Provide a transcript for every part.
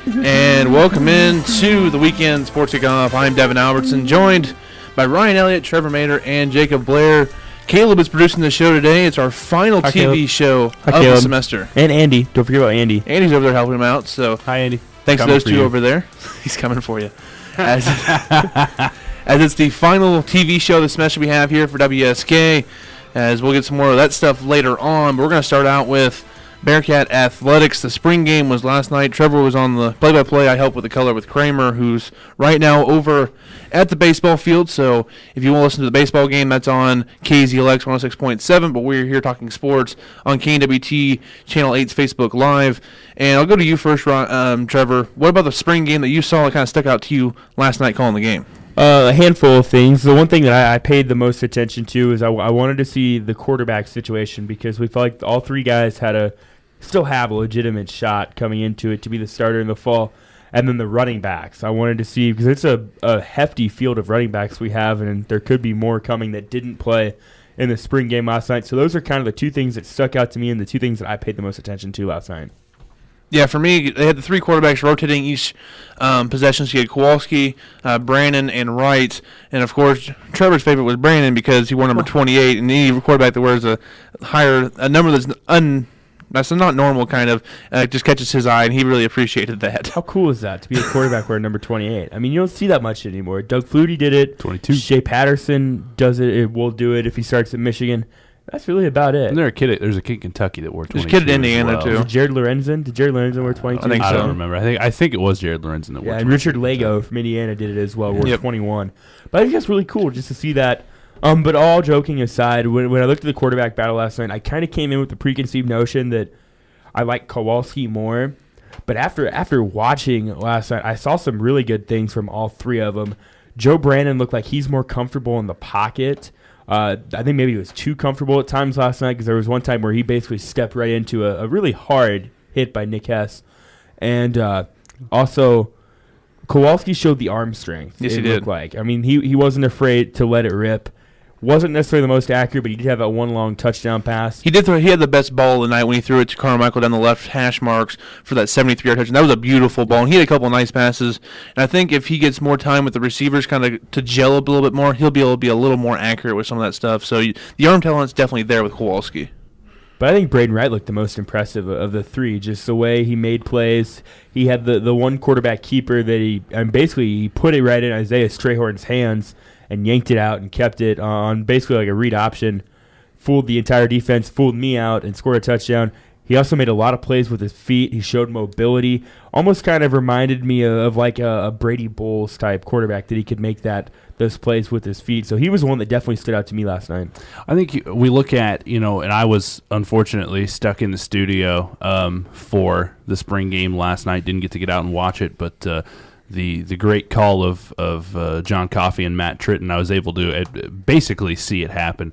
And welcome in to the weekend Sports Kickoff. I'm Devin Albertson, joined by Ryan Elliott, Trevor Mater, and Jacob Blair. Caleb is producing the show today. It's our final TV Caleb. show of Caleb. the semester. And Andy. Don't forget about Andy. Andy's over there helping him out. So Hi, Andy. thanks to those two over there. He's coming for you. As it's the final TV show of the semester we have here for WSK, as we'll get some more of that stuff later on. But we're going to start out with Bearcat Athletics. The spring game was last night. Trevor was on the play-by-play. I helped with the color with Kramer, who's right now over at the baseball field. So if you want to listen to the baseball game, that's on KZLX 106.7. But we're here talking sports on KNWT Channel 8's Facebook Live. And I'll go to you first, Trevor. What about the spring game that you saw that kind of stuck out to you last night calling the game? A handful of things. The one thing that I paid the most attention to is I wanted to see the quarterback situation, because we felt like all three guys still have a legitimate shot coming into it to be the starter in the fall. And then the running backs. I wanted to see, because it's a hefty field of running backs we have, and there could be more coming that didn't play in the spring game last night. So those are kind of the two things that stuck out to me and the two things that I paid the most attention to last night. Yeah, for me, they had the three quarterbacks rotating each possession. So you had Kowalski, Brandon, and Wright. And, of course, Trevor's favorite was Brandon because he wore number 28. And any quarterback that wears a number that's not normal, kind of, just catches his eye, and he really appreciated that. How cool is that, to be a quarterback wearing number 28? I mean, you don't see that much anymore. Doug Flutie did it. 22. Shea Patterson does it. It will do it if he starts at Michigan. That's really about it. And there's a kid in Kentucky that wore 22. There's a kid in Indiana, too. Jared Lorenzen? Did Jared Lorenzen wear 22? I think so. I don't remember. I think it was Jared Lorenzen that wore 22. Yeah, and Richard Lago from Indiana did it as well, wore 21. But I think that's really cool just to see that. But all joking aside, when I looked at the quarterback battle last night, I kind of came in with the preconceived notion that I like Kowalski more. But after watching last night, I saw some really good things from all three of them. Joe Brandon looked like he's more comfortable in the pocket. I think maybe he was too comfortable at times last night, because there was one time where he basically stepped right into a really hard hit by Nick Hess. And also, Kowalski showed the arm strength. Yes, he did. Looked like. I mean, he wasn't afraid to let it rip. Wasn't necessarily the most accurate, but he did have that one long touchdown pass. He had the best ball of the night when he threw it to Carmichael down the left hash marks for that 73-yard touchdown. That was a beautiful ball, and he had a couple of nice passes. And I think if he gets more time with the receivers kind of to gel up a little bit more, he'll be able to be a little more accurate with some of that stuff. So the arm talent's definitely there with Kowalski. But I think Braden Wright looked the most impressive of the three, just the way he made plays. He had the one quarterback keeper that he put it right in Isaiah Strayhorn's hands and yanked it out and kept it on basically like a read option. Fooled the entire defense, fooled me out, and scored a touchdown. He also made a lot of plays with his feet. He showed mobility. Almost kind of reminded me of like a Brady Bowles type quarterback, that he could make those plays with his feet. So he was one that definitely stood out to me last night. I think we look at, and I was unfortunately stuck in the studio for the spring game last night. Didn't get to get out and watch it, but the great call of John Coffey and Matt Tritton, I was able to basically see it happen.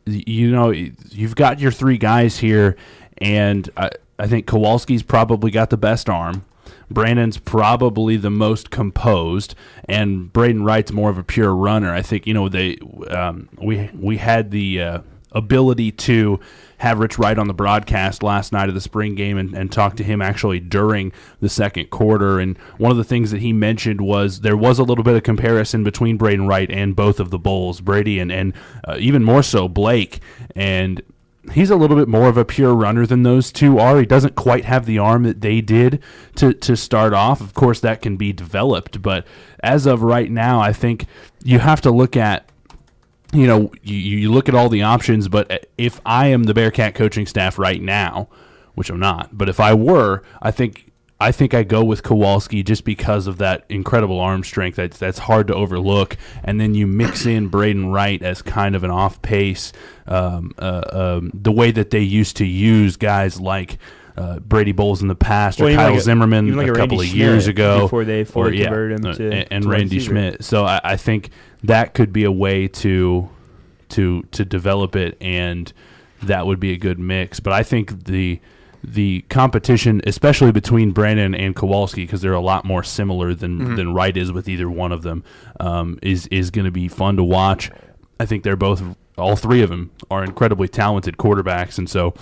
You've got your three guys here, and I think Kowalski's probably got the best arm. Brandon's probably the most composed, and Braden Wright's more of a pure runner. I think we had the ability to have Rich Wright on the broadcast last night of the spring game and talk to him actually during the second quarter. And one of the things that he mentioned was there was a little bit of comparison between Braden Wright and both of the Bulls, Brady and even more so Blake. And he's a little bit more of a pure runner than those two are. He doesn't quite have the arm that they did to start off. Of course, that can be developed. But as of right now, I think you have to look at, you look at all the options, but if I am the Bearcat coaching staff right now, which I'm not, but if I were, I think I go with Kowalski just because of that incredible arm strength that's hard to overlook, and then you mix in Braden Wright as kind of an off-pace, the way that they used to use guys like Brady Bowles in the past, or Kyle Zimmerman a couple of years ago, before they converted him to Randy Schmidt. So I think that could be a way to develop it, and that would be a good mix. But I think the competition, especially between Brandon and Kowalski, because they're a lot more similar than Wright is with either one of them, is going to be fun to watch. I think all three of them are incredibly talented quarterbacks, and so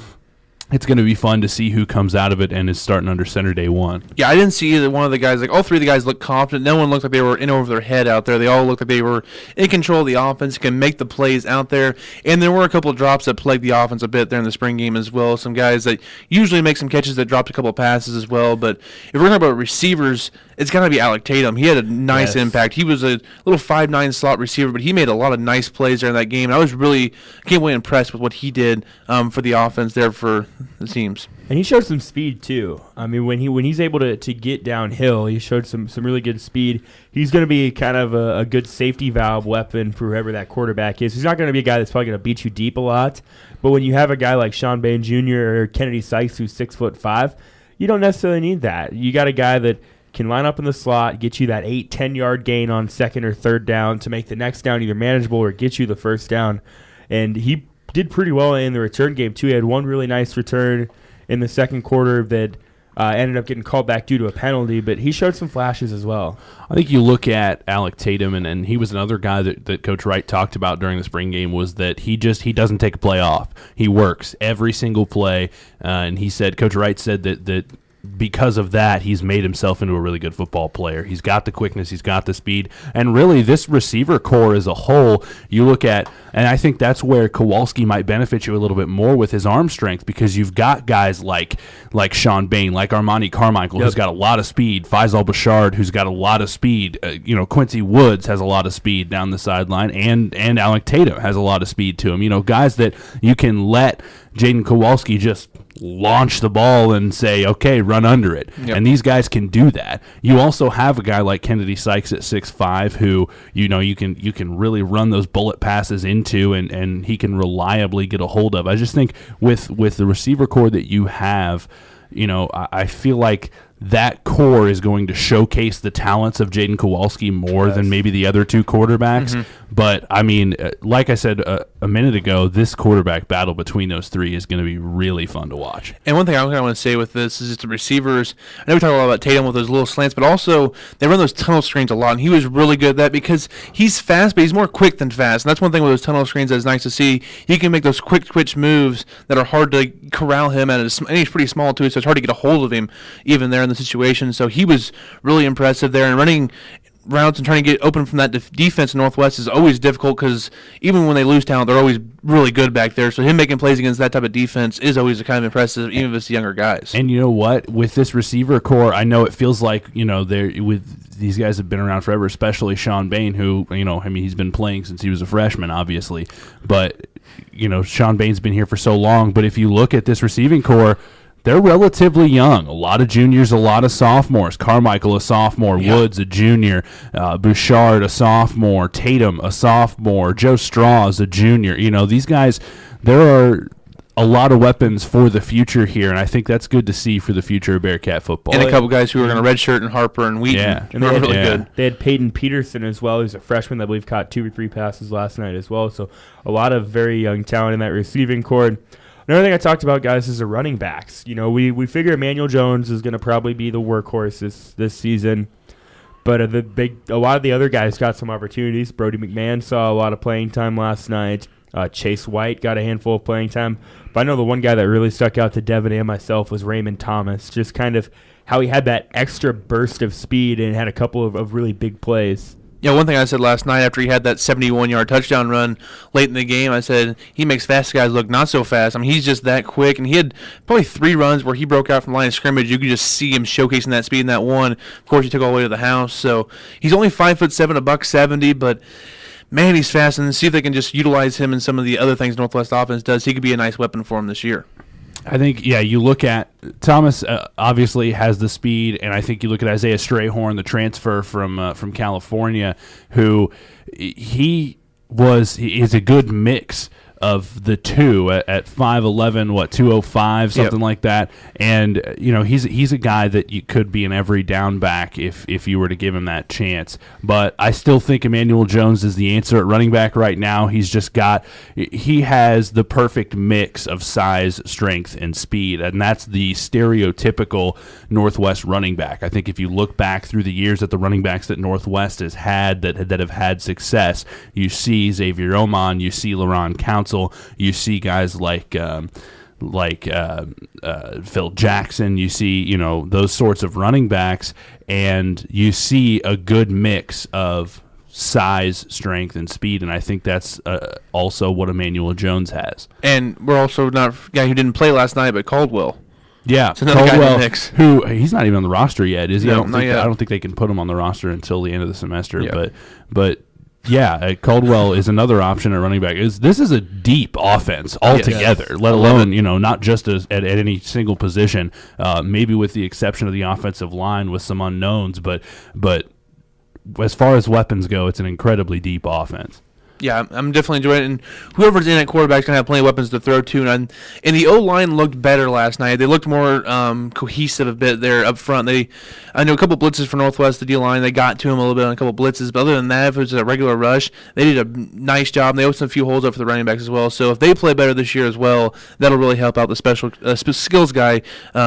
it's going to be fun to see who comes out of it and is starting under center day one. Yeah, I didn't see either one of the guys. Like all three of the guys looked confident. No one looked like they were in over their head out there. They all looked like they were in control of the offense, can make the plays out there. And there were a couple of drops that plagued the offense a bit there in the spring game as well. Some guys that usually make some catches that dropped a couple of passes as well. But if we're talking about receivers, it's got to be Alec Tatum. He had a nice impact. He was a little 5'9" slot receiver, but he made a lot of nice plays there in that game. And I was really impressed with what he did for the offense there for the teams. And he showed some speed too. I mean, when he's able to get downhill, he showed some really good speed. He's going to be kind of a good safety valve weapon for whoever that quarterback is. He's not going to be a guy that's probably going to beat you deep a lot, but when you have a guy like Sean Bain Jr. or Kennedy Sykes who's 6'5", you don't necessarily need that. You got a guy that can line up in the slot, get you that 8-10 yard gain on second or third down to make the next down either manageable or get you the first down. And he did pretty well in the return game too. He had one really nice return in the second quarter that ended up getting called back due to a penalty, but he showed some flashes as well. I think you look at Alec Tatum, and he was another guy that Coach Wright talked about during the spring game, was that he doesn't take a play off. He works every single play, and he said, Coach Wright said that because of that, he's made himself into a really good football player. He's got the quickness, he's got the speed, and really this receiver core as a whole, you look at, and I think that's where Kowalski might benefit you a little bit more with his arm strength, because you've got guys like Sean Bain, like Armani Carmichael, who's got a lot of speed, Faisal Bashard, who's got a lot of speed, Quincy Woods has a lot of speed down the sideline, and Alec Tatum has a lot of speed to him. Guys that you can let Jaden Kowalski just launch the ball and say, okay, run under it. Yep. And these guys can do that. You also have a guy like Kennedy Sykes at 6'5", who you can really run those bullet passes into, and he can reliably get a hold of. I just think with the receiver core that you have, I feel like that core is going to showcase the talents of Jaden Kowalski more than maybe the other two quarterbacks. Mm-hmm. But, I mean, like I said a minute ago, this quarterback battle between those three is going to be really fun to watch. And one thing I want to say with this is just the receivers. I know we talk a lot about Tatum with those little slants, but also they run those tunnel screens a lot, and he was really good at that because he's fast, but he's more quick than fast. And that's one thing with those tunnel screens that's nice to see. He can make those quick twitch moves that are hard to corral him at, and he's pretty small too, so it's hard to get a hold of him even there in the situation. So he was really impressive there, and running routes and trying to get open from that defense in Northwest is always difficult because even when they lose talent, they're always really good back there. So him making plays against that type of defense is always kind of impressive, even if it's younger guys. And you know what? With this receiver core, I know it feels like, these guys have been around forever, especially Sean Bain, who, he's been playing since he was a freshman, obviously. But, Sean Bain's been here for so long. But if you look at this receiving core, they're relatively young. A lot of juniors, a lot of sophomores. Carmichael, a sophomore. Yeah. Woods, a junior. Bouchard, a sophomore. Tatum, a sophomore. Joe Straws, a junior. These guys, there are a lot of weapons for the future here, and I think that's good to see for the future of Bearcat football. And a couple guys who are going to redshirt, and Harper and Wheaton. Yeah. And they're really good. They had Peyton Peterson as well, who's a freshman that I believe caught 2 or 3 passes last night as well. So a lot of very young talent in that receiving core. Another thing I talked about, guys, is the running backs. We figure Emmanuel Jones is going to probably be the workhorse this season, but a lot of the other guys got some opportunities. Brody McMahon saw a lot of playing time last night. Chase White got a handful of playing time. But I know the one guy that really stuck out to Devin and myself was Raymond Thomas, just kind of how he had that extra burst of speed and had a couple of really big plays. Yeah, one thing I said last night after he had that 71-yard touchdown run late in the game, I said he makes fast guys look not so fast. I mean, he's just that quick, and he had probably 3 runs where he broke out from the line of scrimmage. You could just see him showcasing that speed in that one. Of course, he took all the way to the house. So he's only 5'7", $170, but man, he's fast. And see if they can just utilize him in some of the other things Northwest offense does. He could be a nice weapon for him this year. I think, you look at Thomas obviously has the speed, and I think you look at Isaiah Strayhorn, the transfer from California, who is a good mix of the two at 5'11", 205, something like that. And he's a guy that you could be an every down back if you were to give him that chance. But I still think Emmanuel Jones is the answer at running back right now. He has the perfect mix of size, strength, and speed, and that's the stereotypical Northwest running back. I think if you look back through the years at the running backs that Northwest has had that have had success, you see Xavier Oman, you see LaRon Council, you see guys like Phil Jackson. You see, those sorts of running backs, and you see a good mix of size, strength, and speed, and I think that's also what Emmanuel Jones has. And we're also not a guy who didn't play last night, but Caldwell. Yeah, it's another guy in the mix. Who he's not even on the roster yet, is he? No, I don't think they can put him on the roster until the end of the semester. But yeah, Caldwell is another option at running back. This is a deep offense altogether, let alone not just at any single position. Maybe with the exception of the offensive line with some unknowns, but as far as weapons go, it's an incredibly deep offense. Yeah, I'm definitely enjoying it. And whoever's in at quarterback's going to have plenty of weapons to throw to. And the O-line looked better last night. They looked more cohesive a bit there up front. I know a couple blitzes for Northwest, the D-line. They got to him a little bit on a couple blitzes. But other than that, if it was a regular rush, they did a nice job. They opened a few holes up for the running backs as well. So if they play better this year as well, that'll really help out the special skills guy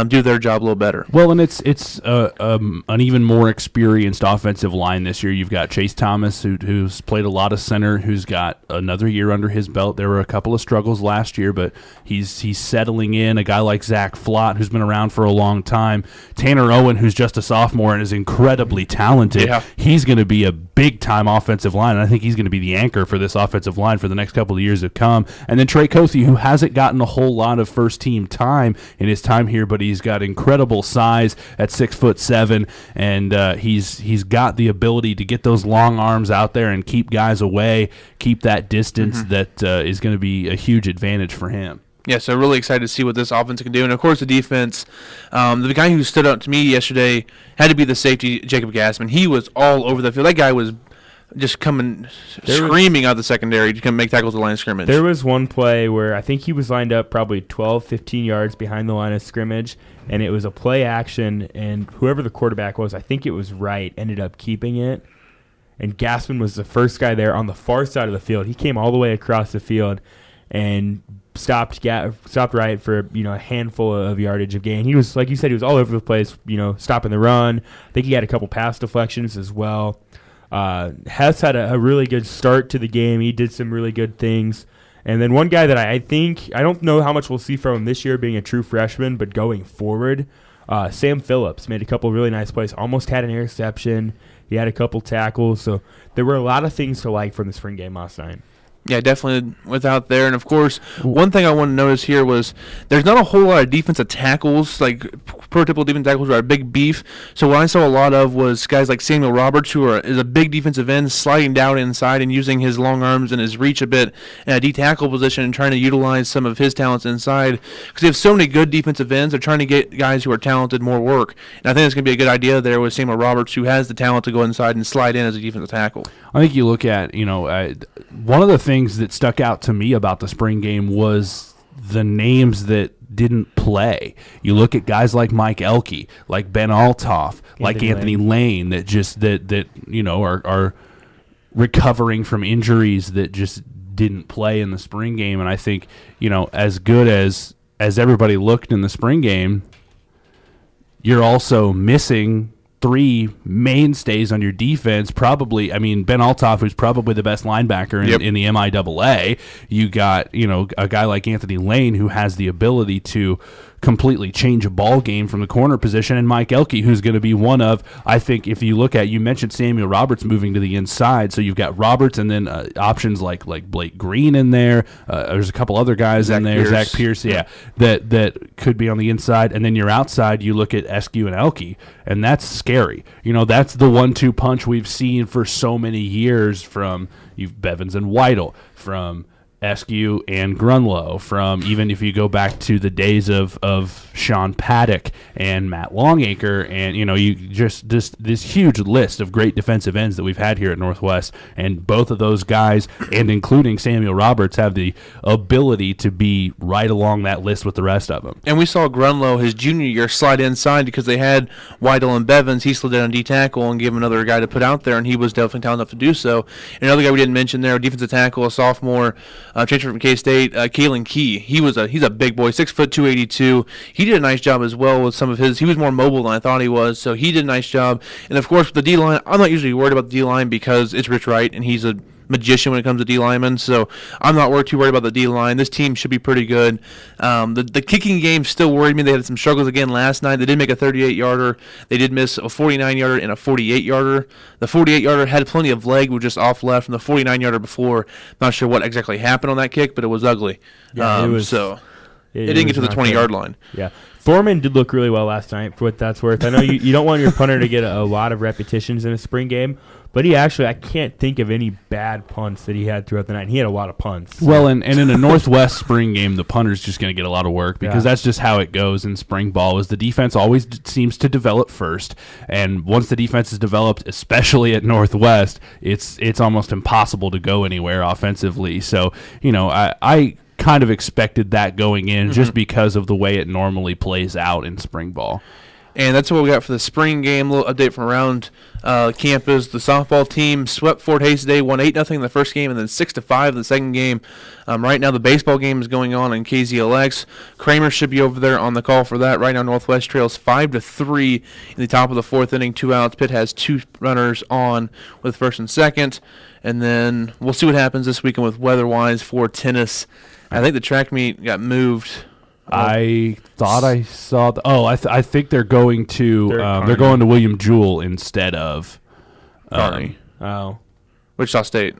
do their job a little better. Well, and it's an even more experienced offensive line this year. You've got Chase Thomas, who's played a lot of center, who's got another year under his belt. There were a couple of struggles last year, but he's settling in. A guy like Zach Flott, who's been around for a long time. Tanner Owen, who's just a sophomore and is incredibly talented. Yeah. He's going to be a big-time offensive line, and I think he's going to be the anchor for this offensive line for the next couple of years to come. And then Trey Cothey, who hasn't gotten a whole lot of first-team time in his time here, but he's got incredible size at 6'7", and he's got the ability to get those long arms out there and keep guys away, keep that distance that is going to be a huge advantage for him. Yeah, so really excited to see what this offense can do. And, of course, the defense, the guy who stood out to me yesterday had to be the safety, Jacob Gassman. He was all over the field. That guy was just screaming out the secondary to come make tackles at the line of scrimmage. There was one play where I think he was lined up probably 12, 15 yards behind the line of scrimmage, and it was a play action, and whoever the quarterback was, I think it was Wright, ended up keeping it. And Gassman was the first guy there on the far side of the field. He came all the way across the field and stopped Wright for a handful of yardage of gain. He was, like you said, he was all over the place, stopping the run. I think he had a couple pass deflections as well. Hess had a really good start to the game. He did some really good things. And then one guy that I don't know how much we'll see from him this year being a true freshman, but going forward, Sam Phillips made a couple really nice plays, almost had an interception. He had a couple tackles. So there were a lot of things to like from the spring game last night. Yeah, definitely without there. And, of course, one thing I want to notice here was there's not a whole lot of defensive tackles, like prototypical defensive tackles are a big beef. So what I saw a lot of was guys like Samuel Roberts, who is a big defensive end, sliding down inside and using his long arms and his reach a bit in a D-tackle position and trying to utilize some of his talents inside. Because they have so many good defensive ends, they're trying to get guys who are talented more work. And I think it's going to be a good idea there with Samuel Roberts, who has the talent to go inside and slide in as a defensive tackle. I think you look at, one of the things that stuck out to me about the spring game was the names that didn't play. You look at guys like Mike Elke, like Ben Altoff, like Anthony Lane that are recovering from injuries that just didn't play in the spring game. And I think, as good as everybody looked in the spring game, you're also missing three mainstays on your defense. Probably, Ben Altoff, who's probably the best linebacker in the MIAA. You got, a guy like Anthony Lane, who has the ability to completely change a ball game from the corner position, and Mike Elke, who's going to be one of, I think, if you look at, you mentioned Samuel Roberts moving to the inside, so you've got Roberts and then options like Blake Green in there. There's a couple other guys in there, Zach Pierce, that could be on the inside, and then you're outside, you look at Eskew and Elke, and that's scary. That's the 1-2 punch we've seen for so many years from Bevins and Weidel, from Eskew and Grunlow, from even if you go back to the days of Sean Paddock and Matt Longacre, and you just this huge list of great defensive ends that we've had here at Northwest, and both of those guys, and including Samuel Roberts, have the ability to be right along that list with the rest of them. And we saw Grunlow his junior year slide inside because they had Weidel and Bevins. He slid in on D-tackle and gave him another guy to put out there, and he was definitely talented enough to do so. And another guy we didn't mention there, defensive tackle, a sophomore, transfer from K-State, Kalen Key. He's a big boy, 6'2", 282. He did a nice job as well with some of his. He was more mobile than I thought he was, so he did a nice job. And of course, with the D-line, I'm not usually worried about the D-line because it's Rich Wright, and he's a magician when it comes to D linemen. So I'm not too worried about the D line. This team should be pretty good. The kicking game still worried me. They had some struggles again last night. They did make a 38-yarder. They did miss a 49-yarder and a 48-yarder. The 48-yarder had plenty of leg, was just off left, and the 49-yarder before, not sure what exactly happened on that kick, but it was ugly. Yeah, it didn't get to the 20-yard line. Yeah. Thorman did look really well last night, for what that's worth. I know you don't want your punter to get a lot of repetitions in a spring game, but I can't think of any bad punts that he had throughout the night. He had a lot of punts. So. Well, and in a Northwest spring game, the punter's just going to get a lot of work because that's just how it goes in spring ball. Is the defense always seems to develop first, and once the defense is developed, especially at Northwest, it's almost impossible to go anywhere offensively. So I kind of expected that going in just because of the way it normally plays out in spring ball. And that's what we got for the spring game. A little update from around campus. The softball team swept Fort Hays today, won 8-0 in the first game, and then 6-5 in the second game. Right now, the baseball game is going on in KZLX. Kramer should be over there on the call for that. Right now, Northwest trails 5-3 in the top of the fourth inning, 2 outs. Pitt has 2 runners on with first and second. And then we'll see what happens this weekend with weather-wise for tennis. I think the track meet got moved. I thought I saw. I think they're going to. They're going to William Jewell instead of Kearney. Wichita State.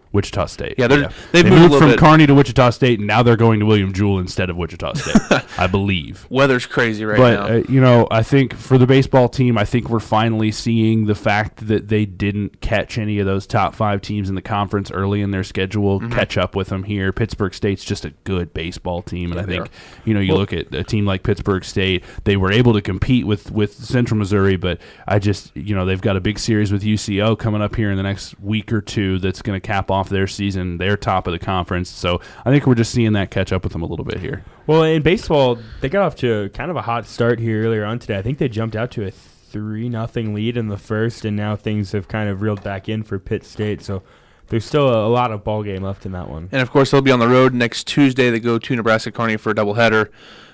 Yeah, they moved from Kearney to Wichita State, and now they're going to William Jewell instead of Wichita State, I believe. Weather's crazy now. But, I think for the baseball team, I think we're finally seeing the fact that they didn't catch any of those top 5 teams in the conference early in their schedule, catch up with them here. Pittsburgh State's just a good baseball team, and I think, you look at a team like Pittsburgh State, they were able to compete with Central Missouri, but they've got a big series with UCO coming up here in the next week or two that's going to cap off their season. They're top of the conference, so I think we're just seeing that catch up with them a little bit here. Well, in baseball, they got off to kind of a hot start here earlier on today. I think they jumped out to a 3-0 lead in the first, and now things have kind of reeled back in for Pitt State, so there's still a lot of ball game left in that one. And, of course, they'll be on the road next Tuesday. They go to Nebraska-Kearney for a doubleheader.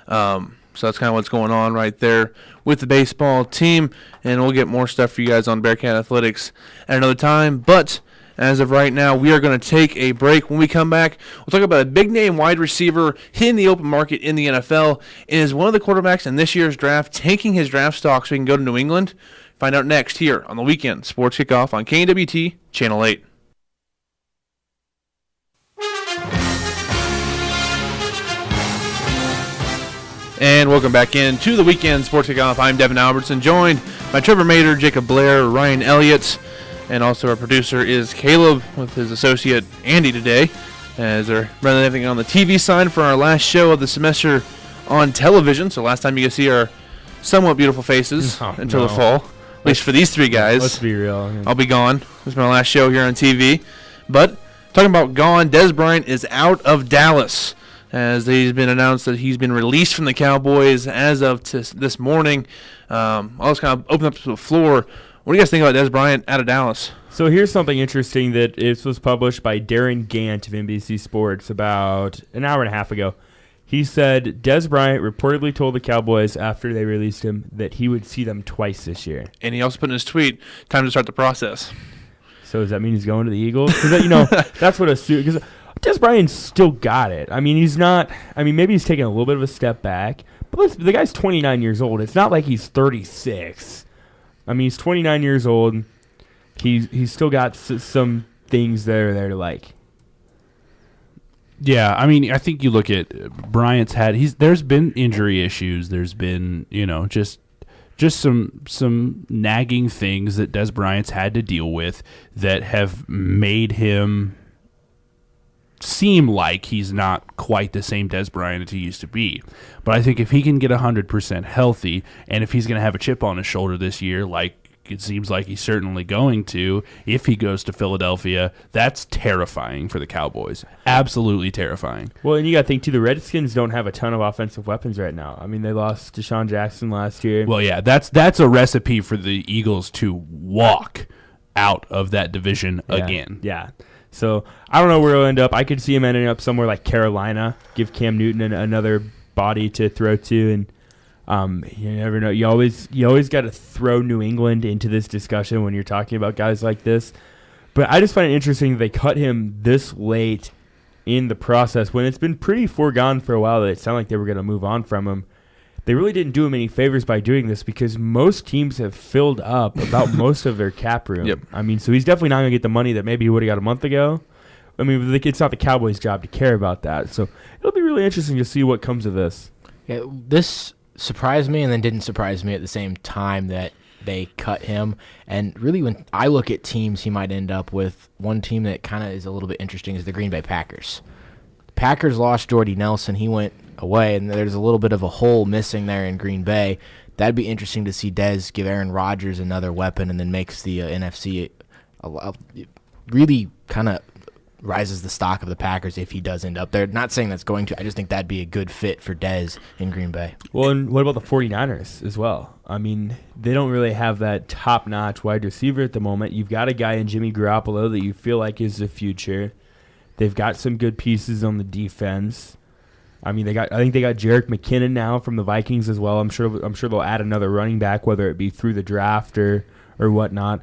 So that's kind of what's going on right there with the baseball team, and we'll get more stuff for you guys on Bearcat Athletics at another time. But as of right now, we are going to take a break. When we come back, we'll talk about a big-name wide receiver hitting the open market in the NFL and is one of the quarterbacks in this year's draft tanking his draft stock so he can go to New England. Find out next here on the Weekend Sports Kickoff on KNWT Channel 8. And welcome back in to the Weekend Sports Kickoff. I'm Devin Albertson, joined by Trevor Mater, Jacob Blair, Ryan Elliott, and also our producer is Caleb with his associate Andy today, as they're running everything on the TV side for our last show of the semester on television. So last time you can see our somewhat beautiful faces until the fall, at least for these 3 guys. Let's be real. I'll be gone. This is my last show here on TV. But talking about gone, Des Bryant is out of Dallas, as he's been announced that he's been released from the Cowboys as of this morning. I'll just kind of open up to the floor. What do you guys think about Des Bryant out of Dallas? So here's something interesting that was published by Darren Gant of NBC Sports about an hour and a half ago. He said Des Bryant reportedly told the Cowboys after they released him that he would see them twice this year. And he also put in his tweet, time to start the process. So does that mean he's going to the Eagles? Because that's what because Des Bryant's still got it. I mean, he's not. I mean, maybe he's taking a little bit of a step back, but the guy's 29 years old. It's not like he's 36. I mean, he's 29 years old. He's still got some things that are there to like. Yeah, I mean, I think you look at Bryant's there's been injury issues. There's been, just some nagging things that Des Bryant's had to deal with that have made him seem like he's not quite the same Des Bryant as he used to be. But I think if he can get 100% healthy, and if he's going to have a chip on his shoulder this year, like it seems like he's certainly going to, if he goes to Philadelphia, that's terrifying for the Cowboys. Absolutely terrifying. Well, and you got to think, too, the Redskins don't have a ton of offensive weapons right now. I mean, they lost Deshaun Jackson last year. Well, yeah, that's a recipe for the Eagles to walk out of that division again. Yeah. So I don't know where he'll end up. I could see him ending up somewhere like Carolina, give Cam Newton another body to throw to, and you never know. You always got to throw New England into this discussion when you're talking about guys like this. But I just find it interesting they cut him this late in the process when it's been pretty foregone for a while that it sounded like they were going to move on from him. They really didn't do him any favors by doing this because most teams have filled up about most of their cap room. Yep. I mean, so he's definitely not going to get the money that maybe he would have got a month ago. I mean, it's not the Cowboys' job to care about that. So it'll be really interesting to see what comes of this. Yeah, this surprised me and then didn't surprise me at the same time that they cut him. And really, when I look at teams he might end up with, one team that kind of is a little bit interesting is the Green Bay Packers. The Packers lost Jordy Nelson. He went away, and there's a little bit of a hole missing there in Green Bay. That'd be interesting to see Dez give Aaron Rodgers another weapon and then makes the NFC really kind of rises the stock of the Packers if he does end up there. Not saying that's going to. I just think that'd be a good fit for Dez in Green Bay. Well, and what about the 49ers as well? I mean, they don't really have that top-notch wide receiver at the moment. You've got a guy in Jimmy Garoppolo that you feel like is the future. They've got some good pieces on the defense. I mean, I think they got Jerick McKinnon now from the Vikings as well. I'm sure they'll add another running back, whether it be through the draft or whatnot.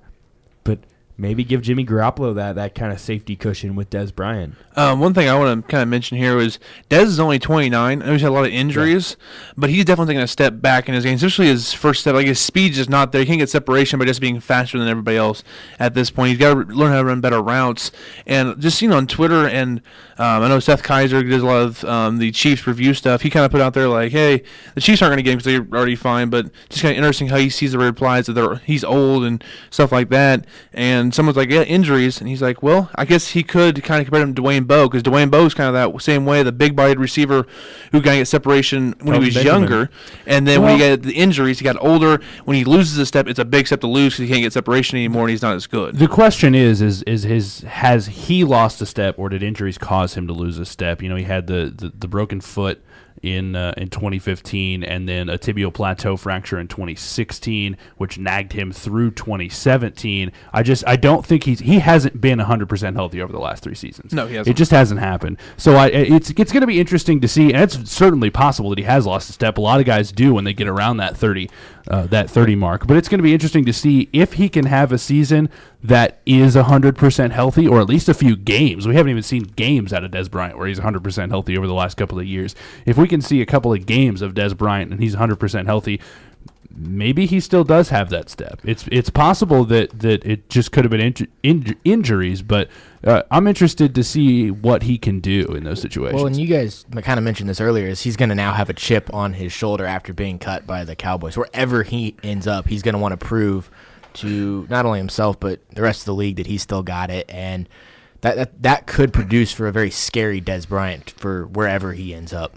But maybe give Jimmy Garoppolo that kind of safety cushion with Dez Bryant. One thing I want to kind of mention here was Dez is only 29. I know he's had a lot of injuries, but he's definitely taking a step back in his game, especially his first step. Like his speed is just not there. He can't get separation by just being faster than everybody else at this point. He's got to learn how to run better routes. And just on Twitter, and I know Seth Kaiser does a lot of the Chiefs review stuff. He kind of put out there like, hey, the Chiefs aren't going to get him because they're already fine, but just kind of interesting how he sees the replies that he's old and stuff like that. And someone's like, yeah, injuries. And he's like, well, I guess he could kind of compare him to Dwayne Bowe because Dwayne Bowe's kind of that same way, the big-bodied receiver who got get separation when he was younger. And then when he got the injuries, he got older. When he loses a step, it's a big step to lose because he can't get separation anymore and he's not as good. The question is has he lost a step or did injuries cause him to lose a step? He had the broken foot in 2015 and then a tibial plateau fracture in 2016, which nagged him through 2017. I don't think he hasn't been 100% healthy over the last 3 seasons. No, he hasn't. It just hasn't happened. So it's going to be interesting to see, and it's certainly possible that he has lost a step. A lot of guys do when they get around that 30 mark. But it's going to be interesting to see if he can have a season that is 100% healthy, or at least a few games. We haven't even seen games out of Dez Bryant where he's 100% healthy over the last couple of years. If we can see a couple of games of Dez Bryant and he's 100% healthy, maybe he still does have that step. It's possible that it just could have been injuries, but I'm interested to see what he can do in those situations. Well, and you guys kind of mentioned this earlier, is he's going to now have a chip on his shoulder after being cut by the Cowboys. Wherever he ends up, he's going to want to prove to not only himself but the rest of the league that he's still got it, and that could produce for a very scary Dez Bryant for wherever he ends up.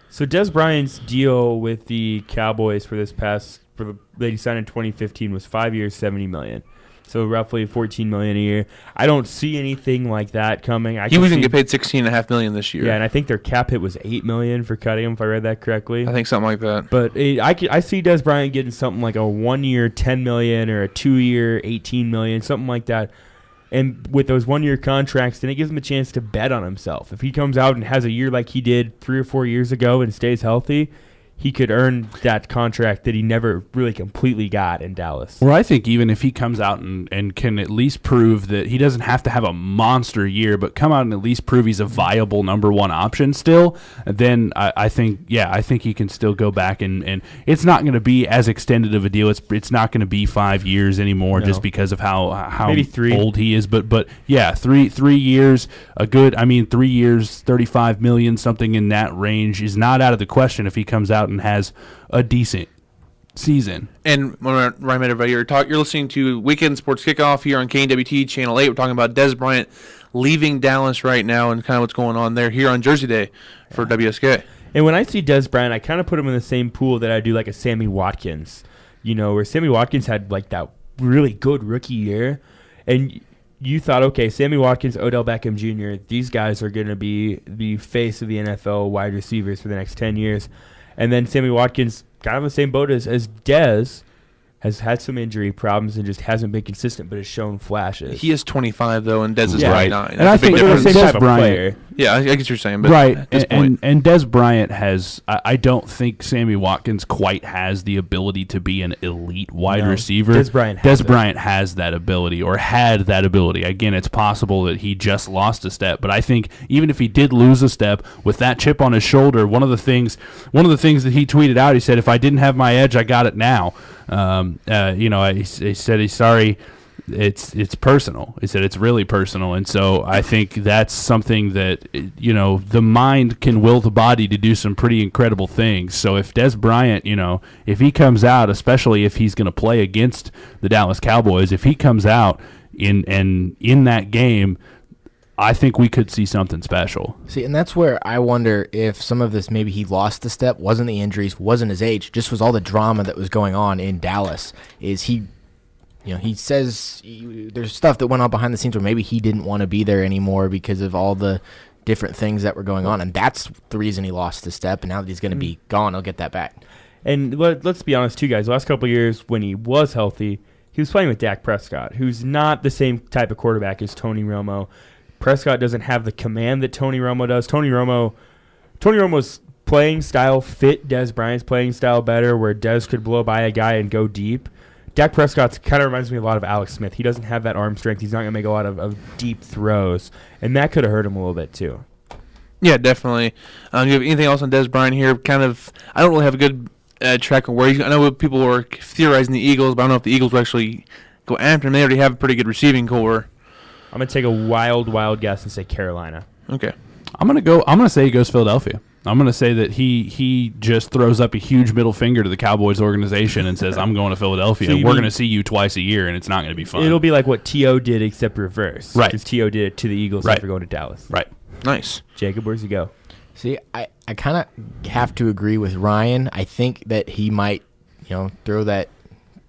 So Dez Bryant's deal with the Cowboys that he signed in 2015 was 5 years, $70 million. So roughly $14 million a year. I don't see anything like that coming. He was going to get paid $16.5 million this year. Yeah, and I think their cap hit was $8 million for cutting him, if I read that correctly. I think something like that. But I see Dez Bryant getting something like a 1 year $10 million or a 2 year $18 million, something like that. And with those 1 year contracts, then it gives him a chance to bet on himself. If he comes out and has a year like he did 3 or 4 years ago and stays healthy, he could earn that contract that he never really completely got in Dallas. Well, I think even if he comes out and can at least prove that he doesn't have to have a monster year, but come out and at least prove he's a viable number one option still, then I think he can still go back and it's not going to be as extended of a deal. It's not going to be 5 years anymore just because of how maybe 3 old he is. But yeah, 3 years, 3 years, $35 million, something in that range is not out of the question if he comes out and has a decent season. And right, everybody, you're listening to Weekend Sports Kickoff here on KWT Channel 8. We're talking about Dez Bryant leaving Dallas right now and kind of what's going on there here on Jersey Day for WSK. And when I see Dez Bryant, I kind of put him in the same pool that I do like a Sammy Watkins, where Sammy Watkins had like that really good rookie year. And you thought, okay, Sammy Watkins, Odell Beckham Jr., these guys are going to be the face of the NFL wide receivers for the next 10 years. And then Sammy Watkins, kind of in the same boat as Dez, has had some injury problems and just hasn't been consistent, but has shown flashes. He is 25, though, and Dez is 29. And I think Dez Bryant, Yeah, I get what you're saying, but right. at this point. And Des Bryant has, I don't think Sammy Watkins quite has the ability to be an elite wide receiver. Des Bryant has that ability, or had that ability. Again, it's possible that he just lost a step, but I think even if he did lose a step, with that chip on his shoulder, one of the things that he tweeted out, he said, "If I didn't have my edge, I got it now." He said he's sorry. It's personal. He said it's really personal, and so I think that's something that the mind can will the body to do some pretty incredible things. So if Des Bryant, if he comes out, especially if he's going to play against the Dallas Cowboys, if he comes out in that game, I think we could see something special. See, and that's where I wonder if some of this, maybe he lost the step, wasn't the injuries, wasn't his age, just was all the drama that was going on in Dallas. Is he says there's stuff that went on behind the scenes where maybe he didn't want to be there anymore because of all the different things that were going on, and that's the reason he lost the step, and now that he's going to be gone, he'll get that back. And let's be honest, too, guys. The last couple of years when he was healthy, he was playing with Dak Prescott, who's not the same type of quarterback as Tony Romo. Prescott doesn't have the command that Tony Romo does. Tony Romo's playing style fit Des Bryant's playing style better, where Des could blow by a guy and go deep. Dak Prescott kind of reminds me a lot of Alex Smith. He doesn't have that arm strength. He's not going to make a lot of deep throws, and that could have hurt him a little bit too. Yeah, definitely. Do you have anything else on Des Bryant here? I don't really have a good track of where he's. I know people were theorizing the Eagles, but I don't know if the Eagles will actually go after him. They already have a pretty good receiving core. I'm going to take a wild guess and say Carolina. Okay. I'm going to say he goes Philadelphia. I'm going to say that he just throws up a huge middle finger to the Cowboys organization and says, "I'm going to Philadelphia. We're going to see you twice a year, and it's not going to be fun." It'll be like what T.O. did, except reverse. Right. Because T.O. did it to the Eagles after going to Dallas. Right. Nice. Jacob, where's he go? See, I kind of have to agree with Ryan. I think that he might, throw that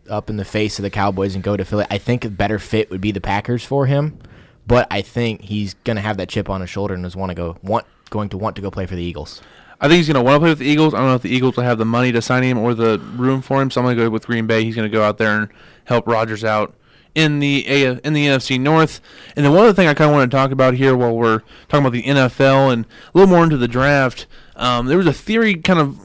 up in the face of the Cowboys and go to Philly. I think a better fit would be the Packers for him, but I think he's going to have that chip on his shoulder and is going to want to go play for the Eagles. I think he's going to want to play with the Eagles. I don't know if the Eagles will have the money to sign him or the room for him, so I'm going to go with Green Bay. He's going to go out there and help Rodgers out in the NFC North. And then one other thing I kind of want to talk about here while we're talking about the NFL and a little more into the draft, there was a theory kind of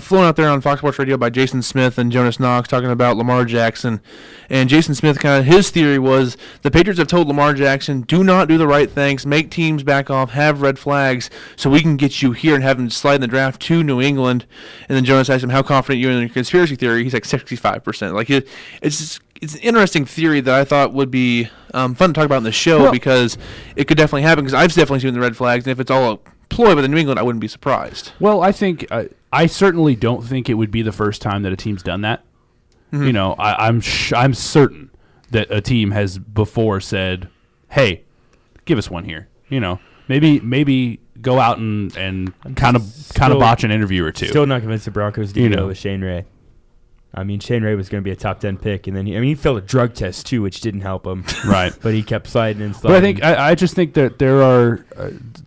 flown out there on Fox Sports Radio by Jason Smith and Jonas Knox talking about Lamar Jackson. And Jason Smith, his theory was the Patriots have told Lamar Jackson, do not do the right things, make teams back off, have red flags, so we can get you here and have him slide in the draft to New England. And then Jonas asked him, how confident you are in your conspiracy theory? He's like 65%. Like it's an interesting theory that I thought would be fun to talk about in the show because it could definitely happen because I've definitely seen the red flags, and if it's all a ploy by the New England, I wouldn't be surprised. Well, I think I certainly don't think it would be the first time that a team's done that. Mm-hmm. I'm certain that a team has before said, "Hey, give us one here." Maybe go out and kind of botch an interview or two. Still not convinced the Broncos did go with Shane Ray. I mean, Shane Ray was going to be a top 10 pick, and then he failed a drug test too, which didn't help him. Right, but he kept sliding and sliding. But I just think that there are,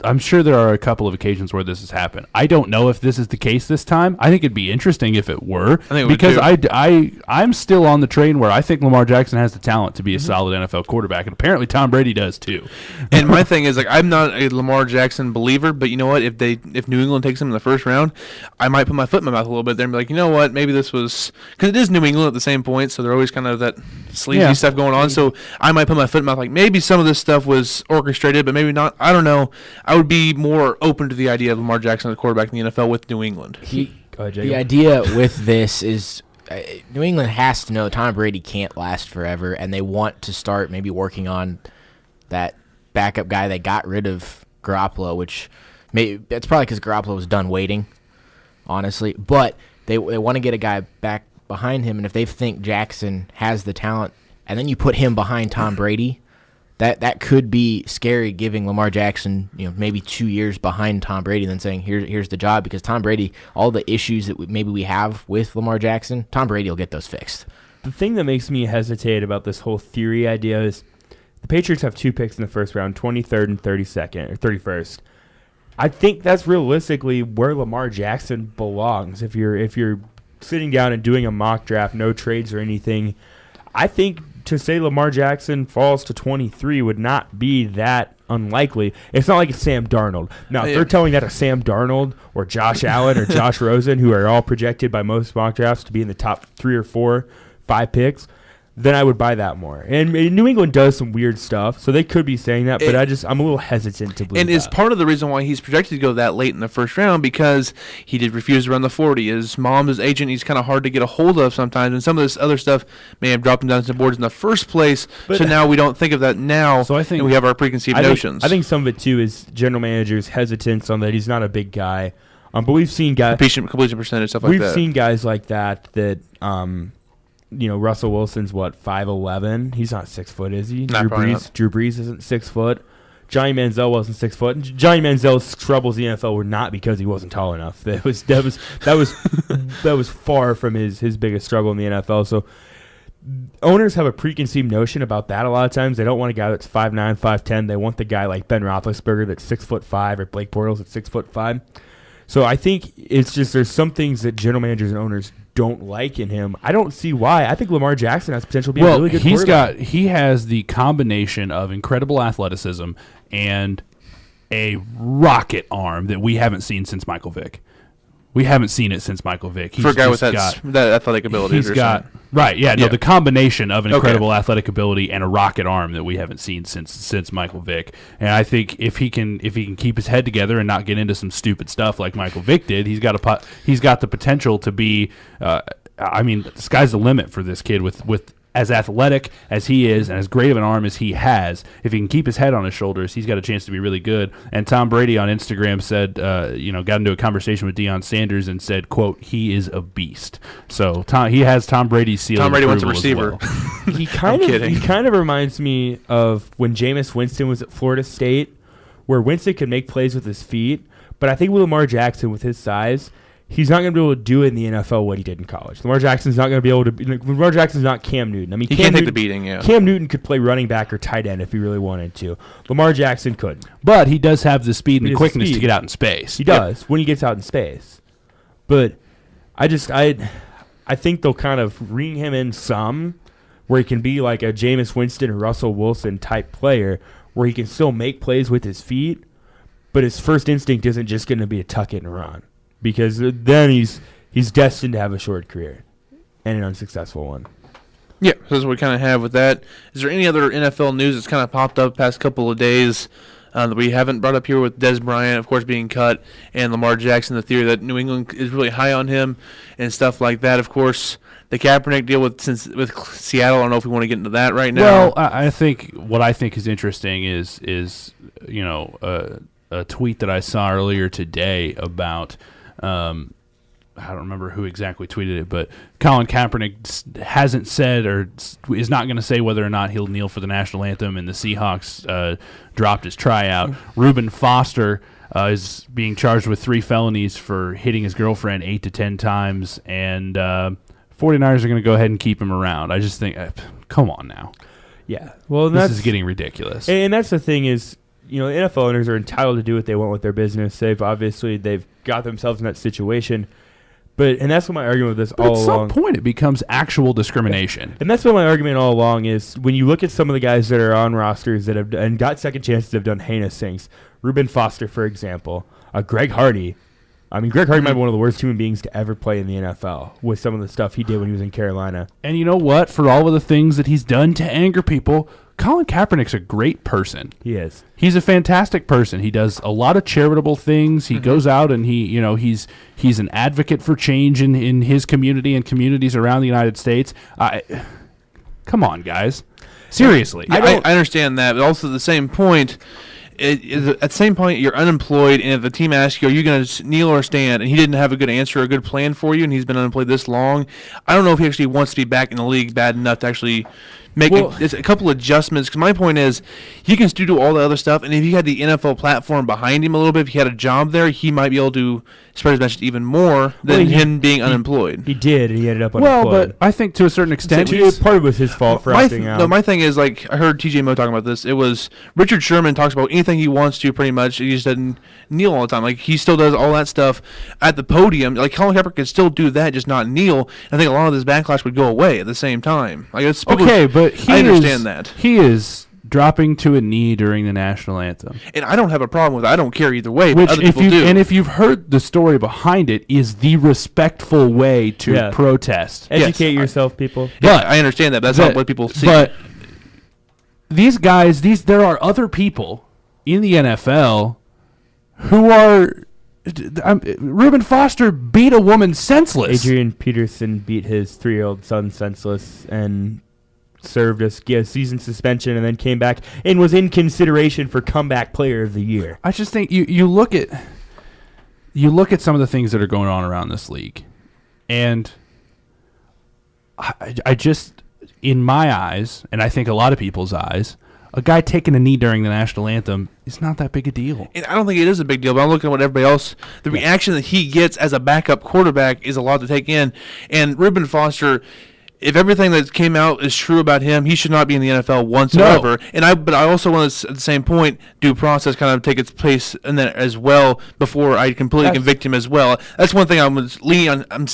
I'm sure there are a couple of occasions where this has happened. I don't know if this is the case this time. I think it'd be interesting if it were, because I'm still on the train where I think Lamar Jackson has the talent to be a solid NFL quarterback, and apparently Tom Brady does too. And my thing is, I'm not a Lamar Jackson believer, but you know what? If New England takes him in the first round, I might put my foot in my mouth a little bit there and be like, you know what? Maybe this was. Because it is New England at the same point, so they're always kind of that sleazy stuff going on. So I might put my foot in my mouth, like maybe some of this stuff was orchestrated, but maybe not. I don't know. I would be more open to the idea of Lamar Jackson as a quarterback in the NFL with New England. The idea with this is New England has to know Tom Brady can't last forever, and they want to start maybe working on that backup guy. They got rid of Garoppolo, which that's probably because Garoppolo was done waiting, honestly. But they want to get a guy back behind him, and if they think Jackson has the talent, and then you put him behind Tom Brady, that could be scary, giving Lamar Jackson maybe 2 years behind Tom Brady, and then saying here's the job, because Tom Brady, all the issues that maybe we have with Lamar Jackson, Tom Brady will get those fixed. The thing that makes me hesitate about this whole theory idea is the Patriots have 2 picks in the first round, 23rd and 32nd or 31st. I think that's realistically where Lamar Jackson belongs. If you're sitting down and doing a mock draft, no trades or anything, I think to say Lamar Jackson falls to 23 would not be that unlikely. It's not like it's Sam Darnold. Now, if Yeah. they're telling that to Sam Darnold or Josh Allen or Josh Rosen, who are all projected by most mock drafts to be in the top 3 or 4, 5 picks, then I would buy that more. And New England does some weird stuff, so they could be saying that, but I'm a little hesitant to believe And that. is part of the reason why he's projected to go that late in the first round because he did refuse to run the 40. His mom's his agent. He's kind of hard to get a hold of sometimes, and some of this other stuff may have dropped him down some boards in the first place. So now we don't think of that now. So I think and we have our preconceived notions. I think some of it too is general managers' hesitance on that he's not a big guy. But we've seen guys completion percentage, stuff like that. We've seen guys like that. Russell Wilson's 5'11". He's not 6 foot, is he? Not probably not. Drew Brees isn't 6 foot. Johnny Manziel wasn't 6 foot. And Johnny Manziel's troubles in the NFL were not because he wasn't tall enough. That was far from his biggest struggle in the NFL. So owners have a preconceived notion about that a lot of times. They don't want a guy that's 5'9", 5'10". They want the guy like Ben Roethlisberger that's 6'5", or Blake Bortles that's 6'5". So I think it's just there's some things that general managers and owners don't like in him. I don't see why. I think Lamar Jackson has potential to be a really good quarterback. He has the combination of incredible athleticism and a rocket arm that we haven't seen since Michael Vick. We haven't seen it since Michael Vick. For a guy with that athletic ability. The combination of an incredible athletic ability and a rocket arm that we haven't seen since Michael Vick. And I think if he can keep his head together and not get into some stupid stuff like Michael Vick did, he's got the potential to be. The sky's the limit for this kid with as athletic as he is and as great of an arm as he has. If he can keep his head on his shoulders, he's got a chance to be really good. And Tom Brady on Instagram said, got into a conversation with Deion Sanders and said, quote, he is a beast. So he has Tom Brady's seal. Tom Brady wants a receiver. receiver. He kind of reminds me of when Jameis Winston was at Florida State, where Winston could make plays with his feet. But I think with Lamar Jackson, with his size, he's not going to be able to do in the NFL what he did in college. Lamar Jackson's not going to be able to. Lamar Jackson's not Cam Newton. I mean, he can't take the beating. Yeah, Cam Newton could play running back or tight end if he really wanted to. Lamar Jackson couldn't. But he does have the speed and the quickness to get out in space. He does when he gets out in space. But I think they'll kind of ring him in some where he can be like a Jameis Winston or Russell Wilson type player, where he can still make plays with his feet, but his first instinct isn't just going to be a tuck it and run. Because then he's destined to have a short career and an unsuccessful one. Yeah, so that's what we kind of have with that. Is there any other NFL news that's kind of popped up past couple of days that we haven't brought up here with Des Bryant, of course, being cut, and Lamar Jackson, the theory that New England is really high on him and stuff like that? Of course, the Kaepernick deal with Seattle. I don't know if we want to get into that right now. Well, I think what I think is interesting is a tweet that I saw earlier today about. I don't remember who exactly tweeted it, but Colin Kaepernick hasn't said or is not going to say whether or not he'll kneel for the national anthem, and the Seahawks dropped his tryout. Reuben Foster is being charged with 3 felonies for hitting his girlfriend 8 to 10 times, and 49ers are going to go ahead and keep him around. I just think, come on now. Yeah. Well, this is getting ridiculous. And that's the thing is, NFL owners are entitled to do what they want with their business. They've got themselves in that situation. And that's what my argument with this all along. At some point, it becomes actual discrimination. And that's what my argument all along is when you look at some of the guys that are on rosters that have and got second chances that have done heinous things. Reuben Foster, for example. Greg Hardy. I mean, Greg Hardy might be one of the worst human beings to ever play in the NFL with some of the stuff he did when he was in Carolina. And you know what? For all of the things that he's done to anger people, Colin Kaepernick's a great person. He is. He's a fantastic person. He does a lot of charitable things. He goes out and he's an advocate for change in his community and communities around the United States. Come on, guys. Seriously. I understand that, but also at the same point, at the same point, you're unemployed, and if the team asks you, are you going to kneel or stand, and he didn't have a good answer or a good plan for you, and he's been unemployed this long, I don't know if he actually wants to be back in the league bad enough to actually make a couple adjustments. Because my point is, he can still do all the other stuff, and if he had the NFL platform behind him a little bit, if he had a job there, he might be able to spread his message even more than him being unemployed. He did, and he ended up unemployed. Well, but I think to a certain extent, part of it was his fault for opting out. No, my thing is, I heard TJ Moe talking about this. It was Richard Sherman talks about anything he wants to pretty much. He just doesn't kneel all the time. He still does all that stuff at the podium. Colin Kaepernick could still do that, just not kneel. I think a lot of this backlash would go away at the same time. Okay, but I understand that. He is dropping to a knee during the national anthem. And I don't have a problem with it. I don't care either way, Which, but other people do. And if you've heard the story behind it, is the respectful way to protest. Educate yourself, people. Yeah, I understand that, but that's not what people see. But these guys, there are other people in the NFL who are... Reuben Foster beat a woman senseless. Adrian Peterson beat his 3-year-old son senseless and served a season suspension and then came back and was in consideration for comeback player of the year. I just think you look at some of the things that are going on around this league, and I just, in my eyes, and I think a lot of people's eyes, a guy taking a knee during the national anthem is not that big a deal. And I don't think it is a big deal, but I'm looking at what everybody else, the reaction that he gets as a backup quarterback is a lot to take in. And Reuben Foster, if everything that came out is true about him, he should not be in the NFL whatsoever. No. But I also want to, at the same point, due process kind of take its place in that as well before I completely convict him as well. That's one thing I'm leaning on.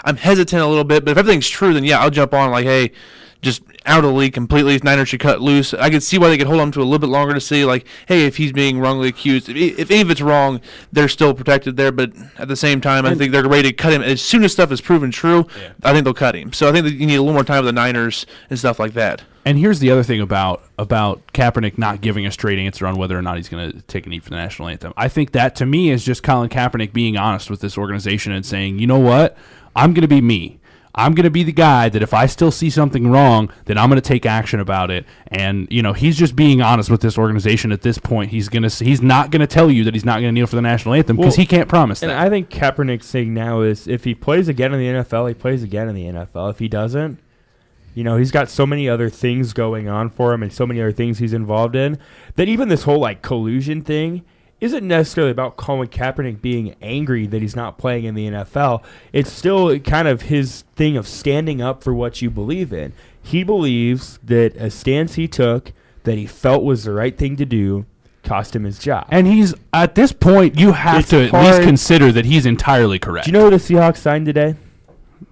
I'm hesitant a little bit, but if everything's true, then yeah, I'll jump on like, hey, just out of the league completely. If Niners should cut loose, I could see why they could hold him to a little bit longer to see, like, hey, if he's being wrongly accused, if any of it's wrong, they're still protected there. But at the same time, I think they're ready to cut him as soon as stuff is proven true. Yeah. I think they'll cut him. So I think that you need a little more time with the Niners and stuff like that. And here's the other thing about Kaepernick not giving a straight answer on whether or not he's going to take a knee for the national anthem. I think that, to me, is just Colin Kaepernick being honest with this organization and saying, you know what, I'm going to be me. I'm going to be the guy that if I still see something wrong, then I'm going to take action about it. And, he's just being honest with this organization at this point. He's not going to tell you that he's not going to kneel for the national anthem because he can't promise that. And I think Kaepernick's thing now is if he plays again in the NFL, he plays again in the NFL. If he doesn't, he's got so many other things going on for him and so many other things he's involved in that even this whole, collusion thing isn't necessarily about Colin Kaepernick being angry that he's not playing in the NFL. It's still kind of his thing of standing up for what you believe in. He believes that a stance he took that he felt was the right thing to do cost him his job. And he's, at this point, you have to at least consider that he's entirely correct. Do you know who the Seahawks signed today?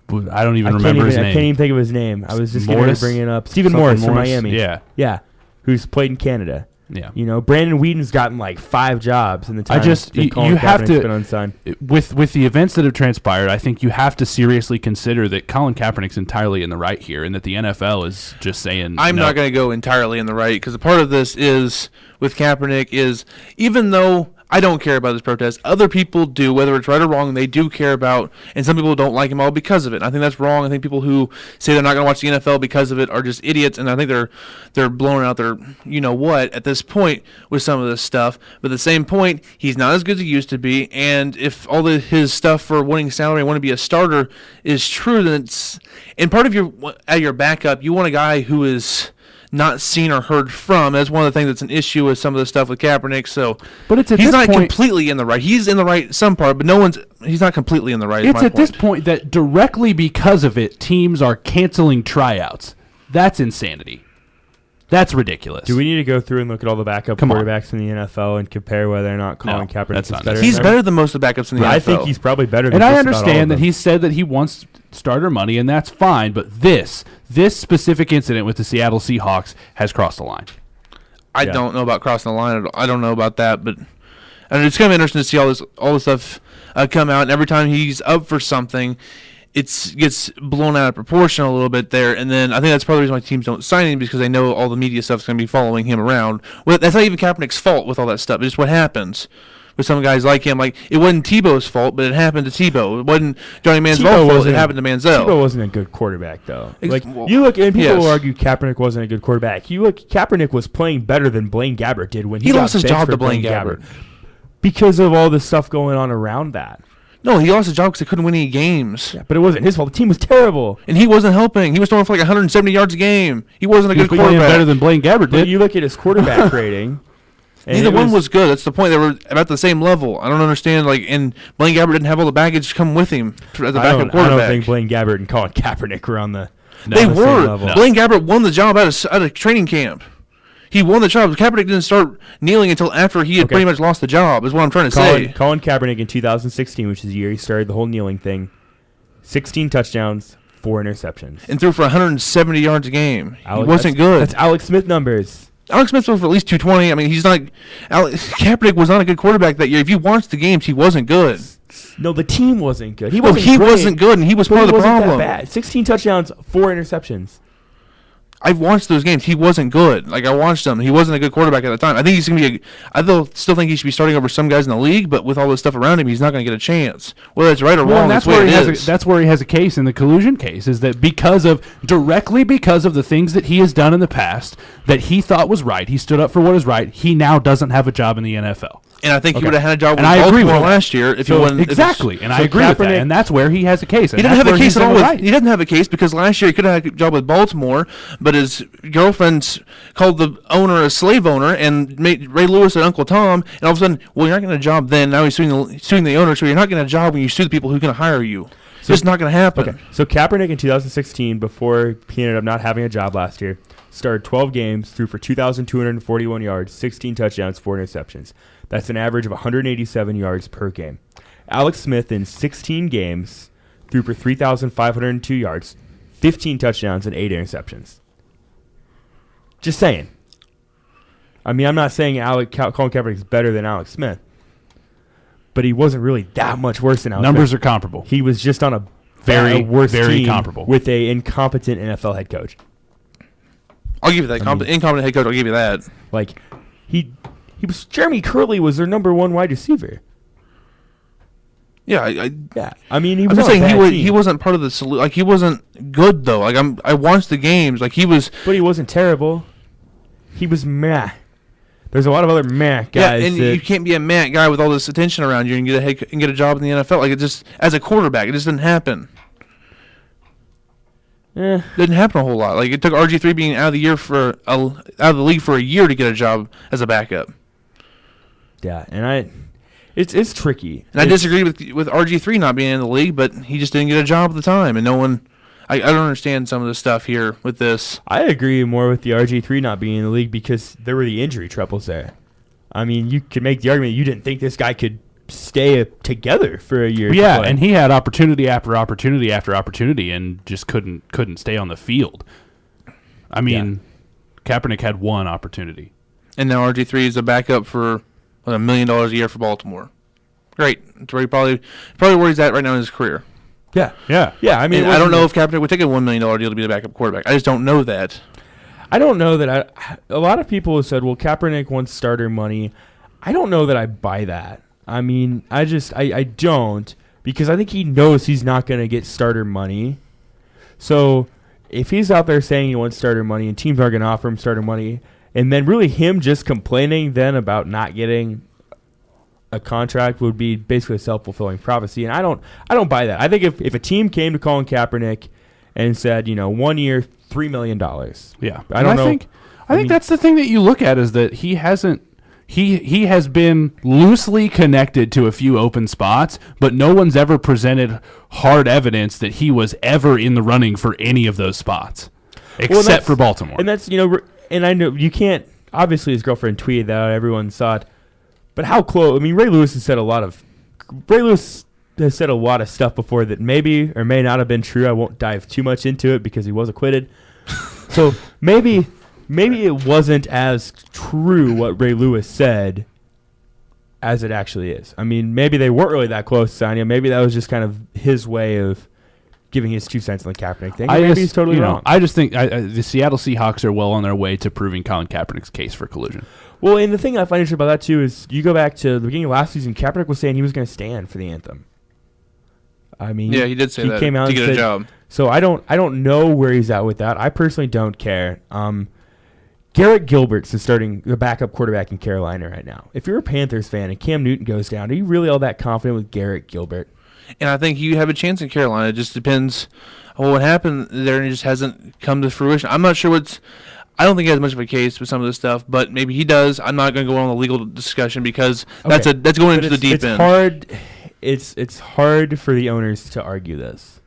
I don't even remember his name. I can't even think of his name. I was just going to bring it up. Stephen Morris from Miami. Yeah. Yeah. Who's played in Canada. Yeah, Brandon Whedon's gotten 5 jobs in the time. You have to been unsigned. With the events that have transpired. I think you have to seriously consider that Colin Kaepernick's entirely in the right here, and that the NFL is just saying. I'm not going to go entirely in the right because a part of this is with Kaepernick is even though I don't care about this protest, other people do, whether it's right or wrong, they do care about, and some people don't like him all because of it. I think that's wrong. I think people who say they're not going to watch the NFL because of it are just idiots, and I think they're blowing out their you-know-what at this point with some of this stuff. But at the same point, he's not as good as he used to be, and if all his stuff for winning salary and want to be a starter is true, then it's – and part of your backup, you want a guy who is – not seen or heard from. That's one of the things that's an issue with some of the stuff with Kaepernick. So, but he's not completely in the right. He's in the right some part, but he's not completely in the right. It's at this point that directly because of it, teams are canceling tryouts. That's insanity. That's ridiculous. Do we need to go through and look at all the backup quarterbacks in the NFL and compare whether or not Colin Kaepernick is better? He's better than most of the backups in the NFL. I think he's probably better than And I understand that he said that he wants starter money, and that's fine, but this specific incident with the Seattle Seahawks has crossed the line. I don't know about crossing the line. I don't know about that, but it's going to be interesting to see all this stuff come out, and every time he's up for something, it gets blown out of proportion a little bit there, and then I think that's part of the reason why teams don't sign him because they know all the media stuff is going to be following him around. Well, that's not even Kaepernick's fault with all that stuff. It's just what happens with some guys like him. Like, it wasn't Tebow's fault, but it happened to Tebow. It wasn't Johnny Manziel's fault. It happened to Manziel. Tebow wasn't a good quarterback, though. You look, and people will argue Kaepernick wasn't a good quarterback. Kaepernick was playing better than Blaine Gabbert did when he lost his job to Blaine Gabbert because of all the stuff going on around that. No, he lost his job because they couldn't win any games. Yeah, but it wasn't his fault. The team was terrible. And he wasn't helping. He was throwing for 170 yards a game. He wasn't a good quarterback. Better than Blaine Gabbert did. But you look at his quarterback rating. Neither one was good. That's the point. They were about the same level. I don't understand. And Blaine Gabbert didn't have all the baggage come with him as a backup quarterback. I don't think Blaine Gabbert and Colin Kaepernick were on the They were. Blaine Gabbert won the job out of training camp. He won the job. Kaepernick didn't start kneeling until after he had pretty much lost the job, is what I'm trying to say. Colin Kaepernick in 2016, which is the year he started the whole kneeling thing, 16 touchdowns, 4 interceptions. And threw for 170 yards a game. He wasn't good. That's Alex Smith numbers. Alex Smith threw for at least 220. I mean, Kaepernick was not a good quarterback that year. If you watched the games, he wasn't good. No, the team wasn't good. He wasn't good, and he was part of the problem. That bad. 16 touchdowns, 4 interceptions. I've watched those games. He wasn't good. Like, I watched him. He wasn't a good quarterback at the time. I think he's going to be still think he should be starting over some guys in the league, but with all this stuff around him, he's not going to get a chance. Whether it's right or wrong, that's where that's where he has a case in the collusion case, is that directly because of the things that he has done in the past that he thought was right, he stood up for what is right, he now doesn't have a job in the NFL. And I think he would have had a job with Baltimore last year if he won. Exactly, and I agree with that. And that's where he has a case. He doesn't have a case at all. He doesn't have a case because last year he could have had a job with Baltimore, but his girlfriend called the owner a slave owner and made Ray Lewis and Uncle Tom, and all of a sudden, well, you're not getting a job then. Now he's suing the owner, so you're not getting a job when you sue the people who are going to hire you. So it's not going to happen. Okay, so Kaepernick in 2016, before he ended up not having a job last year, started 12 games, threw for 2,241 yards, 16 touchdowns, 4 interceptions. That's an average of 187 yards per game. Alex Smith in 16 games threw for 3,502 yards, 15 touchdowns, and 8 interceptions. Just saying. I mean, I'm not saying Colin Kaepernick is better than Alex Smith, but he wasn't really that much worse than Alex Numbers Smith. Are comparable. He was just on a very team comparable with an incompetent NFL head coach. I'll give you that. Incompetent head coach, I'll give you that. Like, Jeremy Curley was their number 1 wide receiver. Yeah, I mean, he was. I'm just saying he wasn't part of the solution. Like, he wasn't good though. Like, I watched the games. Like, he was. But he wasn't terrible. He was meh. There's a lot of other meh guys. Yeah, and you can't be a meh guy with all this attention around you and get a job in the NFL. Like, it just, as a quarterback, it just didn't happen. Didn't happen a whole lot. Like, it took RG3 being out of the league for a year to get a job as a backup. Yeah, and it's tricky. And I disagree with RG3 not being in the league, but he just didn't get a job at the time, and no one. I don't understand some of the stuff here with this. I agree more with the RG3 not being in the league because there were the injury troubles there. I mean, you could make the argument you didn't think this guy could stay together for a year. Yeah, and he had opportunity after opportunity after opportunity and just couldn't stay on the field. I mean, Kaepernick had one opportunity. And now RG3 is a backup for $1 million a year for Baltimore. Great. It's where probably where he's at right now in his career. Yeah. I mean, I don't know if Kaepernick would take a $1 million deal to be the backup quarterback. I just don't know that. I don't know that. A lot of people have said, well, Kaepernick wants starter money. I don't know that I buy that. I mean, I don't, because I think he knows he's not going to get starter money. So if he's out there saying he wants starter money and teams aren't going to offer him starter money, and then really him just complaining then about not getting a contract would be basically a self-fulfilling prophecy, and I don't buy that. I think if a team came to Colin Kaepernick and said, 1 year, $3 million. Yeah, I think that's the thing that you look at is that he hasn't. He has been loosely connected to a few open spots, but no one's ever presented hard evidence that he was ever in the running for any of those spots, except for Baltimore. And that's and I know you can't. Obviously, his girlfriend tweeted that out. Everyone saw it. But how close? I mean, Ray Lewis has said a lot of stuff before that maybe or may not have been true. I won't dive too much into it because he was acquitted. So maybe it wasn't as true what Ray Lewis said as it actually is. I mean, maybe they weren't really that close to signing him. Maybe that was just kind of his way of giving his 2 cents on the Kaepernick thing. Maybe he's totally wrong. I just think the Seattle Seahawks are well on their way to proving Colin Kaepernick's case for collusion. Well, and the thing I find interesting about that, too, is you go back to the beginning of last season, Kaepernick was saying he was going to stand for the anthem. I mean, yeah, he did say that came out to get and a said, job. So I don't know where he's at with that. I personally don't care. Garrett Gilbert's the backup quarterback in Carolina right now. If you're a Panthers fan and Cam Newton goes down, are you really all that confident with Garrett Gilbert? And I think you have a chance in Carolina. It just depends on what happened there, and it just hasn't come to fruition. I'm not sure I don't think he has much of a case with some of this stuff, but maybe he does. I'm not going to go on the legal discussion because that's going into the deep end. It's hard for the owners to argue this.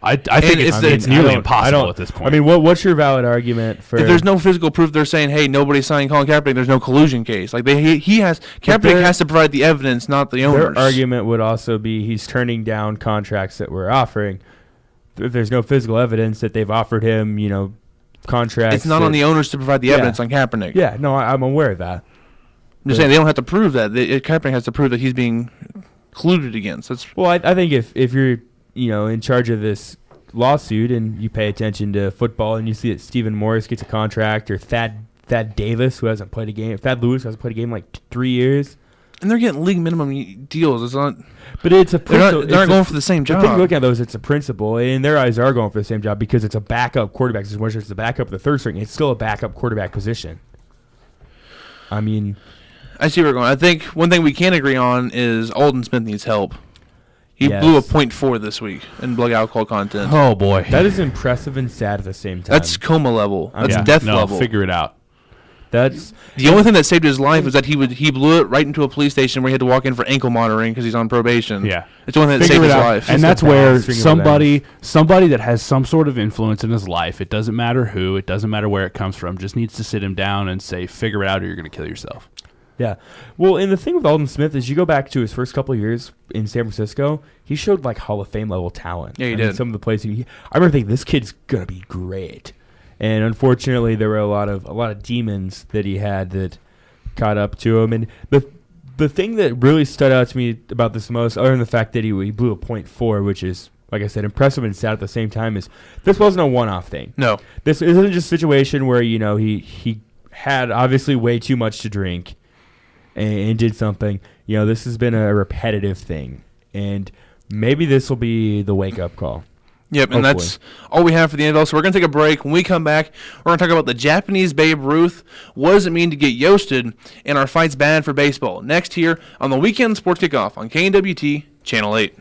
I think it's nearly impossible at this point. I mean, what's your valid argument for? If there's no physical proof, they're saying, "Hey, nobody's signing Colin Kaepernick. There's no collusion case." Like Kaepernick has to provide the evidence, not the owners. Their argument would also be he's turning down contracts that we're offering. If there's no physical evidence that they've offered him, contracts. It's not on the owners to provide the evidence on Kaepernick. Yeah, no, I'm aware of that. I'm just saying they don't have to prove that. Kaepernick has to prove that he's being colluded against. Well, I think if you're in charge of this lawsuit and you pay attention to football and you see that Stephen Morris gets a contract or Thad Davis, who hasn't played a game, Thad Lewis hasn't played a game in like 3 years. And they're getting league minimum deals. It's not. But it's a principle. They're not going for the same job. The thing you look at those, it's a principle. In their eyes, they are going for the same job because it's a backup quarterback. As much as it's a backup of the third string, it's still a backup quarterback position. I mean, I see where we're going. I think one thing we can agree on is Alden Smith needs help. He blew a .4 this week in blood alcohol content. Oh, boy. That is impressive and sad at the same time. That's coma level. That's death level. Figure it out. That's the only thing that saved his life was that he blew it right into a police station where he had to walk in for ankle monitoring because he's on probation. Yeah, it's the only thing that saved his life. And that's where somebody that has some sort of influence in his life, it doesn't matter who, it doesn't matter where it comes from, just needs to sit him down and say, figure it out or you're going to kill yourself. Yeah. Well, and the thing with Alden Smith is you go back to his first couple of years in San Francisco, he showed like Hall of Fame level talent. Yeah, he did. Some of the plays I remember thinking this kid's going to be great. And unfortunately, there were a lot of demons that he had that caught up to him. And the thing that really stood out to me about this most, other than the fact that he blew a .4, which is, like I said, impressive and sad at the same time, is this wasn't a one-off thing. No. This isn't just a situation where, he had obviously way too much to drink and did something. This has been a repetitive thing. And maybe this will be the wake-up call. Yep, and that's all we have for the NFL. So we're going to take a break. When we come back, we're going to talk about the Japanese Babe Ruth. What does it mean to get yoasted? And our fight's bad for baseball. Next here on the Weekend Sports Kickoff on KNWT Channel 8.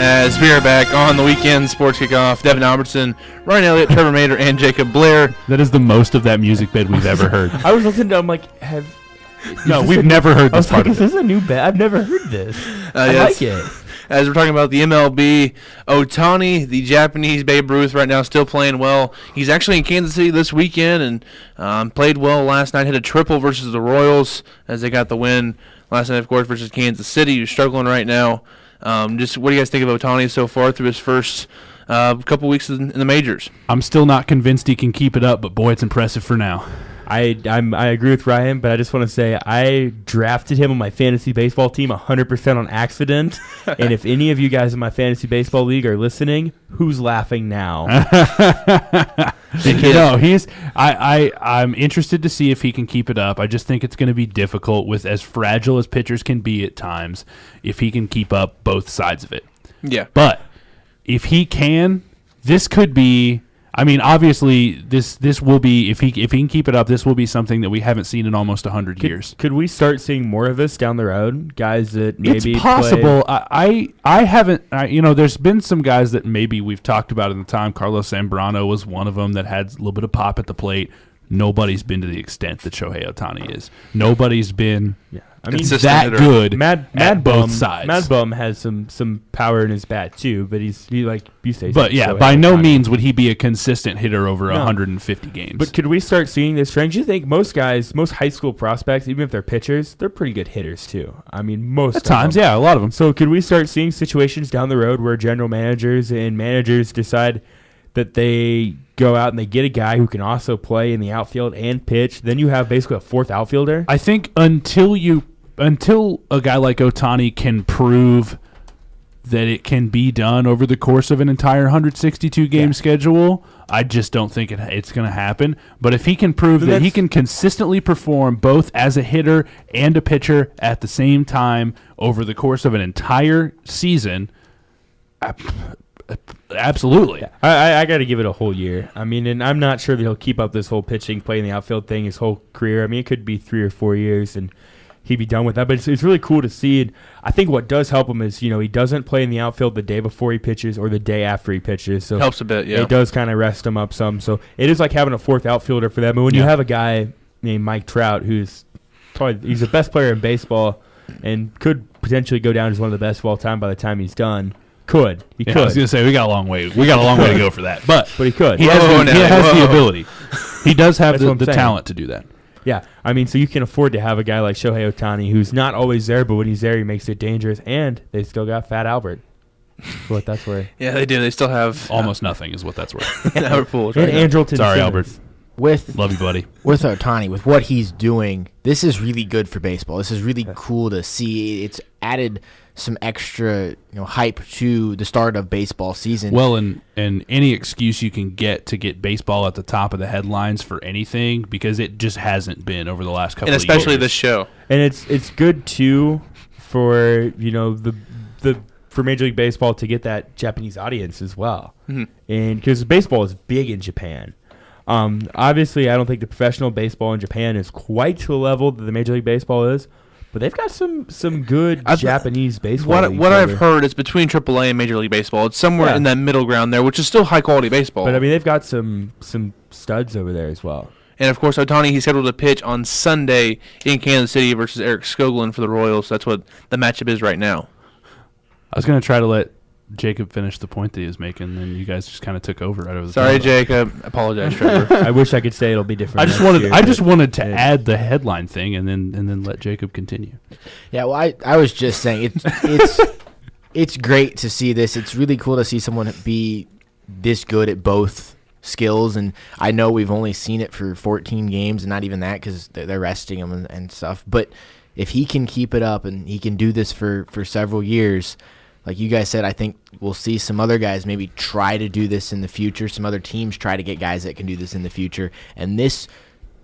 As we are back on the Weekend Sports Kickoff, Devin Albertson, Ryan Elliott, Trevor Mader, and Jacob Blair. That is the most of that music bed we've ever heard. I was listening to I'm like, no, we've never heard this part of it. Is this a new bed? I've never heard this. I like it. As we're talking about the MLB, Ohtani, the Japanese Babe Ruth, right now still playing well. He's actually in Kansas City this weekend and played well last night. Hit a triple versus the Royals as they got the win last night, of course, versus Kansas City, who's struggling right now. Just what do you guys think of Ohtani so far through his first couple weeks in the majors? I'm still not convinced he can keep it up, but boy, it's impressive for now. I agree with Ryan, but I just want to say I drafted him on my fantasy baseball team 100% on accident. And if any of you guys in my fantasy baseball league are listening, who's laughing now? No, I'm interested to see if he can keep it up. I just think it's going to be difficult with as fragile as pitchers can be at times if he can keep up both sides of it. Yeah. But if he can, this could be. I mean, obviously, this will be if he can keep it up. This will be something that we haven't seen in almost 100 years. Could we start seeing more of this down the road? Guys that maybe it's possible. I haven't. There's been some guys that maybe we've talked about in the time. Carlos Zambrano was one of them that had a little bit of pop at the plate. Nobody's been to the extent that Shohei Ohtani is. Nobody's been. Yeah. I mean, that good at both sides. Mad Bum has some power in his bat too, but he like you say. But yeah, by no means would he be a consistent hitter over 150 games. But could we start seeing this trend? Do you think most high school prospects, even if they're pitchers, they're pretty good hitters too? I mean, most at times, yeah, a lot of them. So could we start seeing situations down the road where general managers and managers decide that they go out and they get a guy who can also play in the outfield and pitch? Then you have basically a fourth outfielder. I think until a guy like Ohtani can prove that it can be done over the course of an entire 162-game schedule, I just don't think it's going to happen. But if he can prove that he can consistently perform both as a hitter and a pitcher at the same time over the course of an entire season, absolutely. Yeah. I got to give it a whole year. I mean, and I'm not sure that he'll keep up this whole pitching, playing the outfield thing his whole career. I mean, it could be 3 or 4 years, and he'd be done with that. But it's really cool to see. And I think what does help him is, he doesn't play in the outfield the day before he pitches or the day after he pitches. So helps a bit, yeah. It does kind of rest him up some. So it is like having a fourth outfielder for them. But when you have a guy named Mike Trout, he's the best player in baseball and could potentially go down as one of the best of all time by the time he's done. Could. He could. I was going to say, we got a long way to go for that. But he could. He has the ability. He does have the talent to do that. Yeah. I mean, so you can afford to have a guy like Shohei Ohtani who's not always there, but when he's there, he makes it dangerous. And they still got Fat Albert. What that's worth. Yeah, they do. They still have almost nothing is what that's worth. And Albert Pujols. And Andrelton Sorry, Simmons. Albert. Love you, buddy. With Ohtani, with what he's doing, this is really good for baseball. This is really cool to see. It's added some extra, hype to the start of baseball season. Well, and any excuse you can get to get baseball at the top of the headlines for anything, because it just hasn't been over the last couple of years. And especially this show. And it's good too for for Major League Baseball to get that Japanese audience as well. Mm-hmm. And because baseball is big in Japan. Obviously, I don't think the professional baseball in Japan is quite to the level that the Major League Baseball is. But they've got some good Japanese baseball. What I've heard is between AAA and Major League Baseball, it's somewhere in that middle ground there, which is still high quality baseball. But I mean, they've got some studs over there as well. And of course, Ohtani, he's scheduled to pitch on Sunday in Kansas City versus Eric Skoglund for the Royals. So that's what the matchup is right now. I was going to try to let Jacob finished the point that he was making, and you guys just kind of took over right over the Sorry, top. Jacob. I apologize, Trevor. I wish I could say it'll be different. I just wanted to add the headline thing and then let Jacob continue. Yeah, well, I was just saying it's great to see this. It's really cool to see someone be this good at both skills, and I know we've only seen it for 14 games, and not even that because they're resting him and stuff. But if he can keep it up and he can do this for several years, like you guys said, I think we'll see some other guys maybe try to do this in the future. Some other teams try to get guys that can do this in the future. And this,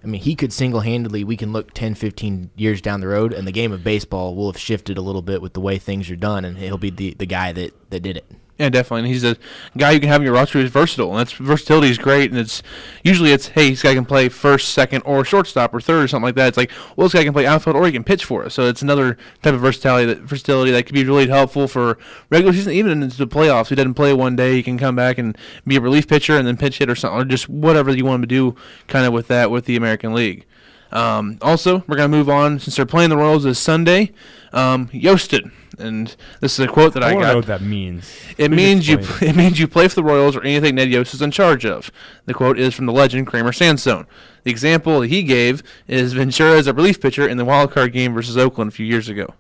I mean, he could single-handedly, we can look 10, 15 years down the road, and the game of baseball will have shifted a little bit with the way things are done, and he'll be the guy that did it. Yeah, definitely. And he's a guy you can have in your roster who's versatile, and that's versatility is great. And it's usually hey, this guy can play first, second, or shortstop or third or something like that. It's like, well, this guy can play outfield or he can pitch for us. So it's another type of versatility that could be really helpful for regular season, even into the playoffs. He doesn't play one day, he can come back and be a relief pitcher and then pinch hit or something, or just whatever you want him to do, kind of with that with the American League. Also, we're going to move on since they're playing the Royals this Sunday. Yosted, and this is a quote that I got. I don't know what that means. It means you play for the Royals or anything Ned Yost is in charge of. The quote is from the legend Kramer Sandstone. The example that he gave is Ventura as a relief pitcher in the wild card game versus Oakland a few years ago.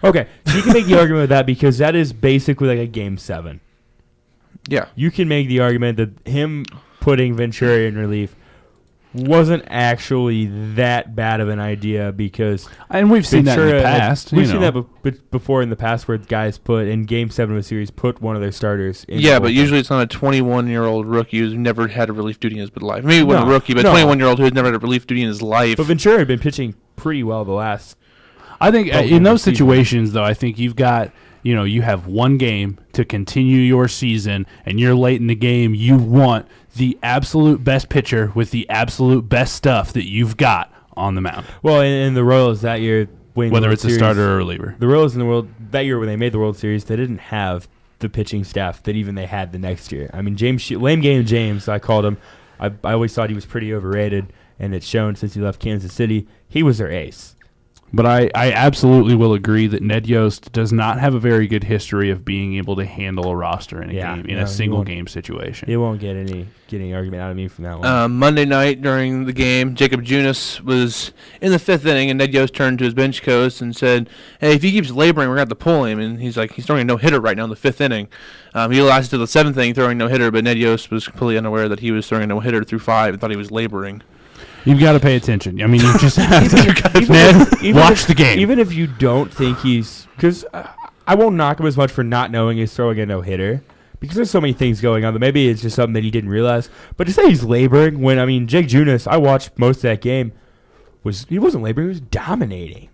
Okay, so you can make the argument with that because that is basically like a Game 7. Yeah. You can make the argument that him putting Ventura in relief wasn't actually that bad of an idea because and we've seen that in the past. We've seen that before in the past where guys put in Game 7 of a series put one of their starters in. Yeah, but usually it's not a 21-year-old rookie who's never had a relief duty in his life. Maybe he wasn't a rookie, but 21-year-old who's never had a relief duty in his life. But Ventura had been pitching pretty well the last. I think in those situations, though, I think you've got. You have one game to continue your season, and you're late in the game. You want the absolute best pitcher with the absolute best stuff that you've got on the mound. Well, in the Royals that year, whether it's a starter or a reliever, the Royals in the world that year when they made the World Series, they didn't have the pitching staff that even they had the next year. I mean, lame game James, I called him. I always thought he was pretty overrated, and it's shown since he left Kansas City. He was their ace. But I absolutely will agree that Ned Yost does not have a very good history of being able to handle a roster in a game, in a single game situation. He won't get any argument out of me from that one. Monday night during the game, Jacob Junis was in the 5th inning, and Ned Yost turned to his bench coach and said, hey, if he keeps laboring, we're going to have to pull him. And he's like, he's throwing a no-hitter right now in the 5th inning. He lasted to the 7th inning throwing no-hitter, but Ned Yost was completely unaware that he was throwing a no-hitter through 5 and thought he was laboring. You've got to pay attention. I mean, you just have to watch the game. Even if you don't think he's... Because I won't knock him as much for not knowing he's throwing a no-hitter. Because there's so many things going on that maybe it's just something that he didn't realize. But to say he's laboring when, I mean, Jake Junis, I watched most of that game. He wasn't laboring. He was dominating.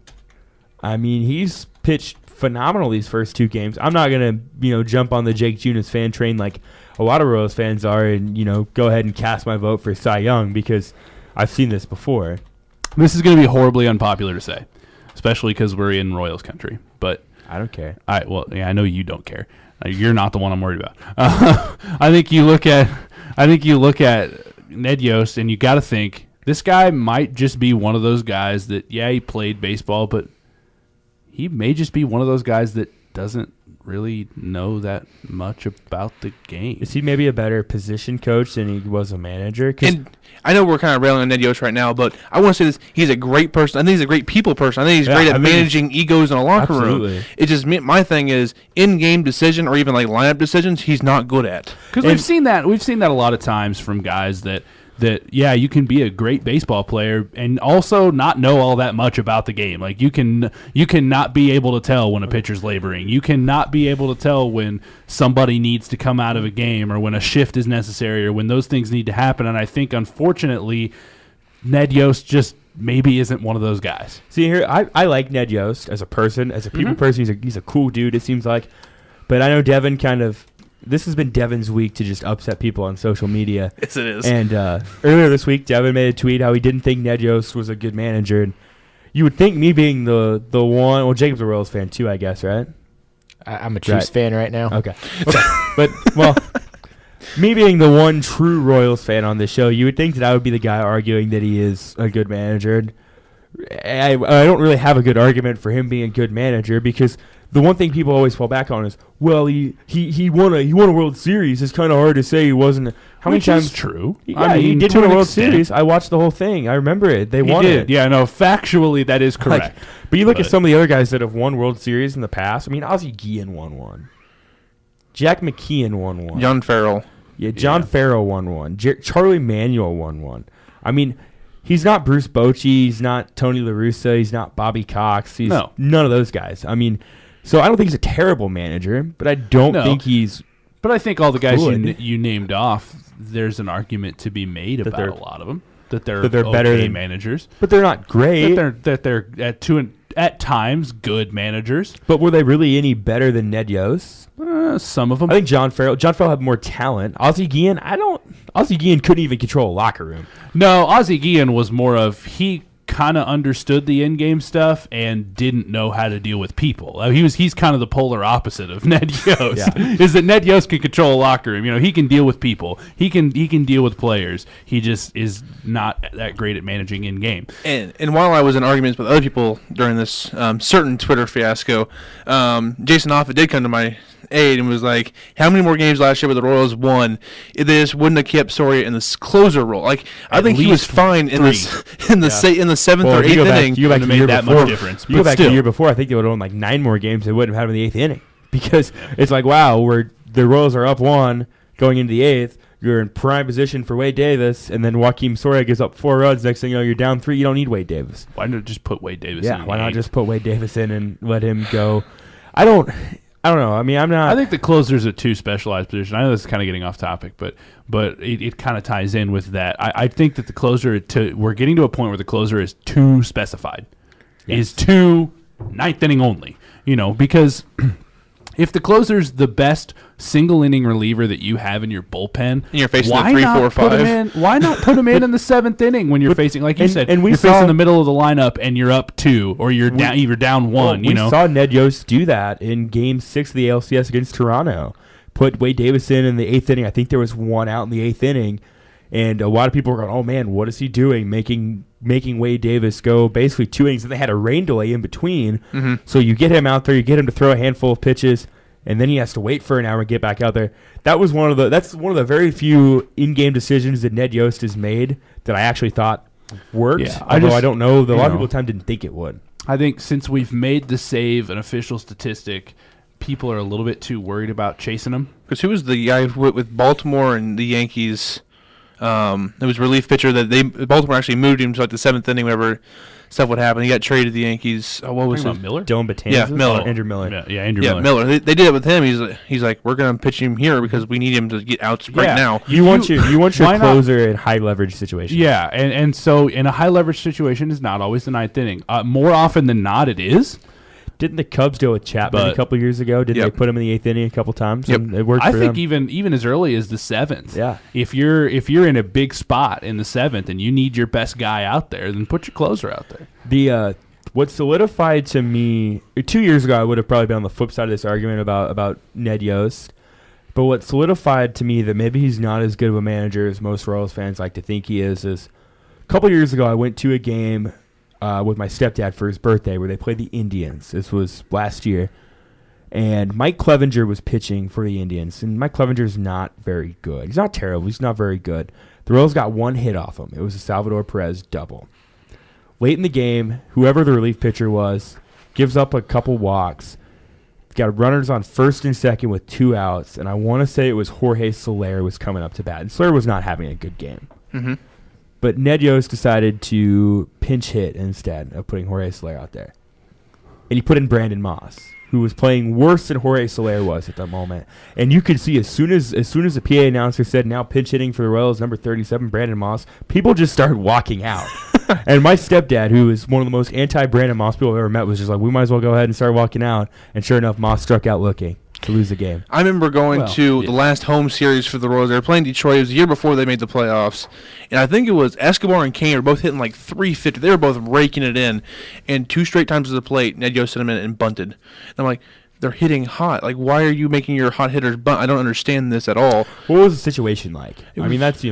I mean, he's pitched phenomenal these first 2 games. I'm not going to, jump on the Jake Junis fan train like a lot of Royals fans are and, go ahead and cast my vote for Cy Young because... I've seen this before. This is going to be horribly unpopular to say, especially because we're in Royals country. But I don't care. I know you don't care. You're not the one I'm worried about. I think you look at Ned Yost, and you got to think this guy might just be one of those guys that he played baseball, but he may just be one of those guys that doesn't really know that much about the game. Is he maybe a better position coach than he was a manager? And I know we're kind of railing on Ned Yost right now, but I want to say this: he's a great person. I think he's a great people person. I think he's great at managing egos in a locker room. It just my thing is in-game decision or even like lineup decisions, he's not good at. Because we've seen that a lot of times from guys that you can be a great baseball player and also not know all that much about the game. Like you can not be able to tell when a pitcher's laboring. You cannot be able to tell when somebody needs to come out of a game or when a shift is necessary or when those things need to happen. And I think unfortunately Ned Yost just maybe isn't one of those guys. See here, I like Ned Yost as a person, as a people person. He's a cool dude, it seems like. But I know Devin this has been Devin's week to just upset people on social media. Yes, it is. And earlier this week, Devin made a tweet how he didn't think Ned Yost was a good manager. And you would think me being the one, well, Jacob's a Royals fan too, I guess, right? I'm a Chiefs fan right now. Okay. But, well, me being the one true Royals fan on this show, you would think that I would be the guy arguing that he is a good manager. And I don't really have a good argument for him being a good manager because the one thing people always fall back on is, well, he won a World Series. It's kind of hard to say he wasn't. How many times? True. Yeah, I mean, he did win a World Series. I watched the whole thing. I remember it. They won it. Yeah, no, factually that is correct. But you look at some of the other guys that have won World Series in the past. I mean, Ozzie Guillen won one. Jack McKeon won one. John Farrell. Yeah, John Farrell won one. Charlie Manuel won one. I mean, he's not Bruce Bochy. He's not Tony La Russa. He's not Bobby Cox. He's none of those guys. I mean, so I don't think he's a terrible manager, but I don't think he's. But I think all the guys you named off, there's an argument to be made about a lot of them that they're better than managers, but they're not great. That they're at times good managers. But were they really any better than Ned Yost? Some of them. I think John Farrell had more talent. Ozzie Guillen, Ozzie Guillen couldn't even control a locker room. No, Ozzie Guillen was more of he kind of understood the in-game stuff and didn't know how to deal with people. He's kind of the polar opposite of Ned Yost. Is that Ned Yost can control a locker room. You know, he can deal with people. He can deal with players. He just is not that great at managing in-game. And while I was in arguments with other people during this certain Twitter fiasco, Jason Offutt did come to my aid and was like, how many more games last year with the Royals won if they just wouldn't have kept Soria in this closer role? Like, I think he was fine in the 7th or 8th inning. You go back to the year before. Much difference. You go back to the year before, I think they would have won like 9 more games. They wouldn't have had him in the 8th inning because it's like, wow, the Royals are up 1 going into the 8th. You're in prime position for Wade Davis, and then Joakim Soria gives up 4 runs. Next thing you know, you're down 3. You don't need Wade Davis. Why not just put Wade Davis in? Yeah, why not just put Wade Davis in and let him go? I don't know. I mean, I'm not. I think the closer's a too specialized position. I know this is kind of getting off topic, but it kind of ties in with that. I think that the closer we're getting to a point where the closer is too specified, is too 9th inning only. You know, because if the closer's the best single inning reliever that you have in your bullpen, and you're facing the 3, 4, 5. Why not put him in the 7th inning when you're facing, like you said, and you're facing the middle of the lineup and you're up 2 or you're down 1. We saw Ned Yost do that in Game 6 of the LCS against Toronto. Put Wade Davis in the 8th inning. I think there was 1 out in the 8th inning, and a lot of people were going, "Oh man, what is he doing? Making Wade Davis go basically 2 innings." And they had a rain delay in between, so you get him out there, you get him to throw a handful of pitches. And then he has to wait for an hour and get back out there. That's one of the very few in-game decisions that Ned Yost has made that I actually thought worked. Yeah, although I don't know, a lot of people at the time didn't think it would. I think since we've made the save an official statistic, people are a little bit too worried about chasing him. Because who was the guy with Baltimore and the Yankees? It was relief pitcher that Baltimore actually moved him to like the 7th inning whenever stuff would happen. He got traded to the Yankees. What was it? Miller? Dylan Betances? Yeah, Miller. Andrew Miller. Andrew Miller. Miller. They did it with him. He's like, we're going to pitch him here because we need him to get outs right now. You want your closer in high leverage situations. Yeah, and so in a high leverage situation is not always the 9th inning. More often than not, it is. Didn't the Cubs do it with Chapman a couple years ago? Didn't they put him in the 8th inning a couple times? Yep. And it worked for them. I think even as early as the 7th. Yeah. If you're in a big spot in the 7th and you need your best guy out there, then put your closer out there. What solidified to me 2 years ago, I would have probably been on the flip side of this argument about Ned Yost. But what solidified to me that maybe he's not as good of a manager as most Royals fans like to think he is a couple years ago I went to a game. with my stepdad for his birthday where they played the Indians. This was last year. And Mike Clevenger was pitching for the Indians. And Mike Clevenger's not very good. He's not terrible. He's not very good. The Royals got one hit off him. It was a Salvador Perez double. Late in the game, whoever the relief pitcher was gives up a couple walks. Got runners on first and second with 2 outs. And I want to say it was Jorge Soler was coming up to bat. And Soler was not having a good game. Mm-hmm. But Ned Yost decided to pinch hit instead of putting Jorge Soler out there. And he put in Brandon Moss, who was playing worse than Jorge Soler was at that moment. And you could see as soon as the PA announcer said now pinch hitting for the Royals, number 37, Brandon Moss, people just started walking out. And my stepdad, who is one of the most anti-Brandon Moss people I've ever met, was just like, we might as well go ahead and start walking out. And sure enough, Moss struck out looking to lose the game. I remember going to the last home series for the Royals. They were playing Detroit. It was the year before they made the playoffs. And I think it was Escobar and Kane were both hitting like 350. They were both raking it in. And 2 straight times to the plate, Ned Yost hit him in and bunted. And I'm like, they're hitting hot. Like, why are you making your hot hitters bunt? I don't understand this at all. What was the situation like? I mean, that's the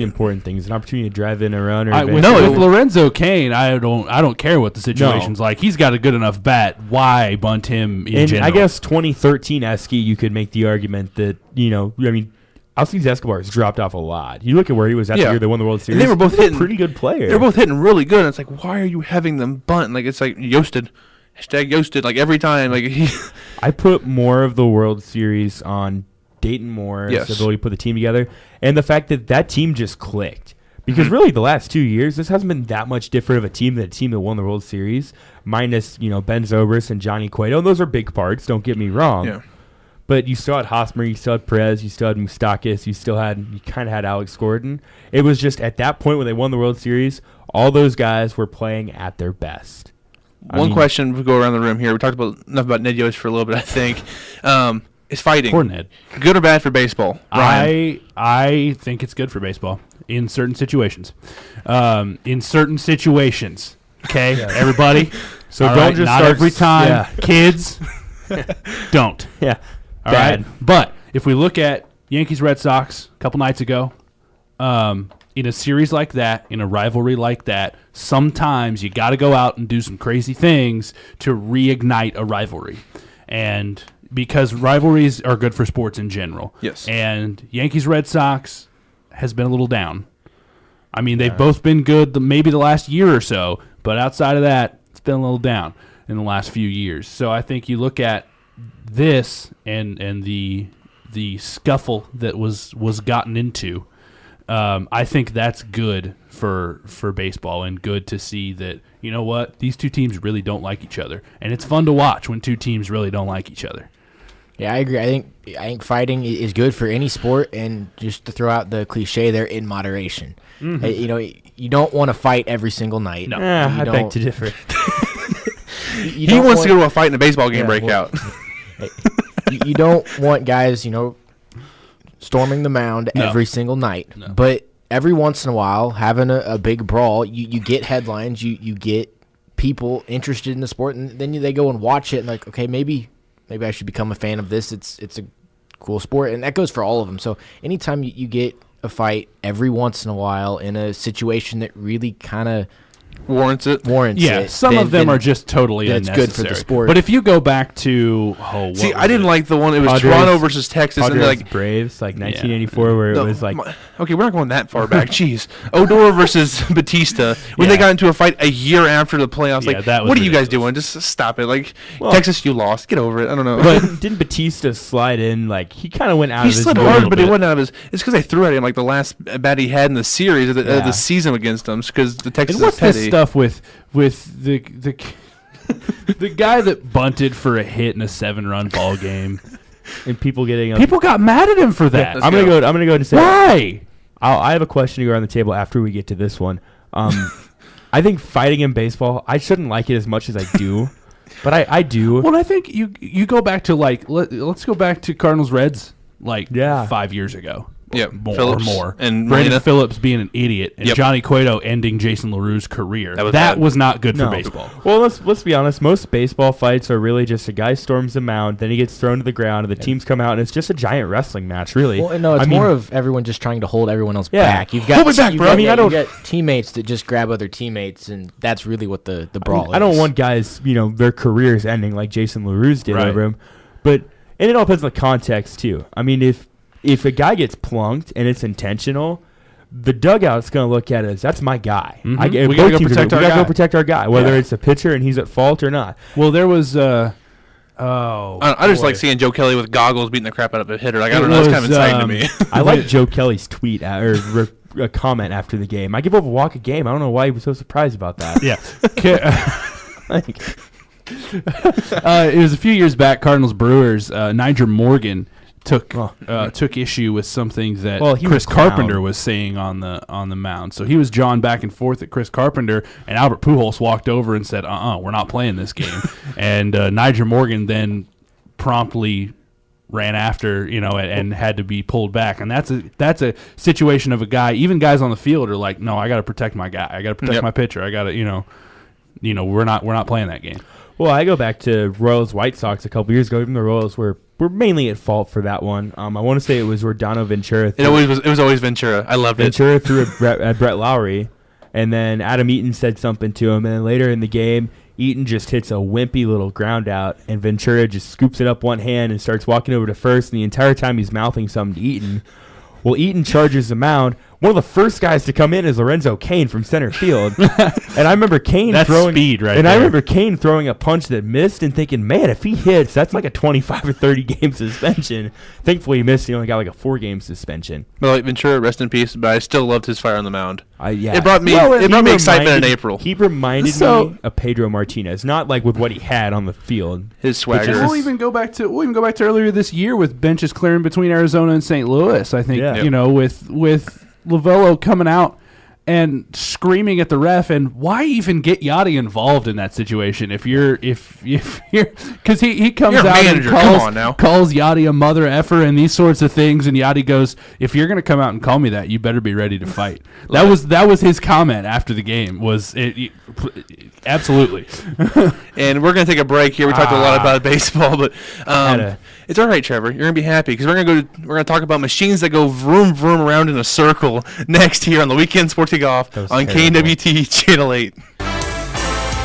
important thing. It's an opportunity to drive in a run. With Lorenzo Cain, I don't care what the situation's like. He's got a good enough bat. Why bunt him in general? I guess 2013 Esky, you could make the argument that, Alcides Escobar has dropped off a lot. You look at where he was at the year they won the World Series. And they were both hitting pretty good players. They were both hitting really good. And it's like, why are you having them bunt? Like, it's like Yosted. Hashtag Yosted. Like, every time. Like, I put more of the World Series on Dayton Moore's ability to put the team together and the fact that team just clicked. Because really the last 2 years, this hasn't been that much different of a team than a team that won the World Series, minus, Ben Zobrist and Johnny Cueto. And those are big parts, don't get me wrong. Yeah. But you still had Hosmer, you still had Perez, you still had Moustakis, you kind of had Alex Gordon. It was just at that point when they won the World Series, all those guys were playing at their best. One question we go around the room here. We talked enough about Ned Yost for a little bit, I think. Is fighting Poor Ned. Good or bad for baseball? Ryan? I think it's good for baseball in certain situations. Okay, everybody. So don't just not start every time, kids. Don't. Yeah. All right. But if we look at Yankees Red Sox a couple nights ago, in a series like that, in a rivalry like that, sometimes you got to go out and do some crazy things to reignite a rivalry. And because rivalries are good for sports in general. Yes. And Yankees Red Sox has been a little down. I mean, they've both been good maybe the last year or so, but outside of that, it's been a little down in the last few years. So I think you look at this and the scuffle that was gotten into. I think that's good for baseball and good to see that, you know what, these two teams really don't like each other. And it's fun to watch when two teams really don't like each other. Yeah, I agree. I think fighting is good for any sport, and just to throw out the cliche there, in moderation. Mm-hmm. You don't want to fight every single night. No, I beg to differ. He wants to go to a fight in a baseball game breakout. You don't want guys, storming the mound every single night. No. But every once in a while, having a big brawl, you get headlines, you get people interested in the sport, and then they go and watch it and like, okay, maybe I should become a fan of this. It's a cool sport, and that goes for all of them. So anytime you get a fight every once in a while in a situation that really kind of warrants it. Some of them are just totally unnecessary. It's good for the sport. But if you go back to I didn't like the one. It was Padres, Toronto versus Texas, Padres, and Braves, like 1984, where it was like. Okay, we're not going that far back. Jeez, Odor versus Batista, when they got into a fight a year after the playoffs. Yeah, like, that was what are you guys ridiculous. doing? Just stop it. Like, Texas, you lost. Get over it. I don't know. But didn't Batista slide in? Like, he kind of went out of his. He slid hard, but he went out of his. It's because they threw at him like the last bat he had in the series of the season against them, because the Texas. And what's is petty. this stuff with the the guy that bunted for a hit in a 7-run ball game, and people got mad at him for that. I'm gonna go ahead and say why. I have a question to go around the table after we get to this one. I think fighting in baseball, I shouldn't like it as much as I do, but I do. Well, I think you go back to let's go back to Cardinals Reds 5 years ago. Yep. more. And Brandon Molina. Phillips being an idiot, and Yep. Johnny Cueto ending Jason LaRue's career. That was That bad. was not good for No. baseball. Well, let's be honest. Most baseball fights are really just a guy storms the mound, then he gets thrown to the ground, and the teams come out, and it's just a giant wrestling match, really. Well, no, it's more of everyone just trying to hold everyone else Yeah. back. You've got, Hold me back, you've bro. got- I mean, yeah, I don't- you've got teammates that just grab other teammates, and that's really what the brawl is. I don't want guys, their careers ending like Jason LaRue's did Right. over him, and it all depends on the context too. I mean, if a guy gets plunked and it's intentional, the dugout's going to look at it as that's my guy. Mhm. We We gotta go gotta protect our go guy. protect our guy, whether Yeah. it's a pitcher and he's at fault or not. Well, there was. I just like seeing Joe Kelly with goggles beating the crap out of a hitter. Like, I don't know. It's kind of exciting to me. I like Joe Kelly's tweet a comment after the game. I give up a walk a game. I don't know why he was so surprised about that. Yeah. Like, It was a few years back, Cardinals Brewers. Niger Morgan took issue with something that Well, he was Chris a clown. Carpenter was saying on the mound. So he was jawing back and forth at Chris Carpenter, and Albert Pujols walked over and said, we're not playing this game." And Niger Morgan then promptly ran after, and had to be pulled back. And that's a situation of a guy. Even guys on the field are like, "No, I got to protect my guy. I got to protect my pitcher. I got to, we're not playing that game." well, I go back to Royals White Sox a couple years ago. Even the Royals were mainly at fault for that one. I want to say it was Rodano Ventura. It was always Ventura. I loved it. Ventura threw at Brett Lowry, and then Adam Eaton said something to him, and then later in the game, Eaton just hits a wimpy little ground out, and Ventura just scoops it up one hand and starts walking over to first, and the entire time he's mouthing something to Eaton. Well, Eaton charges the mound. One of the first guys to come in is Lorenzo Cain from center field, and I remember Cain That's throwing speed right And there. I remember Cain throwing a punch that missed, and thinking, "Man, if he hits, that's like a 25 or 30 game suspension." Thankfully, he missed. He only got like a 4-game suspension. Well, like Ventura, rest in peace. But I still loved his fire on the mound. Yeah. It brought me he excitement in April. He reminded me of Pedro Martinez, not like with what he had on the field. His swagger. We'll even go back to earlier this year with benches clearing between Arizona and St. Louis. I think with Lovello coming out and screaming at the ref, and why even get Yachty involved in that situation if you're because he comes You're a out manager. and Come on now. calls Yachty a mother effer and these sorts of things, and Yachty goes, "If you're gonna come out and call me that, you better be ready to fight." That was his comment after the game. Absolutely. And we're going to take a break here. We talked a lot about baseball, but it's all right, Trevor. You're going to be happy because we're going to talk about machines that go vroom vroom around in a circle next here on the Weekend Sports Kickoff on KNWT Channel 8.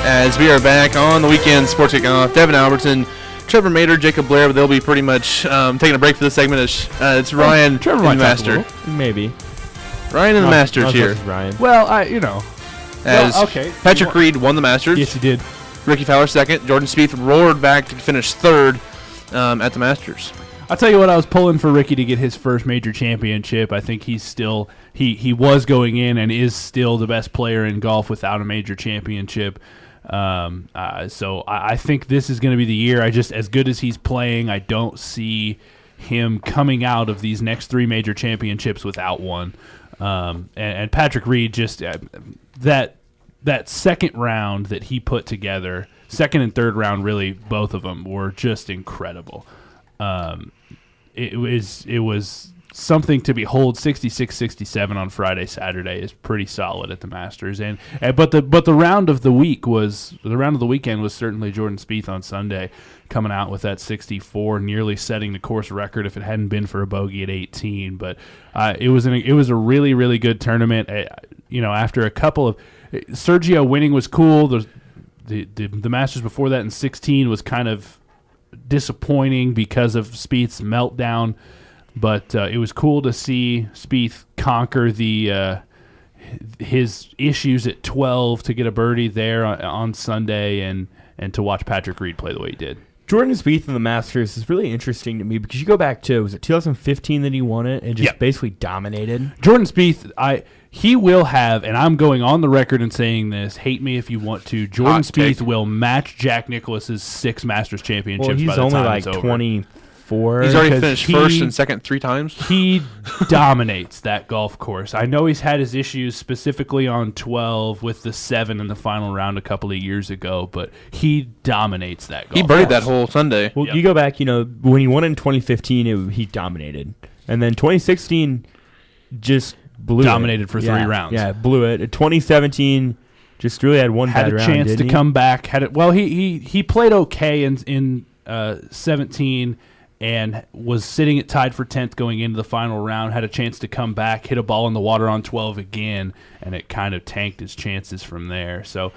As we are back on the Weekend Sports Kickoff, Devin Albertson, Trevor Mater, Jacob Blair, but they'll be pretty much taking a break for this segment. It's Ryan Trevor and might the talk a Master. little. Maybe. Ryan and the Masters Not as here. much as Ryan. Well, As okay. Patrick Reed won the Masters. Yes, he did. Ricky Fowler second. Jordan Spieth roared back to finish third at the Masters. I'll tell you what, I was pulling for Ricky to get his first major championship. I think he's still he was going in and is still the best player in golf without a major championship. So I think this is going to be the year. As good as he's playing, I don't see him coming out of these next 3 major championships without one. And Patrick Reed, just that second round that he put together, second and third round, really both of them were just incredible. It was something to behold. 66-67 on Friday. Saturday is pretty solid at the Masters, but the round of the weekend was certainly Jordan Spieth on Sunday, coming out with that 64, nearly setting the course record if it hadn't been for a bogey at 18. But it was a really, really good tournament. After a couple of Sergio winning was cool. The Masters before that in 16 was kind of disappointing because of Spieth's meltdown, but it was cool to see Spieth conquer his issues at 12 to get a birdie there on Sunday, and to watch Patrick Reed play the way he did. Jordan Spieth in the Masters is really interesting to me because you go back to, was it 2015 that he won it and just basically dominated? Jordan Spieth, he will have, and I'm going on the record and saying this, hate me if you want to, Jordan Spieth will match Jack Nicklaus's 6 Masters championships. Well, he's by the only time like it's over. 24. He's already finished first and second 3 times. He dominates that golf course. I know he's had his issues specifically on 12 with the 7 in the final round a couple of years ago, but he dominates that golf He birdied course. that whole Sunday. Well, you go back, when he won in 2015, he dominated. And then 2016, just blew dominated for 3 Yeah, rounds. Yeah, blew it. 2017 just really had one Had bad a round, chance to didn't he? come back. He played okay in 17 and was sitting at tied for 10th going into the final round. Had a chance to come back, hit a ball in the water on 12 again, and it kind of tanked his chances from there. So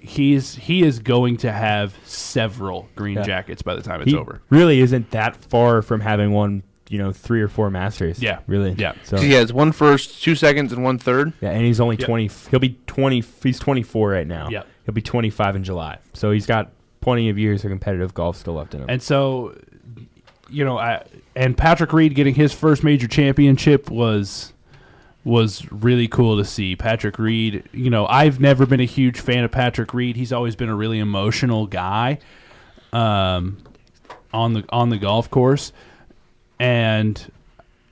he is going to have several green jackets by the time it's over. Really isn't that far from having won 3 or 4 Masters. Yeah. Really. Yeah. So He has 1 first, 2 seconds, and 1 third. yeah, and he's only 20. He'll be 20. He's 24 right now. Yep. He'll be 25 in July. So he's got plenty of years of competitive golf still left in him. And so, and Patrick Reed getting his first major championship was really cool to see. Patrick Reed, I've never been a huge fan of Patrick Reed. He's always been a really emotional guy on the golf course. And,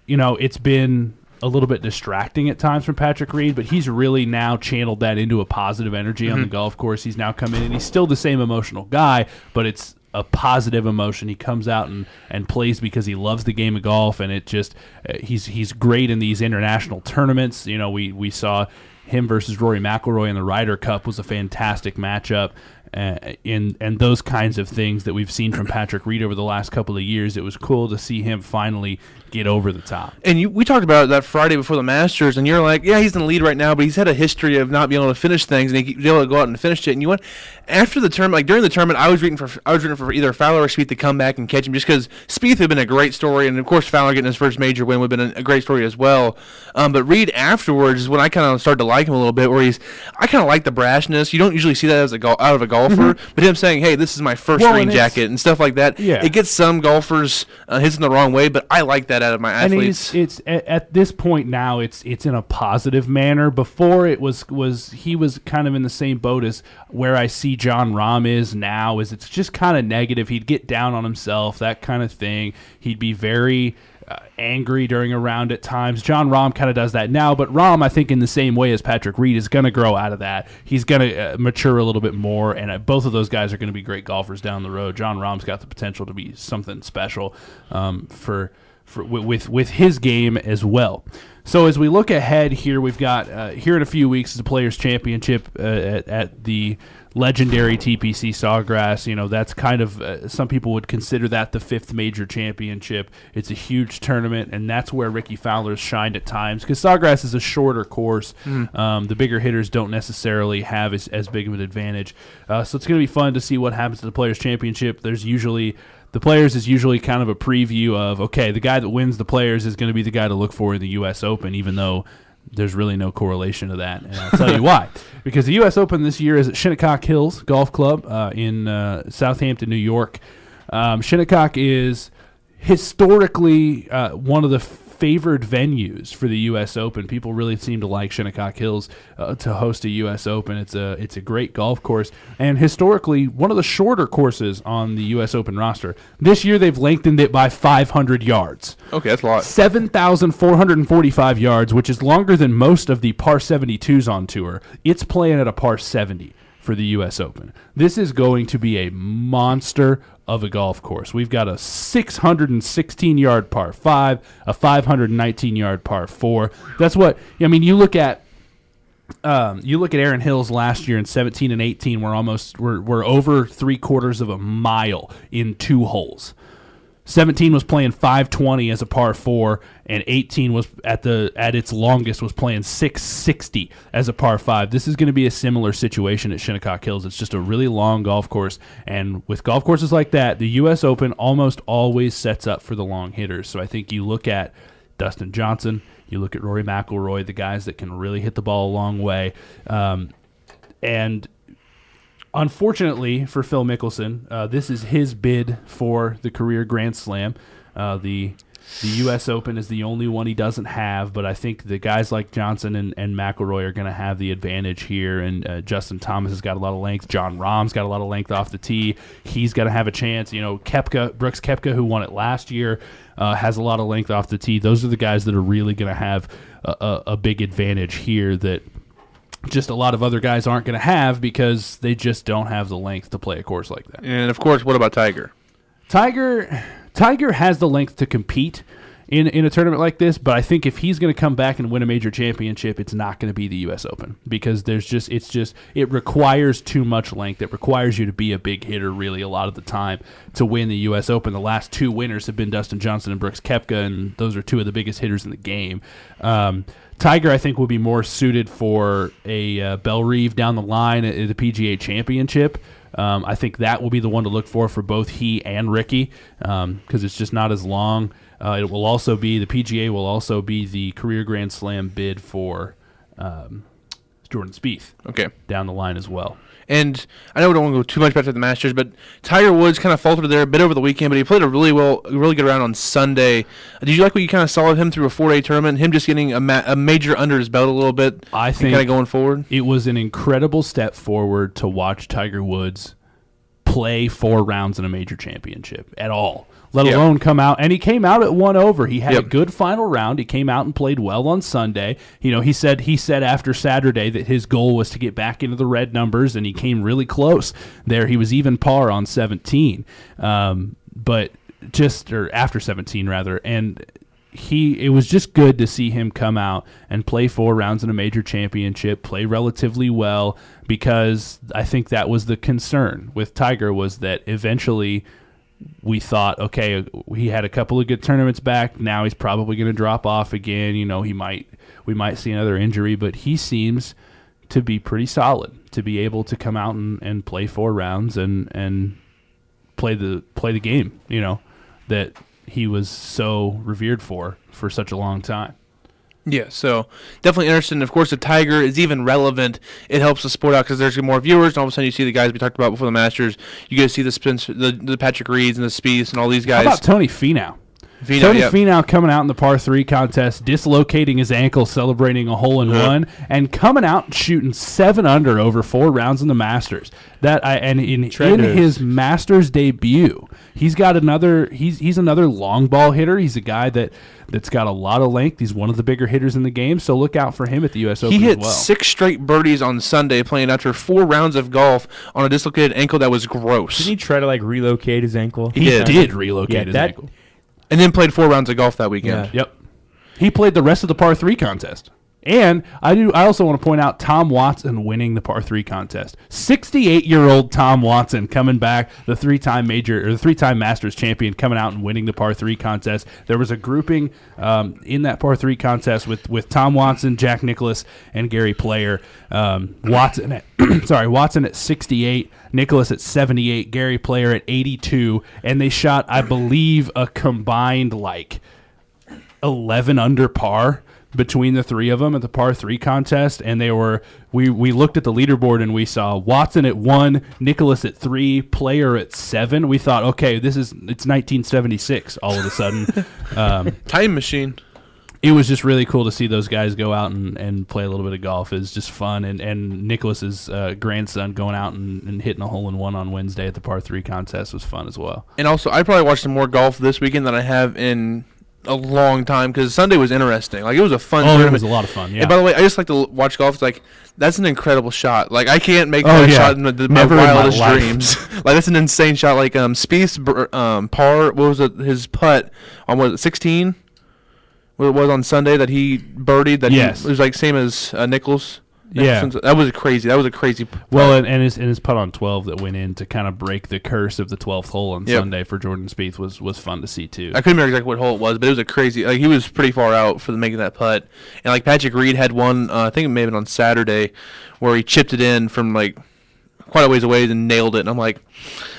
it's been a little bit distracting at times from Patrick Reed, but he's really now channeled that into a positive energy on the golf course. He's now come in, and he's still the same emotional guy, but it's a positive emotion. He comes out and plays because he loves the game of golf, and it just he's great in these international tournaments. We saw him versus Rory McIlroy in the Ryder Cup was a fantastic matchup. And those kinds of things that we've seen from Patrick Reed over the last couple of years, it was cool to see him finally get over the top. And we talked about it that Friday before the Masters, and you're like, yeah, he's in the lead right now, but he's had a history of not being able to finish things, and he was able to go out and finish it. And you went after the tournament, like during the tournament, I was rooting for either Fowler or Spieth to come back and catch him, just because Spieth had been a great story, and of course Fowler getting his first major win would have been a great story as well. But Reed afterwards is when I kind of started to like him a little bit, where I kind of like the brashness. You don't usually see that as out of a golfer, but him saying, "Hey, this is my first green jacket" and stuff like that. Yeah. It gets some golfers hits in the wrong way, but I like that out of my athletes. And it's at this point now, it's in a positive manner. Before he was kind of in the same boat as where I see Jon Rahm is now. It's just kind of negative. He'd get down on himself, that kind of thing. He'd be very angry during a round at times. Jon Rahm kind of does that now, but Rahm, I think in the same way as Patrick Reed, is going to grow out of that. He's going to mature a little bit more, and both of those guys are going to be great golfers down the road. Jon Rahm's got the potential to be something special with his game as well. So as we look ahead here, we've got here in a few weeks is the Players' Championship at the legendary TPC Sawgrass. That's kind of some people would consider that the 5th major championship. It's a huge tournament, and that's where Ricky Fowler's shined at times, because Sawgrass is a shorter course. The bigger hitters don't necessarily have as big of an advantage. So it's going to be fun to see what happens to the Players' Championship. The Players is usually kind of a preview of, okay, the guy that wins the Players is going to be the guy to look for in the U.S. Open, even though there's really no correlation to that. And I'll tell you why. Because the U.S. Open this year is at Shinnecock Hills Golf Club in Southampton, New York. Shinnecock is historically one of the favored venues for the U.S. Open. People really seem to like Shinnecock Hills to host a U.S. Open. It's a great golf course, and historically one of the shorter courses on the U.S. Open roster. This year they've lengthened it by 500 yards. Okay, that's a lot. 7,445 yards, which is longer than most of the par 72s on tour. It's playing at a par 70 for the U.S. Open. This is going to be a monster of a golf course. We've got a 616-yard par 5, a 519-yard par 4. That's what you look at. Aaron Hills last year in 17 and 18. We're over 3/4 of a mile in 2 holes. 17 was playing 520 as a par 4, and 18 was at its longest was playing 660 as a par 5. This is going to be a similar situation at Shinnecock Hills. It's just a really long golf course, and with golf courses like that, the U.S. Open almost always sets up for the long hitters. So I think you look at Dustin Johnson, you look at Rory McIlroy, the guys that can really hit the ball a long way, and unfortunately for Phil Mickelson, this is his bid for the career Grand Slam. The U.S. Open is the only one he doesn't have, but I think the guys like Johnson and McIlroy are going to have the advantage here, and Justin Thomas has got a lot of length. Jon Rahm's got a lot of length off the tee. He's got to have a chance. Brooks Koepka, who won it last year, has a lot of length off the tee. Those are the guys that are really going to have a big advantage here that just a lot of other guys aren't going to have, because they just don't have the length to play a course like that. And of course, what about Tiger? Tiger has the length to compete. in a tournament like this, but I think if he's going to come back and win a major championship, it's not going to be the U.S. Open because it requires too much length. It requires you to be a big hitter really a lot of the time to win the U.S. Open. The last 2 winners have been Dustin Johnson and Brooks Koepka, and those are 2 of the biggest hitters in the game. Tiger, I think, will be more suited for a Bellerive down the line at the PGA Championship. I think that will be the one to look for both he and Ricky because it's just not as long. It will also be the PGA will also be the career Grand Slam bid for Jordan Spieth. Okay, down the line as well. And I know we don't want to go too much back to the Masters, but Tiger Woods kind of faltered there a bit over the weekend, but he played a really good round on Sunday. Did you like what you kind of saw of him through a 4-day tournament, him just getting a major under his belt a little bit? I think kind of going forward. It was an incredible step forward to watch Tiger Woods play 4 rounds in a major championship at all. Let alone come out, and he came out at 1 over. He had a good final round. He came out and played well on Sunday. You know, he said after Saturday that his goal was to get back into the red numbers, and he came really close there. He was even par on 17, or after 17 rather, and it was just good to see him come out and play 4 rounds in a major championship, play relatively well, because I think that was the concern with Tiger was that eventually we thought, okay, he had a couple of good tournaments back. Now he's probably going to drop off again. You know, we might see another injury, but he seems to be pretty solid to be able to come out and play 4 rounds and play the game, you know, that he was so revered for such a long time. Yeah, so definitely interesting. Of course, if Tiger is even relevant, it helps the sport out because there's more viewers, and all of a sudden you see the guys we talked about before the Masters. You get to see the Patrick Reeds and the Spieths and all these guys. How about Tony Finau? Finau coming out in the par 3 contest, dislocating his ankle, celebrating a hole-in-one, and coming out and shooting 7 under over 4 rounds in the Masters. In his Masters debut, he's got another. He's another long ball hitter. He's a guy that's got a lot of length. He's one of the bigger hitters in the game, so look out for him at the U.S. Open as well. He hit 6 straight birdies on Sunday playing after 4 rounds of golf on a dislocated ankle that was gross. Didn't he try to relocate his ankle? He did relocate his ankle. And then played 4 rounds of golf that weekend. Yeah. Yep. He played the rest of the par 3 contest. And I also want to point out Tom Watson winning the par 3 contest. 68-year-old Tom Watson coming back, the 3-time Masters champion, coming out and winning the par 3 contest. There was a grouping in that par 3 contest with Tom Watson, Jack Nicklaus, and Gary Player. Watson at 68, Nicklaus at 78, Gary Player at 82, and they shot, I believe, a combined 11 under par between the 3 of them at the par 3 contest, and we looked at the leaderboard and we saw Watson at 1, Nicklaus at 3, Player at 7. We thought, okay, it's 1976 all of a sudden. Time machine. It was just really cool to see those guys go out and play a little bit of golf. It was just fun, and Nicklaus's grandson going out and hitting a hole-in-one on Wednesday at the par 3 contest was fun as well. And also, I probably watched some more golf this weekend than I have in a long time because Sunday was interesting. It was a fun tournament. It was a lot of fun, yeah. And by the way, I just like to watch golf. It's that's an incredible shot. I can't make that shot in my wildest dreams. That's an insane shot. Spieth's par, what was it, his putt on, 16? What it was on Sunday that he birdied? Yes. It was same as Nicklaus. Yeah, that was crazy. Well, and his putt on 12 that went in to kind of break the curse of the 12th hole on Sunday for Jordan Spieth was fun to see too. I couldn't remember exactly what hole it was, but it was a crazy. He was pretty far out for making that putt. And Patrick Reed had one. I think it may have been on Saturday, where he chipped it in from quite a ways away and nailed it. And I'm like,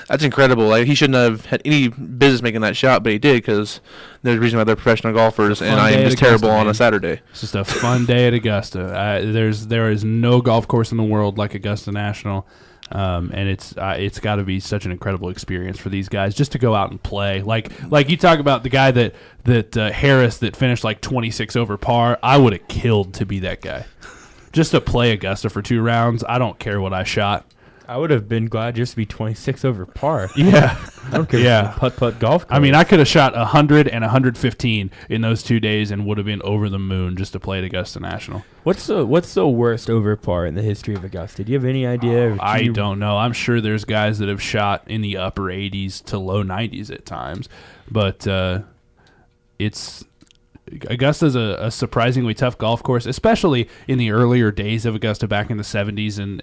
that's incredible. He shouldn't have had any business making that shot, but he did because there's a reason why they're professional golfers, and I am just terrible on a Saturday. It's just a fun day at Augusta. There is no golf course in the world like Augusta National, and it's got to be such an incredible experience for these guys just to go out and play. Like you talk about the guy that Harris that finished 26 over par. I would have killed to be that guy. Just to play Augusta for 2 rounds. I don't care what I shot. I would have been glad just to be 26 over par. Yeah. I don't care. Yeah. Putt golf course. I mean, I could have shot 100 and 115 in those 2 days and would have been over the moon just to play at Augusta National. What's the worst over par in the history of Augusta? Do you have any idea? I don't know. I'm sure there's guys that have shot in the upper 80s to low 90s at times, but it's Augusta's a surprisingly tough golf course, especially in the earlier days of Augusta back in the 70s and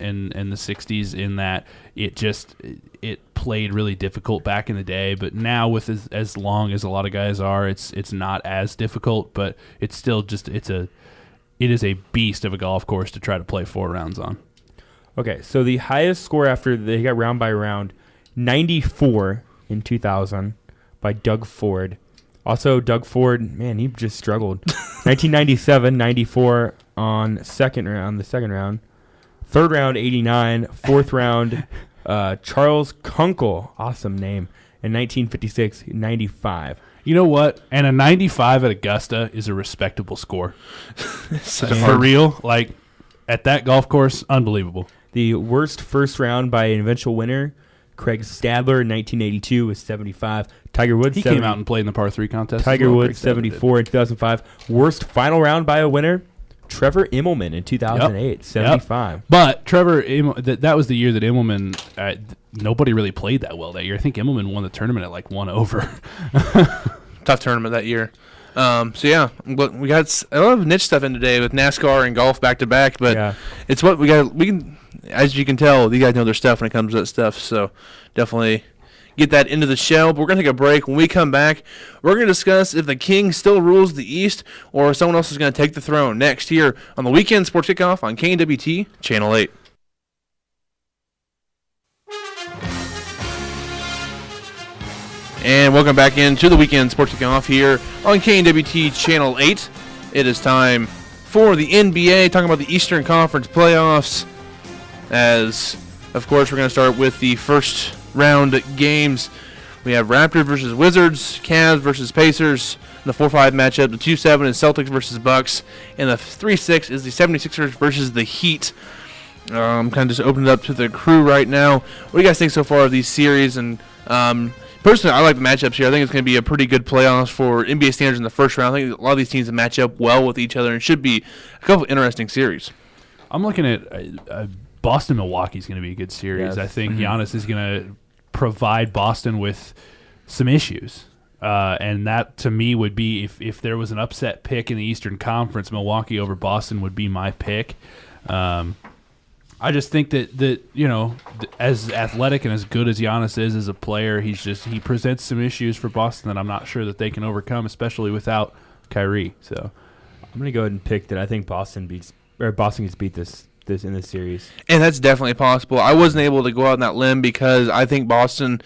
the 60s, in that it played really difficult back in the day. But now, with as long as a lot of guys are, it's not as difficult, but it's still it is a beast of a golf course to try to play 4 rounds on. Okay, so the highest score after they got round by round, 94 in 2000 by Doug Ford. Also, Doug Ford, man, he just struggled. 1997, 94 on the second round. Third round, 89. Fourth round, Charles Kunkel, awesome name. And 1956, 95. You know what? And a 95 at Augusta is a respectable score. For real, like at that golf course, unbelievable. The worst first round by an eventual winner, Craig Stadler in 1982 was 75. Tiger Woods, he came out and played in the par 3 contest. Tiger Woods, 74 in 2005. Worst final round by a winner, Trevor Immelman in 2008, 75. Yep. But Trevor, that was the year that Immelman, nobody really played that well that year. I think Immelman won the tournament at like 1 over. Tough tournament that year. So yeah, we got a lot of niche stuff in today with NASCAR and golf back to back, but it's what we got. We can, as you can tell, these guys know their stuff when it comes to that stuff. So definitely get that into the show. But we're gonna take a break. When we come back, we're gonna discuss if the King still rules the East or someone else is gonna take the throne next here on the Weekend Sports Kickoff on KNWT Channel 8. And welcome back into the Weekend Sports Kickoff here on KNWT Channel 8. It is time for the NBA, talking about the Eastern Conference playoffs. As, of course, we're going to start with the first round games. We have Raptors versus Wizards, Cavs versus Pacers. In the 4-5 matchup, the 2-7 is Celtics versus Bucks. And the 3-6 is the 76ers versus the Heat. I'm kind of just opening it up to the crew right now. What do you guys think so far of these series? And personally, I like the matchups here. I think it's going to be a pretty good playoffs for NBA standards in the first round. I think a lot of these teams match up well with each other and should be a couple interesting series. I'm looking at Boston-Milwaukee is going to be a good series. Yes. I think Giannis is going to provide Boston with some issues. And that, to me, would be, if there was an upset pick in the Eastern Conference, Milwaukee over Boston would be my pick. I just think that you know, as athletic and as good as Giannis is as a player, he presents some issues for Boston that I'm not sure that they can overcome, especially without Kyrie. So I'm gonna go ahead and pick that I think Boston gets beat this in this series. And that's definitely possible. I wasn't able to go out on that limb because I think Boston,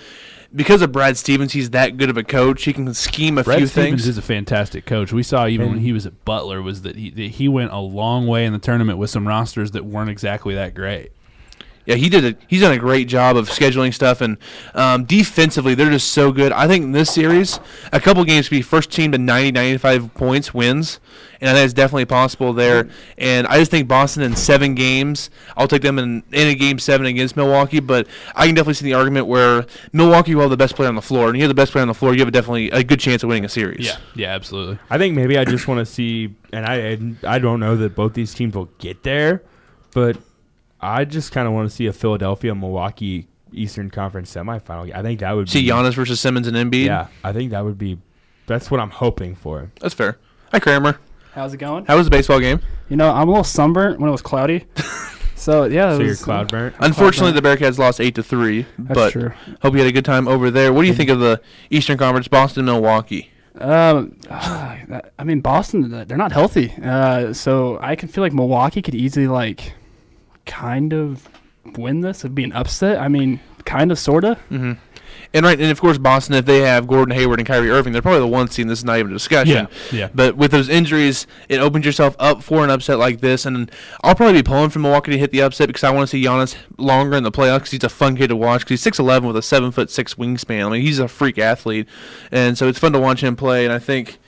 because of Brad Stevens, he's that good of a coach. He can scheme a few things. Brad Stevens is a fantastic coach. We saw even when he was at Butler was that he went a long way in the tournament with some rosters that weren't exactly that great. Yeah, he's done a great job of scheduling stuff, and defensively, they're just so good. I think in this series, a couple games could be first team to 90, 95 points wins, and I think it's definitely possible there. And I just think Boston in 7 games, I'll take them in a game 7 against Milwaukee, but I can definitely see the argument where Milwaukee will have the best player on the floor, and you have the best player on the floor, you have definitely a good chance of winning a series. Yeah, absolutely. I think maybe I just want to see, and I don't know that both these teams will get there, but I just kind of want to see a Philadelphia-Milwaukee Eastern Conference semifinal. I think that would be... See Giannis versus Simmons and Embiid? Yeah, I think that would be... That's what I'm hoping for. That's fair. Hi, Kramer. How's it going? How was the baseball game? You know, I'm a little sunburnt when it was cloudy. So, yeah. So you're cloud burnt? Unfortunately, the Bearcats lost 8-3. That's true. Hope you had a good time over there. What do you think of the Eastern Conference, Boston-Milwaukee? I mean, Boston, they're not healthy. So I can feel like Milwaukee could easily, kind of win this. It'd be an upset. I mean, kind of, sort of. Mm-hmm. And of course, Boston, if they have Gordon Hayward and Kyrie Irving, they're probably the one seed. This is not even a discussion. Yeah. But with those injuries, it opens yourself up for an upset like this. And I'll probably be pulling for Milwaukee to hit the upset because I want to see Giannis longer in the playoffs because he's a fun kid to watch because he's 6'11" with a 7'6" wingspan. I mean, he's a freak athlete. And so it's fun to watch him play. And I think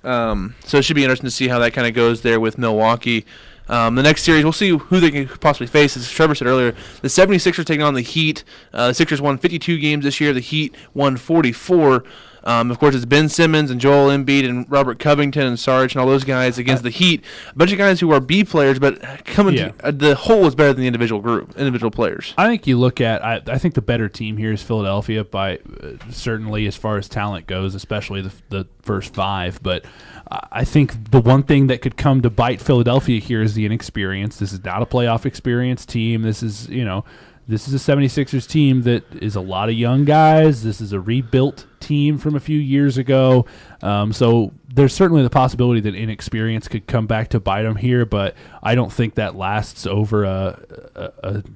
so it should be interesting to see how that kind of goes there with Milwaukee. The next series, we'll see who they can possibly face. As Trevor said earlier, the 76ers taking on the Heat. The Sixers won 52 games this year. The Heat won 44. Of course, it's Ben Simmons and Joel Embiid and Robert Covington and Sarge and all those guys against the Heat. A bunch of guys who are B players, but the whole is better than the individual players. I think you look at. I think the better team here is Philadelphia by certainly as far as talent goes, especially the first 5. But I think the one thing that could come to bite Philadelphia here is the inexperience. This is not a playoff experienced team. This is This is a 76ers team that is a lot of young guys. This is a rebuilt team from a few years ago. So there's certainly the possibility that inexperience could come back to bite them here, but I don't think that lasts over a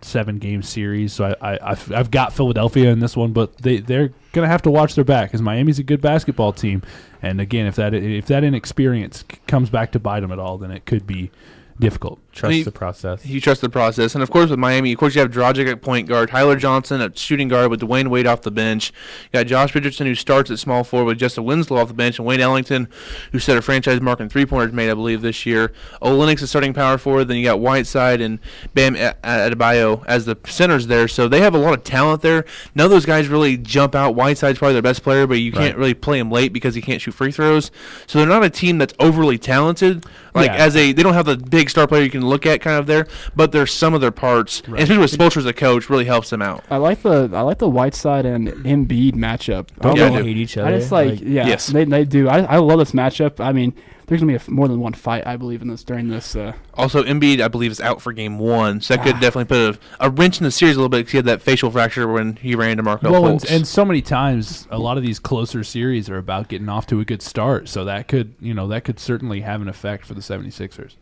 7-game series. So I've got Philadelphia in this one, but they're going to have to watch their back because Miami's a good basketball team. And again, if that inexperience comes back to bite them at all, then it could be difficult. Trust the process. You trust the process. And, of course, with Miami, of course, you have Dragic at point guard, Tyler Johnson at shooting guard with Dwayne Wade off the bench. You got Josh Richardson, who starts at small forward with Justin Winslow off the bench, and Wayne Ellington, who set a franchise mark in three-pointers made, I believe, this year. Olynyk is starting power forward. Then you got Whiteside and Bam Adebayo as the centers there. So they have a lot of talent there. None of those guys really jump out. Whiteside's probably their best player, but you can't really play him late because he can't shoot free throws. So they're not a team that's overly talented. They don't have the big star player you can look at kind of there, but there's some of their parts, and especially with Spoelstra as a coach, really helps them out. I like the Whiteside and Embiid matchup. Don't they hate each other? I just yes, they do. I love this matchup. I mean, there's gonna be more than one fight, I believe, in this during this. Also, Embiid, I believe, is out for Game 1, so that could definitely put a wrench in the series a little bit because he had that facial fracture when he ran into Markelle Fultz. And so many times, a lot of these closer series are about getting off to a good start, so that could certainly have an effect for the 76ers.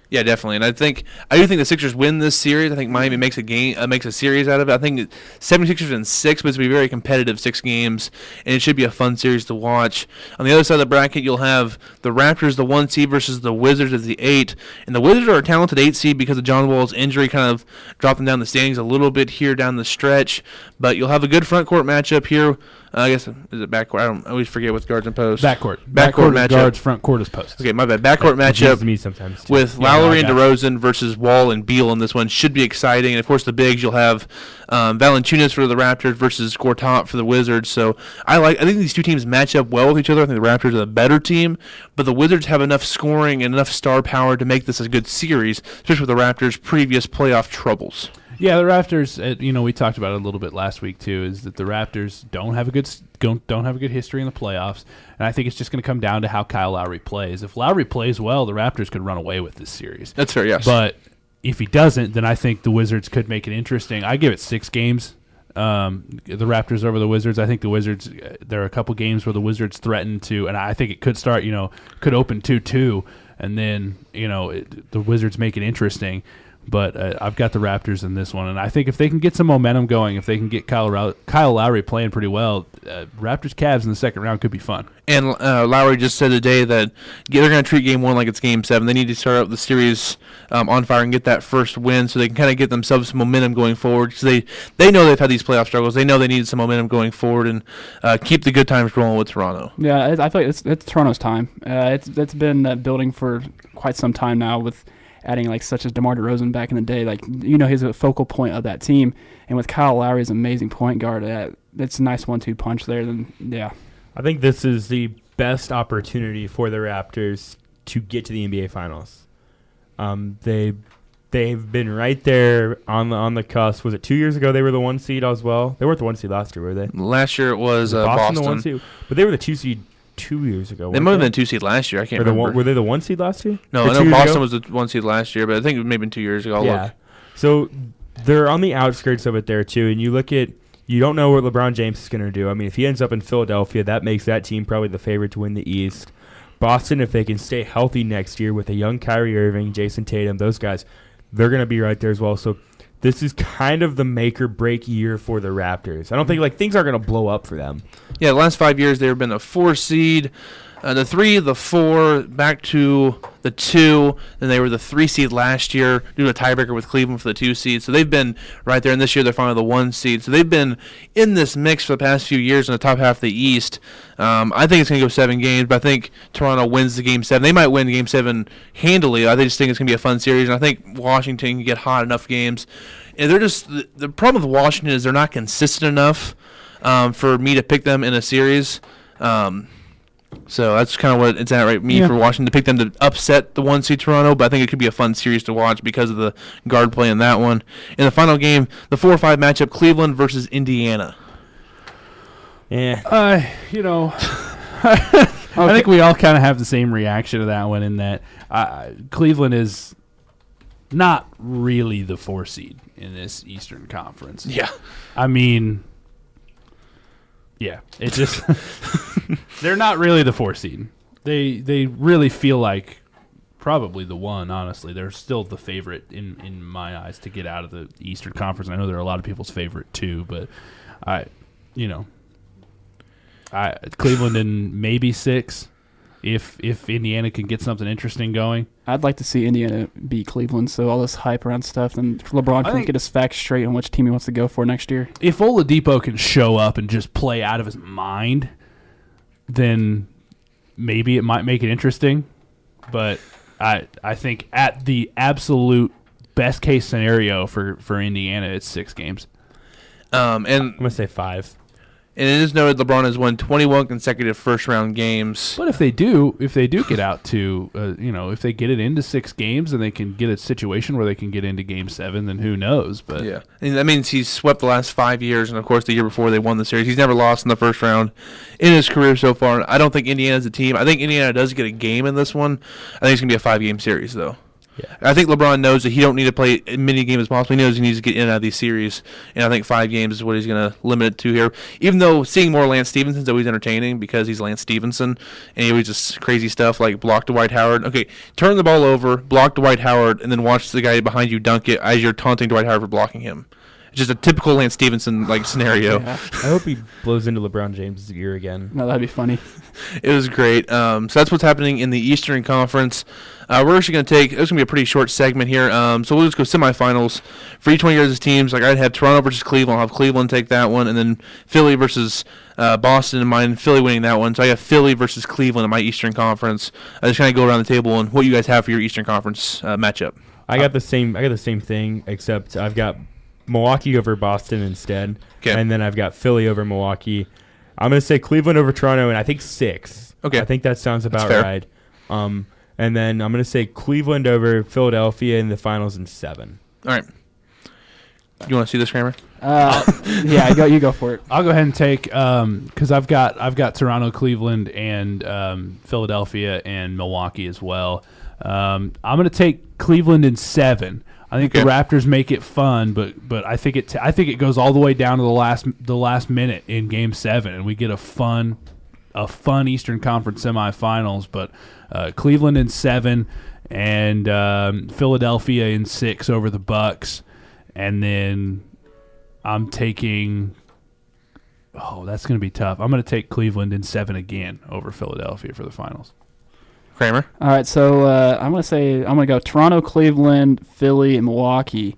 Yeah, definitely, and I do think the Sixers win this series. I think Miami makes a series out of it. I think 76ers in 6, but it's going to be very competitive 6 games, and it should be a fun series to watch. On the other side of the bracket, you'll have the Raptors, the 1 seed, versus the Wizards as the 8, and the Wizards are a talented 8 seed because of John Wall's injury, kind of dropped them down the standings a little bit here down the stretch. But you'll have a good front court matchup here. I guess, is it backcourt? I always forget with guards and posts. Backcourt matchup. Guards, front court is posts. Okay, my bad. Backcourt matchup me sometimes too. with Lowry and DeRozan versus Wall and Beal in this one should be exciting. And, of course, the bigs, you'll have Valanciunas for the Raptors versus Gortat for the Wizards. So I think these two teams match up well with each other. I think the Raptors are the better team, but the Wizards have enough scoring and enough star power to make this a good series, especially with the Raptors' previous playoff troubles. Yeah, the Raptors. We talked about it a little bit last week too. Is that the Raptors don't have a good history in the playoffs, and I think it's just going to come down to how Kyle Lowry plays. If Lowry plays well, the Raptors could run away with this series. That's fair, yes. But if he doesn't, then I think the Wizards could make it interesting. I give it 6 games. The Raptors over the Wizards. I think the Wizards. There are a couple games where the Wizards threaten to, and I think it could start. Could open 2-2, and then the Wizards make it interesting. But I've got the Raptors in this one, and I think if they can get some momentum going, if they can get Kyle Lowry playing pretty well, Raptors-Cavs in the second round could be fun. And Lowry just said today that they're going to treat Game 1 like it's Game 7. They need to start out the series on fire and get that first win so they can kind of get themselves some momentum going forward. Because they know they've had these playoff struggles. They know they need some momentum going forward and keep the good times rolling with Toronto. Yeah, I feel like it's Toronto's time. It's been building for quite some time now with adding such as DeMar DeRozan back in the day. He's a focal point of that team. And with Kyle Lowry's amazing point guard, that's a nice 1-2 punch there. Then yeah. I think this is the best opportunity for the Raptors to get to the NBA Finals. They've been right there on the cusp. Was it 2 years ago they were the 1 seed as well? They weren't the 1 seed last year, were they? Last year it was Boston. The 1 seed, but they were the 2 seed 2 years ago. They might have been 2 seed last year. I can't remember. Were they the 1 seed last year? No, I know Boston was the 1 seed last year, but I think it may have been 2 years ago. Look. So they're on the outskirts of it there too, and you don't know what LeBron James is going to do. I mean, if he ends up in Philadelphia, that makes that team probably the favorite to win the East. Boston, if they can stay healthy next year with a young Kyrie Irving, Jason Tatum, those guys, they're going to be right there as well. So this is kind of the make or break year for the Raptors. I don't think things are going to blow up for them. Yeah, the last 5 years they've been a 4 seed, the 3, the 4, back to the 2. Then they were the 3 seed last year due to a tiebreaker with Cleveland for the 2 seed. So they've been right there, and this year they're finally the 1 seed. So they've been in this mix for the past few years in the top half of the East. I think it's going to go 7 games, but I think Toronto wins the Game 7. They might win Game 7 handily. I just think it's going to be a fun series, and I think Washington can get hot enough games. And they're just the problem with Washington is they're not consistent enough for me to pick them in a series. So that's kind of what it's at right for Washington to pick them to upset the 1 seed Toronto, but I think it could be a fun series to watch because of the guard play in that one. In the final game, the 4-5 matchup, Cleveland versus Indiana. Yeah. I think we all kind of have the same reaction to that one in that Cleveland is not really the 4 seed in this Eastern Conference. Yeah. I mean, it's just they're not really the 4 seed. They really feel like probably the 1, honestly. They're still the favorite in my eyes to get out of the Eastern Conference. I know they're a lot of people's favorite too, but Cleveland in maybe 6 if Indiana can get something interesting going. I'd like to see Indiana beat Cleveland, so all this hype around stuff, and LeBron can get his facts straight on which team he wants to go for next year. If Oladipo can show up and just play out of his mind, then maybe it might make it interesting. But I think at the absolute best case scenario for Indiana, it's 6 games. And I'm going to say 5. And it is noted LeBron has won 21 consecutive first-round games. But if they do get out to, if they get it into 6 games and they can get a situation where they can get into Game 7, then who knows? But yeah, and that means he's swept the last 5 years, and of course the year before they won the series. He's never lost in the first round in his career so far. I don't think Indiana's a team. I think Indiana does get a game in this one. I think it's gonna be a 5-game series though. Yeah. I think LeBron knows that he don't need to play as many games as possible. He knows he needs to get in and out of these series, and I think 5 games is what he's going to limit it to here. Even though seeing more Lance Stephenson's always entertaining because he's Lance Stephenson, and he always just crazy stuff like block Dwight Howard. Okay, turn the ball over, block Dwight Howard, and then watch the guy behind you dunk it as you're taunting Dwight Howard for blocking him. It's just a typical Lance Stephenson scenario. Yeah. I hope he blows into LeBron James' ear again. No, that'd be funny. It was great. So that's what's happening in the Eastern Conference. We're actually going to take – it's going to be a pretty short segment here. So we'll just go semifinals. For each one of your guys' teams, I'd have Toronto versus Cleveland. I'll have Cleveland take that one. And then Philly versus Boston in mine. Philly winning that one. So I have Philly versus Cleveland in my Eastern Conference. I just kind of go around the table and what you guys have for your Eastern Conference matchup. I got the same thing, except I've got Milwaukee over Boston instead. Okay. And then I've got Philly over Milwaukee. I'm going to say Cleveland over Toronto, and I think 6. Okay. I think that sounds about right. And then I'm going to say Cleveland over Philadelphia in the finals in 7. All right. You want to see this, Kramer? Yeah, you go for it. I'll go ahead and take because I've got Toronto, Cleveland, and Philadelphia and Milwaukee as well. I'm going to take Cleveland in 7. I think the Raptors make it fun, but I think it goes all the way down to the last minute in Game 7, and we get a fun Eastern Conference semifinals. But Cleveland in 7, and Philadelphia in 6 over the Bucks, and then I'm taking. Oh, that's going to be tough. I'm going to take Cleveland in 7 again over Philadelphia for the finals. Kramer? All right, so I'm going to go Toronto, Cleveland, Philly, and Milwaukee.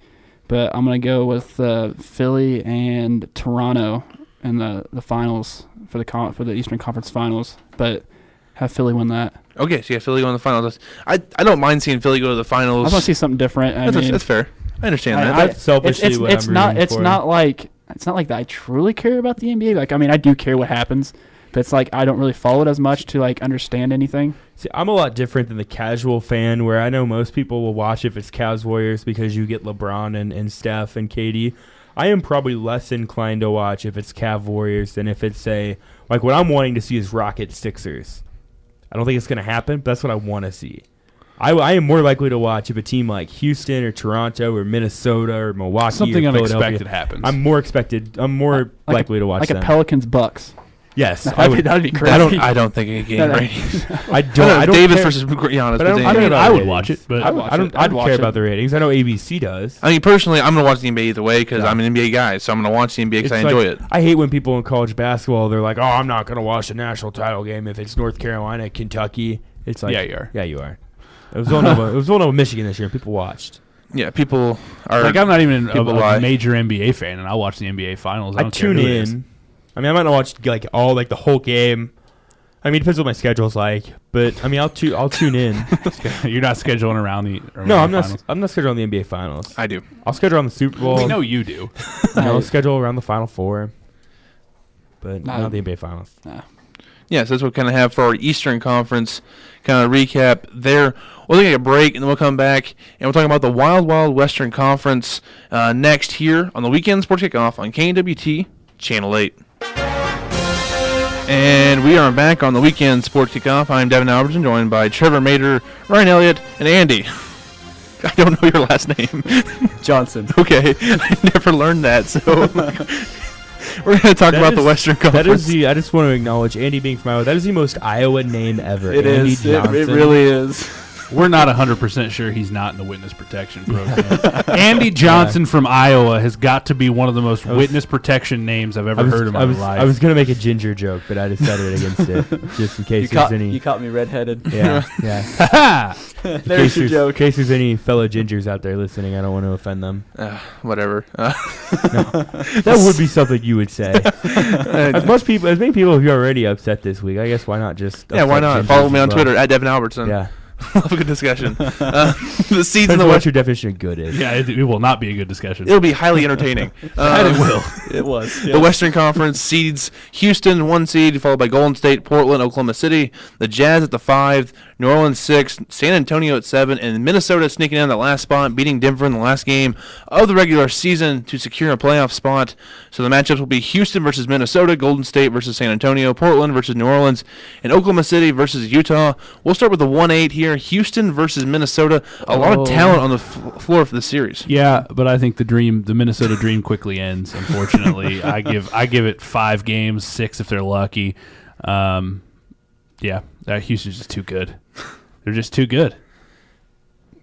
But I'm going to go with Philly and Toronto in the finals for the Eastern Conference Finals. But have Philly win that. Okay, so you have Philly go in the finals. I don't mind seeing Philly go to the finals. I want to see something different. That's fair. I understand that. That's selfishly what I'm rooting for. It's not like that I truly care about the NBA. I do care what happens. But it's like I don't really follow it as much to understand anything. See, I'm a lot different than the casual fan where I know most people will watch if it's Cavs Warriors because you get LeBron and Steph and KD. I am probably less inclined to watch if it's Cavs Warriors than if it's what I'm wanting to see is Rockets Sixers. I don't think it's going to happen, but that's what I want to see. I am more likely to watch if a team like Houston or Toronto or Minnesota or Milwaukee something or unexpected happens. I'm more likely to watch a Pelicans Bucks. Yes, that'd be crazy. I don't think it game ratings. I don't Davis care. versus Giannis. I would watch it, but I don't care about the ratings. I know ABC does. I mean, personally, I'm gonna watch the NBA either way because I'm an NBA guy, so I'm gonna watch the NBA because I enjoy it. I hate when people in college basketball they're like, "Oh, I'm not gonna watch the national title game if it's North Carolina, Kentucky." It's like, yeah, you are. Yeah, you are. It was Villanova, Michigan this year. People watched. Yeah, people are. I'm not even a major NBA fan, and I watch the NBA finals. I tune in. I mean, I might not watch the whole game. I mean, it depends what my schedule's like. But I mean, I'll tune in. You're not scheduling around the. I'm not. I'm not scheduling the NBA finals. I do. I'll schedule on the Super Bowl. We know you do. I'll schedule around the Final Four. But not the NBA finals. Nah. Yes, that's what we kind of have for our Eastern Conference kind of recap there. We'll take a break, and then we'll come back, and we'll talk about the Wild Wild Western Conference next here on the Weekend Sports Kickoff on KWT Channel 8. And we are back on the Weekend Sports Kickoff. I'm Devin Albertson, joined by Trevor Mater, Ryan Elliott, and Andy. I don't know your last name. Johnson. Okay, I never learned that, so we're going to talk about the Western Conference. I just want to acknowledge Andy being from Iowa. That is the most Iowa name ever. It Andy is. Johnson. It really is. We're not 100% sure he's not in the witness protection program. Andy Johnson from Iowa has got to be one of the most witness protection names I've ever heard in my life. I was going to make a ginger joke, but I decided against it, just in case there's any. You caught me red-headed. Yeah, yeah. There's your joke. In case there's any fellow gingers out there listening, I don't want to offend them. Whatever. No. That would be something you would say. As many people who are already upset this week, I guess why not just? Yeah, why not? Follow me on Twitter at Devin Albertson. Yeah. We'll have a good discussion. The seeds in Depends the what West. your definition of good is. Yeah, it will not be a good discussion. It'll be highly entertaining. It will. It was. The Western Conference seeds Houston 1 seed, followed by Golden State, Portland, Oklahoma City, the Jazz at the 5, New Orleans 6, San Antonio at 7, and Minnesota sneaking in that last spot, beating Denver in the last game of the regular season to secure a playoff spot. So the matchups will be Houston versus Minnesota, Golden State versus San Antonio, Portland versus New Orleans, and Oklahoma City versus Utah. We'll start with the 1-8 here, Houston versus Minnesota. A lot of talent on the floor for the series. Yeah, but I think the Minnesota dream quickly ends, unfortunately. I give it 5 games, 6 if they're lucky. Houston's just too good. They're just too good.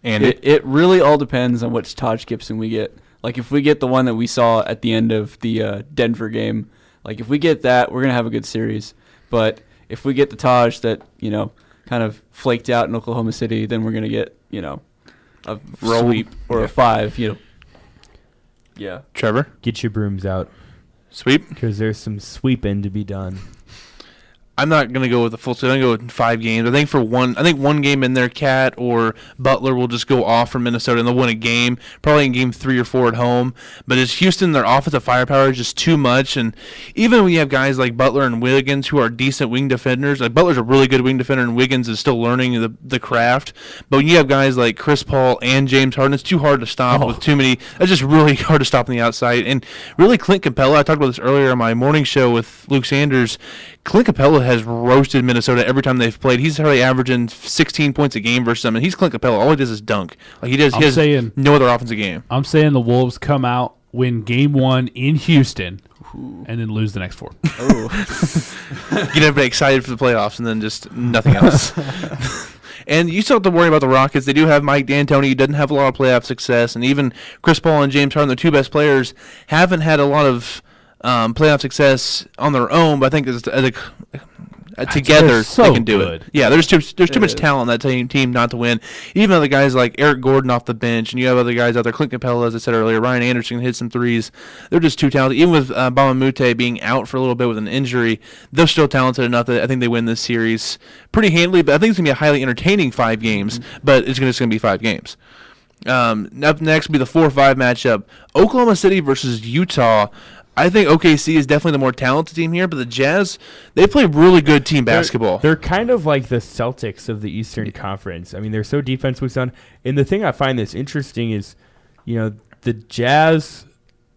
And it really all depends on which Taj Gibson we get. Like, if we get the one that we saw at the end of the Denver game, like, if we get that, we're going to have a good series. But if we get the Taj that, kind of flaked out in Oklahoma City, then we're going to get, a sweep or a 5, Yeah. Trevor? Get your brooms out. Sweep? Because there's some sweeping to be done. I'm not going to go with the full series. I'm going to go with 5 games. I think one game in there, Cat or Butler will just go off from Minnesota and they'll win a game, probably in game 3 or 4 at home. But it's Houston, their offensive firepower is just too much. And even when you have guys like Butler and Wiggins who are decent wing defenders, like Butler's a really good wing defender and Wiggins is still learning the craft. But when you have guys like Chris Paul and James Harden, it's too hard to stop with too many. It's just really hard to stop on the outside. And really, Clint Capella, I talked about this earlier on my morning show with Luke Sanders. Clint Capella has roasted Minnesota every time they've played. He's already averaging 16 points a game versus them, and he's Clint Capella. All he does is dunk. Like he has no other offensive game. I'm saying the Wolves come out, win game 1 in Houston, and then lose the next 4. Get everybody excited for the playoffs, and then just nothing else. And you still have to worry about the Rockets. They do have Mike D'Antoni. He doesn't have a lot of playoff success, and even Chris Paul and James Harden, their 2 best players, haven't had a lot of playoff success on their own, but I think together they can do it. Yeah, there's too much talent on that team not to win. Even other guys like Eric Gordon off the bench, and you have other guys out there, Clint Capella, as I said earlier, Ryan Anderson can hit some threes. They're just too talented. Even with Bama Mute being out for a little bit with an injury, they're still talented enough that I think they win this series pretty handily. But I think it's going to be a highly entertaining 5 games, but it's just going to be 5 games. Up next will be the 4-5 matchup, Oklahoma City versus Utah. I think OKC is definitely the more talented team here, but the Jazz, they play really good team basketball. They're kind of like the Celtics of the Eastern Conference. I mean, they're so defensively sound. And the thing I find that's interesting is, the Jazz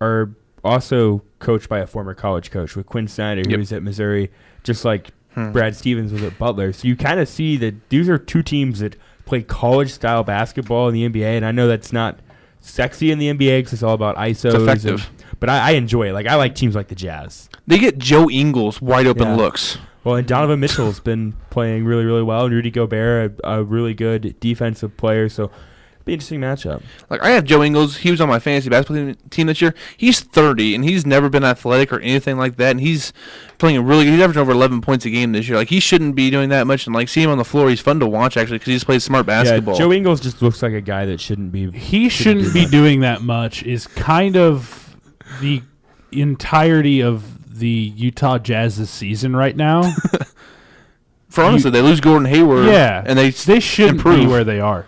are also coached by a former college coach with Quinn Snyder, who was at Missouri, just like Brad Stevens was at Butler. So you kind of see that these are 2 teams that play college-style basketball in the NBA, and I know that's not sexy in the NBA because it's all about ISOs. It's effective. But I enjoy it. Like, I like teams like the Jazz. They get Joe Ingles wide open looks. Well, and Donovan Mitchell's been playing really, really well, and Rudy Gobert, a really good defensive player. So, it'll be an interesting matchup. Like, I have Joe Ingles. He was on my fantasy basketball team this year. He's 30, and he's never been athletic or anything like that. And he's playing really good. He's averaging over 11 points a game this year. Like, he shouldn't be doing that much. And, like, seeing him on the floor, he's fun to watch, actually, because he just plays smart basketball. Yeah, Joe Ingles just looks like a guy that shouldn't be. He shouldn't be doing that much is kind of the entirety of the Utah Jazz's season right now. For honestly, they lose Gordon Hayward. Yeah, and they shouldn't improve. be where they are.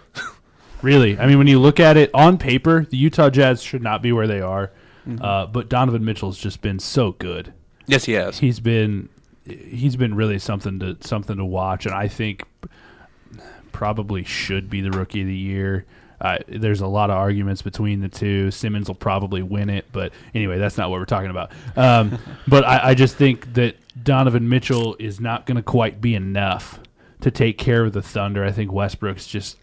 Really, I mean, when you look at it on paper, the Utah Jazz should not be where they are. But Donovan Mitchell's just been so good. Yes, he has. He's been he's been really something to watch, and I think probably should be the rookie of the year. There's a lot of arguments between the two. Simmons will probably win it, but anyway, that's not what we're talking about. But I just think that Donovan Mitchell is not going to quite be enough to take care of the Thunder. I think Westbrook's just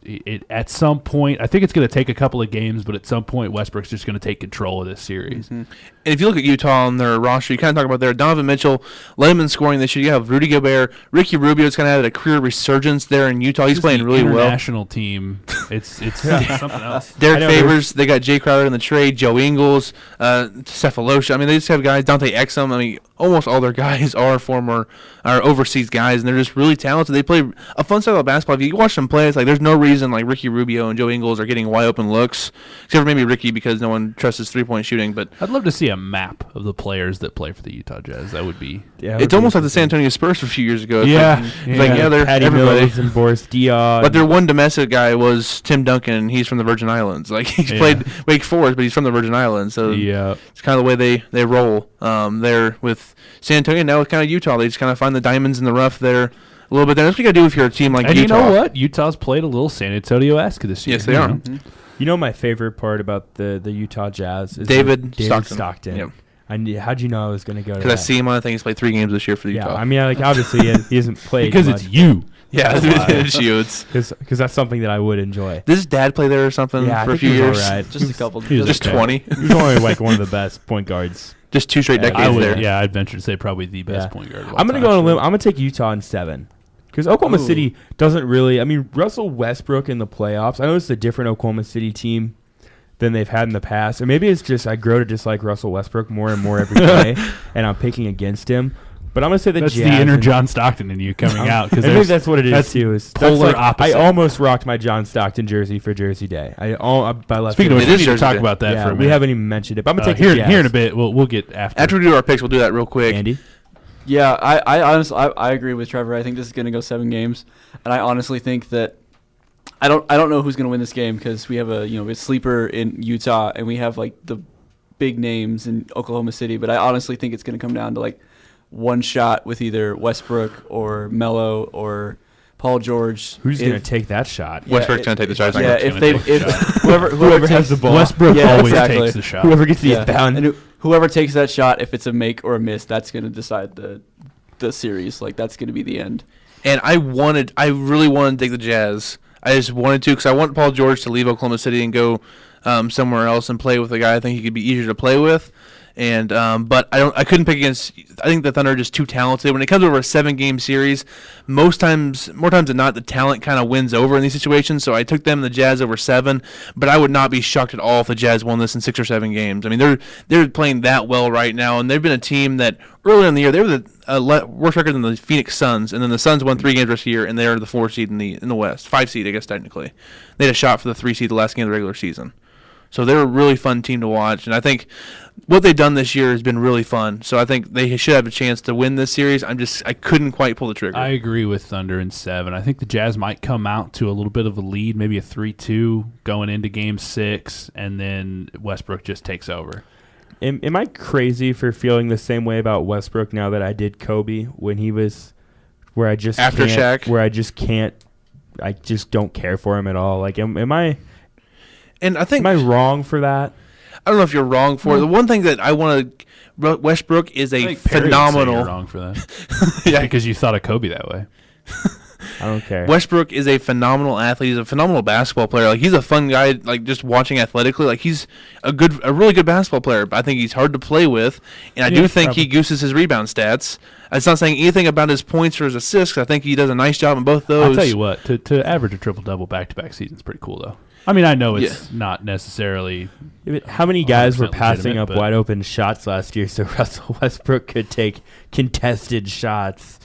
at some point. I think it's going to take a couple of games, but at some point, Westbrook's just going to take control of this series. Mm-hmm. And if you look at Utah on their roster, you kind of talk about there, Donovan Mitchell, led them in scoring this year. You have Rudy Gobert, Ricky Rubio's kind of had a career resurgence there in Utah. He's playing really well. International team, it's something else. Derek Favors, they got Jay Crowder in the trade, Joe Ingles, Cephalosha. I mean, they just have guys, Dante Exum. I mean, almost all their guys are overseas guys, and they're just really talented. They play a fun style of basketball. If you watch them play, it's like there's no reason like Ricky Rubio and Joe Ingles are getting wide open looks, except for maybe Ricky because no one trusts his 3-point shooting. But I'd love to see a map of the players that play for the Utah Jazz. That would be. Yeah, it's almost like the San Antonio Spurs from a few years ago. It's They're Patty everybody. Mills and Boris Diaw. But their one domestic guy was Tim Duncan, and he's from the Virgin Islands. Like he's played Wake Forest, but he's from the Virgin Islands. So it's kind of the way they roll there with San Antonio. Now with kind of Utah, they just kind of find the diamonds in the rough there a little bit. That's what you got to do if you're a team like and Utah. And you know what? Utah's played a little San Antonio-esque this year. Yes, they are. Mm-hmm. You know my favorite part about the Utah Jazz is David Stockton. Yep. How'd you know I was going to go to that? Because I see him on. I think he's played 3 games this year for Utah. Yeah, I mean, like obviously he hasn't played because much. it's you. Yeah, it's you. Because that's something that I would enjoy. Did his dad play there or something for a few years? Right. Just a couple. Just 20. He's only like one of the best point guards. Just 2 straight decades there. Yeah, I'd venture to say probably the best point guard. I'm going to go on a limb. I'm going to take Utah in 7. Because Oklahoma City doesn't really. I mean, Russell Westbrook in the playoffs. I know it's a different Oklahoma City team than they've had in the past. Or maybe it's just I grow to dislike Russell Westbrook more and more every day, and I'm picking against him. But I'm going to say that's the inner John Stockton in you coming out. Because I think that's what it is, too. Polar opposite. I almost rocked my John Stockton jersey for Jersey Day. Speaking of which, we need to talk about that for a minute. We haven't even mentioned it. But I'm going to take here in a bit. We'll get after. After we do our picks, we'll do that real quick. Andy? Yeah, I honestly I agree with Trevor. I think this is going to go 7 games, and I honestly think that I don't know who's going to win this game because we have a sleeper in Utah and we have like the big names in Oklahoma City. But I honestly think it's going to come down to like one shot with either Westbrook or Melo or Paul George. Who's going to take that shot? Westbrook's going to take the shot. Yeah, if whoever has the ball, Westbrook always takes the shot. Whoever gets the inbound. And whoever takes that shot, if it's a make or a miss, that's going to decide the series. Like that's going to be the end. And I really wanted to take the Jazz. I just wanted to because I want Paul George to leave Oklahoma City and go somewhere else and play with a guy I think he could be easier to play with. And but I couldn't pick against. I think the Thunder are just too talented. When it comes over a 7-game series, more times than not, the talent kind of wins over in these situations. So I took them, the Jazz, over 7. But I would not be shocked at all if the Jazz won this in 6 or 7 games. I mean, they're playing that well right now, and they've been a team that earlier in the year they were the worse record than the Phoenix Suns, and then the Suns won 3 games this year, and they're the 4 seed in the West, 5 seed I guess technically. They had a shot for the 3 seed the last game of the regular season. So they're a really fun team to watch, and I think what they've done this year has been really fun. So I think they should have a chance to win this series. I couldn't quite pull the trigger. I agree with Thunder in 7. I think the Jazz might come out to a little bit of a lead, maybe a 3-2 going into Game 6, and then Westbrook just takes over. Am I crazy for feeling the same way about Westbrook now that I did Kobe when he was where I just after Shaq, where I just don't care for him at all? Like am I? And I think, am I wrong for that? I don't know if you're wrong for it. The one thing that I want to Westbrook is a phenomenal. You're wrong for that. Yeah, because you thought of Kobe that way. I don't care. Westbrook is a phenomenal athlete. He's a phenomenal basketball player. Like he's a fun guy. Like just watching athletically, like he's a really good basketball player. But I think he's hard to play with, and I do think he gooses his rebound stats. It's not saying anything about his points or his assists. I think he does a nice job in both those. I'll tell you what, to average a triple-double back-to-back season is pretty cool, though. I mean, I know it's not necessarily. How many guys were passing up but wide open shots last year so Russell Westbrook could take contested shots?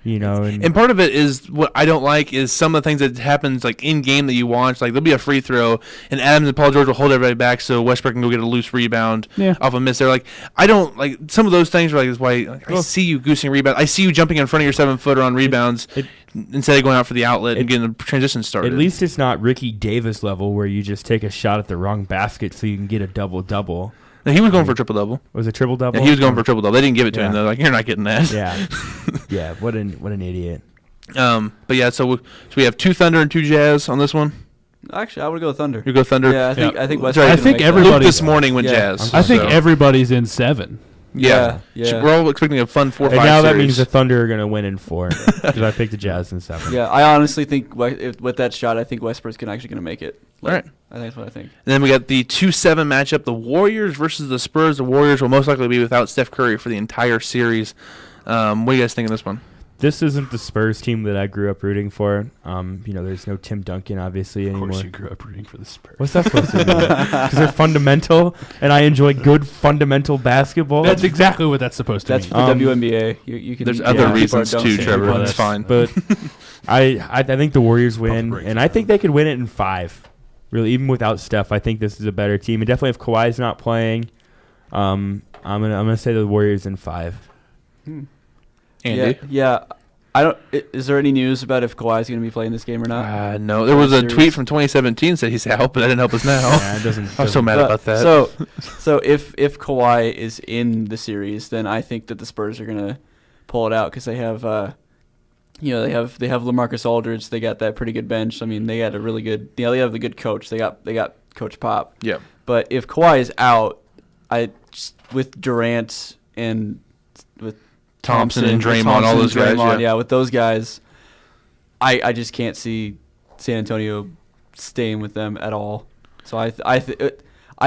You know, and part of it is what I don't like is some of the things that happens like in game that you watch. Like there'll be a free throw, and Adams and Paul George will hold everybody back so Westbrook can go get a loose rebound off a miss. They're like, I don't like some of those things. Are like, is why I see you goosing rebound. I see you jumping in front of your 7-footer on rebounds instead of going out for the outlet and getting the transition started. At least it's not Ricky Davis level where you just take a shot at the wrong basket so you can get a double-double. No, he was going for a triple-double. Was it triple-double? Yeah, he was going for a triple-double. They didn't give it to him. Yeah. They're like, you're not getting that. Yeah. Yeah, what an idiot. But yeah, so we have 2 Thunder and 2 Jazz on this one. Actually, I would go Thunder. You go Thunder? Yeah, I think That's Westbrook's right. I gonna think make everybody- Luke this morning went Yeah. Jazz. I think so. everybody's in 7. Yeah. Yeah. We're all expecting a fun 4-5 And now series. that means the Thunder are going to win in 4 because I picked the Jazz in 7. Yeah, I honestly think with that shot, I think Westbrook's actually going to make it. All right. I think that's what I think. And then we got the 2-7 matchup, the Warriors versus the Spurs. The Warriors will most likely be without Steph Curry for the entire series. What do you guys think of this one? This isn't the Spurs team that I grew up rooting for. There's no Tim Duncan, obviously, Of anymore. course, you grew up rooting for the Spurs. What's that supposed to do? Because they're fundamental, and I enjoy good fundamental basketball. That's exactly what that's supposed to That's mean. for the WNBA. You can. There's other yeah. reasons Don't too, say Trevor. it. That's fine. But I think the Warriors win, breaks and I think they could win it in 5. Really, even without Steph, I think this is a better team. And definitely if Kawhi's not playing, I'm gonna say the Warriors in 5. Andy? Yeah. I don't. Is there any news about if Kawhi's going to be playing this game or not? No. There was a Series. tweet from 2017 said he's out, but that didn't help us now. Yeah, it doesn't. I'm so mad about that. So if Kawhi is in the series, then I think that the Spurs are going to pull it out because they have, they have LaMarcus Aldridge. They got that pretty good bench. I mean, they got a really good. They have the good coach. They got Coach Pop. Yeah. But if Kawhi is out, with Durant and with Thompson and with Draymond, all those guys. Draymond, Yeah. with those guys, I just can't see San Antonio staying with them at all. So I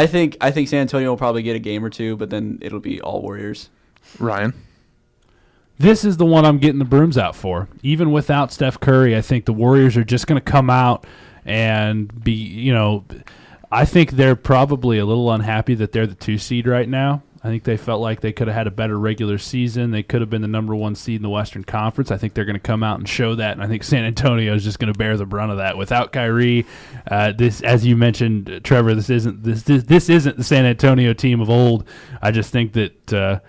think San Antonio will probably get a game or 2, but then it'll be all Warriors. Ryan? This is the one I'm getting the brooms out for. Even without Steph Curry, I think the Warriors are just going to come out and be, I think they're probably a little unhappy that they're the 2 seed right now. I think they felt like they could have had a better regular season. They could have been the number 1 seed in the Western Conference. I think they're going to come out and show that, and I think San Antonio is just going to bear the brunt of that. Without Kyrie, this, as you mentioned, Trevor, this isn't the San Antonio team of old. I just think that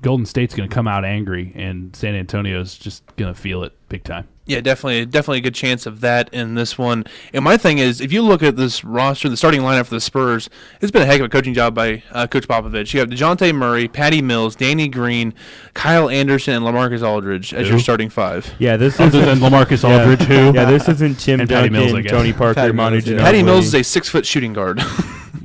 Golden State's going to come out angry, and San Antonio's just going to feel it big time. Yeah, definitely a good chance of that in this one. And my thing is, if you look at this roster, the starting lineup for the Spurs, it's been a heck of a coaching job by Coach Popovich. You have DeJounte Murray, Patty Mills, Danny Green, Kyle Anderson, and LaMarcus Aldridge as your starting 5. Yeah, this Other isn't than LaMarcus Aldridge, who? Yeah, this isn't Tim And Patty Duncan, Mills, I guess. Tony Parker, Patty Manu Mills, yeah. Ginobili. Patty Mills is a 6-foot shooting guard.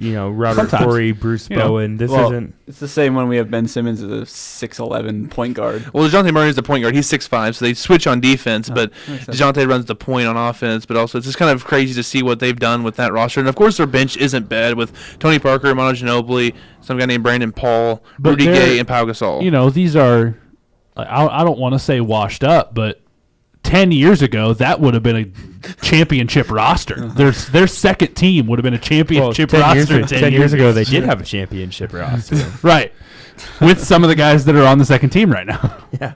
Robert Sometimes. Horry, Bruce You know, Bowen. This Well, isn't. It's the same when we have Ben Simmons as a 6'11" point guard. Well, DeJounte Murray is the point guard. He's 6'5", so they switch on defense, but makes sense. DeJounte runs the point on offense. But also, it's just kind of crazy to see what they've done with that roster. And, of course, their bench isn't bad with Tony Parker, Manu Ginobili, some guy named Brandon Paul, But Rudy they're- Gay, and Pau Gasol. These are, I don't want to say washed up, but 10 years ago, that would have been a championship roster. Their second team would have been a championship roster 10 years ago, they did have a championship roster. Right. With some of the guys that are on the second team right now. Yeah.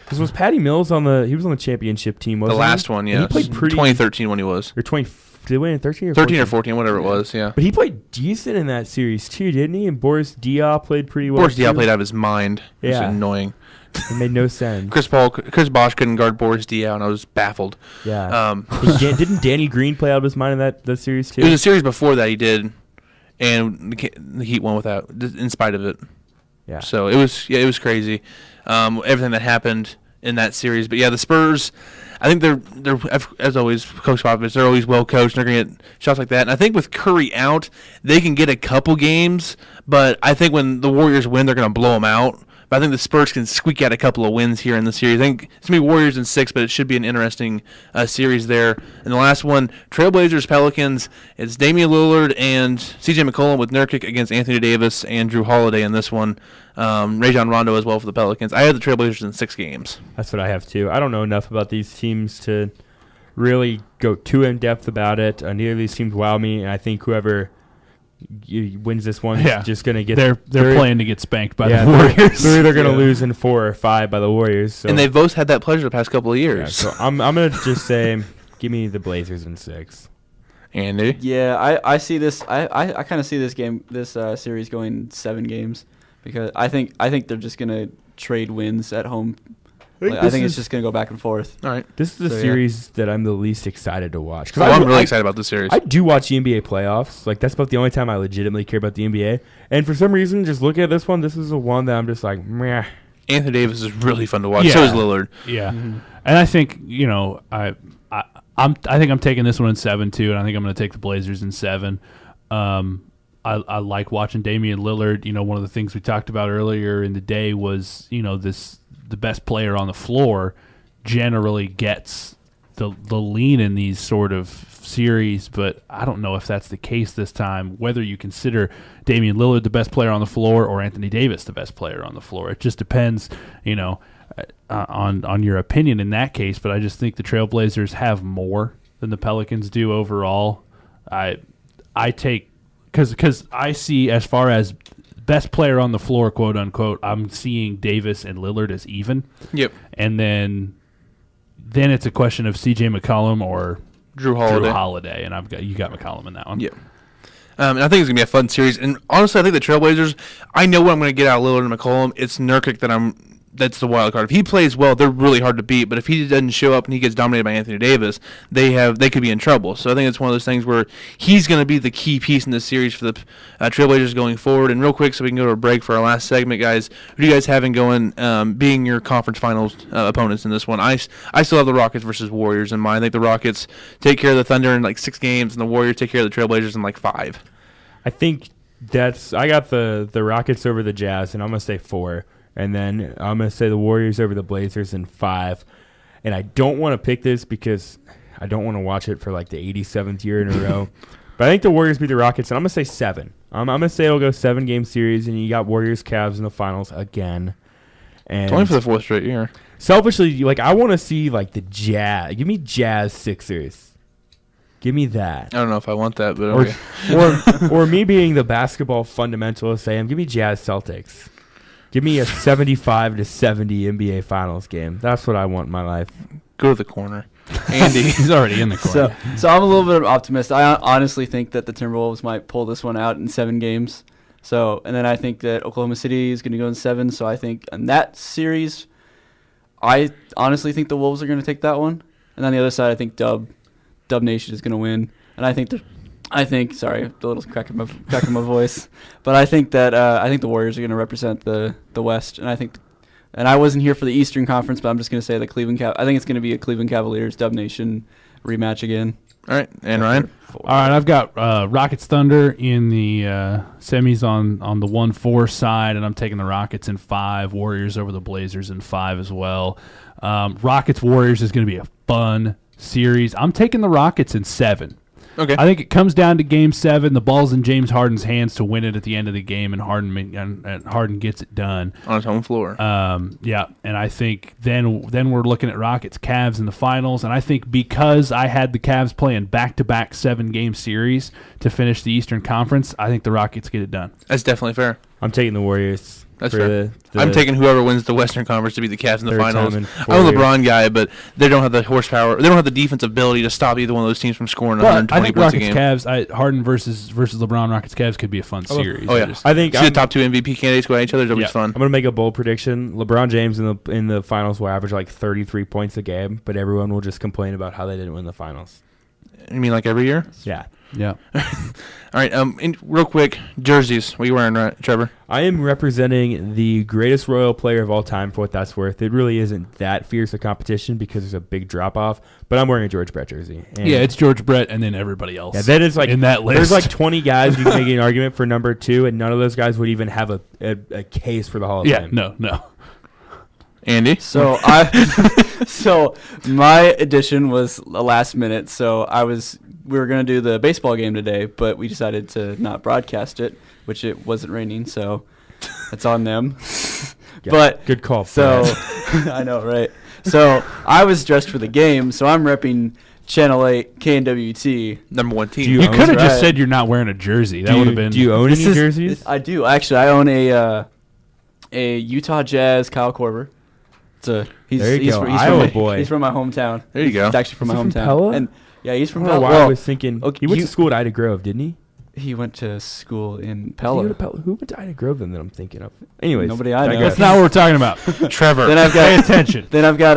Because was Patty Mills on the? He was on the championship team. The Wasn't last he? one, And yeah. He played pretty. 2013 when he was. Or 20. Did they win in 13 or 13 or 14? 14, whatever it was, yeah. But he played decent in that series too, didn't he? And Boris Diaw played pretty well. Boris Diaw too. played out of his mind. It was Yeah. annoying. It made no sense. Chris Bosh couldn't guard Boris Diaw, and I was baffled. Yeah. Didn't Danny Green play out of his mind in that series too? It was a series before that he did, and the Heat won without, in spite of it. Yeah. So it was crazy, everything that happened in that series. But yeah, the Spurs, I think they're as always, Coach Popovich, they're always well coached. They're gonna get shots like that, and I think with Curry out, they can get a couple games. But I think when the Warriors win, they're gonna blow them out. But I think the Spurs can squeak out a couple of wins here in the series. I think it's going to be Warriors in 6, but it should be an interesting series there. And the last one, Trailblazers, Pelicans. It's Damian Lillard and C.J. McCollum with Nurkic against Anthony Davis and Drew Holiday in this one. Rajon Rondo as well for the Pelicans. I had the Trailblazers in 6 games. That's what I have too. I don't know enough about these teams to really go too in depth about it. Neither of these teams wow me, and I think whoever wins this one is just going to get. They're playing to get spanked by the they're- Warriors. They're either going to lose in 4 or 5 by the Warriors. So. And they've both had that pleasure the past couple of Yeah, years. so I'm going to just say, give me the Blazers in 6. Andy? Yeah, I see this. I kind of see this series going 7 games because I think they're just gonna trade wins at home I think it's just going to go back and forth. All right. This is the series that I'm the least excited to watch. Oh, I'm really excited about this series. I do watch the NBA playoffs. Like, that's about the only time I legitimately care about the NBA. And for some reason, just looking at this one, this is the one that I'm just like, meh. Anthony Davis is really fun to watch. Yeah. So is Lillard. Yeah, and I think I think I'm taking this one in 7 too, and I think I'm going to take the Blazers in 7. I like watching Damian Lillard. One of the things we talked about earlier in the day was the best player on the floor generally gets the lean in these sort of series, but I don't know if that's the case this time, whether you consider Damian Lillard the best player on the floor or Anthony Davis the best player on the floor. It just depends, on your opinion in that case, but I just think the Trailblazers have more than the Pelicans do overall. I take because I see, as far as best player on the floor, quote unquote, I'm seeing Davis and Lillard as even. Yep. And then it's a question of C.J. McCollum or Drew Holiday, and you got McCollum in that one. Yep. And I think it's gonna be a fun series. And honestly, I think the Trailblazers, I know what I'm gonna get out of Lillard and McCollum. It's Nurkic that's the wild card. If he plays well, they're really hard to beat. But if he doesn't show up and he gets dominated by Anthony Davis, they could be in trouble. So I think it's one of those things where he's going to be the key piece in this series for the Trailblazers going forward. And real quick, so we can go to a break for our last segment, guys. Who do you guys having going, being your conference finals opponents in this one? I still have the Rockets versus Warriors in mind. I think the Rockets take care of the Thunder in like 6 games, and the Warriors take care of the Trailblazers in like 5. I think I got the Rockets over the Jazz, and I'm gonna say 4. And then I'm going to say the Warriors over the Blazers in 5. And I don't want to pick this because I don't want to watch it for like the 87th year in a row. But I think the Warriors beat the Rockets, and I'm going to say 7. I'm going to say it'll go 7-game series, and you got Warriors-Cavs in the finals again. And it's only for the 4th straight year. Selfishly, I want to see like the Jazz. Give me Jazz Sixers. Give me that. I don't know if I want that, but okay. or me being the basketball fundamentalist I am, give me Jazz Celtics. Give me a 75-70 NBA Finals game. That's what I want in my life. Go to the corner. Andy. He's already in the corner. So I'm a little bit of an optimist. I honestly think that the Timberwolves might pull this one out in 7 games. And then I think that Oklahoma City is going to go in 7. So I think in that series, I honestly think the Wolves are going to take that one. And on the other side, I think Dub Nation is going to win. And I think sorry, a little crack in my voice, but I think that the Warriors are going to represent the West, and I wasn't here for the Eastern Conference, but I'm just going to say that I think it's going to be a Cleveland Cavaliers Dub Nation rematch again. All right, and Ryan. All right, I've got Rockets Thunder in the semis on the 1-4 side, and I'm taking the Rockets in 5. Warriors over the Blazers in 5 as well. Rockets Warriors is going to be a fun series. I'm taking the Rockets in 7. Okay. I think it comes down to Game 7. The ball's in James Harden's hands to win it at the end of the game, and Harden gets it done on his home floor. Yeah, and I think then we're looking at Rockets Cavs in the finals, and I think because I had the Cavs playing back-to-back 7-game series to finish the Eastern Conference, I think the Rockets get it done. That's definitely fair. I'm taking the Warriors. That's fair. I'm taking whoever wins the Western Conference to beat the Cavs in the finals. I'm a LeBron guy, but they don't have the horsepower. They don't have the defensive ability to stop either one of those teams from scoring 120 points a game. Cavs, Harden versus LeBron, Rockets Cavs could be a fun series. Oh yeah, I think the top 2 MVP candidates go at each other. It'll be fun. I'm gonna make a bold prediction. LeBron James in the finals will average like 33 points a game, but everyone will just complain about how they didn't win the finals. You mean like every year? Yeah. Yeah. All right. Real quick, jerseys. What are you wearing, right, Trevor? I am representing the greatest Royal player of all time, for what that's worth. It really isn't that fierce a competition because there's a big drop off. But I'm wearing a George Brett jersey. And yeah, it's George Brett and then everybody else. Yeah, that is like in that list. There's like 20 guys you can make an argument for number 2, and none of those guys would even have a case for the Hall of Fame. No. Andy? So my addition was a last minute. So we were going to do the baseball game today, but we decided to not broadcast it, which it wasn't raining, so it's on them. Yeah, but good call. So I know, right? So I was dressed for the game, so I'm repping Channel 8 KNWT. Number 1 team. You could have just said you're not wearing a jersey. That would have been. Do you own any jerseys? I do. Actually, I own a Utah Jazz Kyle Korver. He's from my hometown. There you go. He's actually from my hometown. Pella? And yeah, he's from Pella. Pella. Well, I was thinking he went to school at Ida Grove, didn't he? He went to school in Did he Pella. go to Pella? Who went to Ida Groveland that I'm thinking of? Anyways, Nobody I know. That's not what we're talking about. Trevor. Then I've Pay got attention. then I got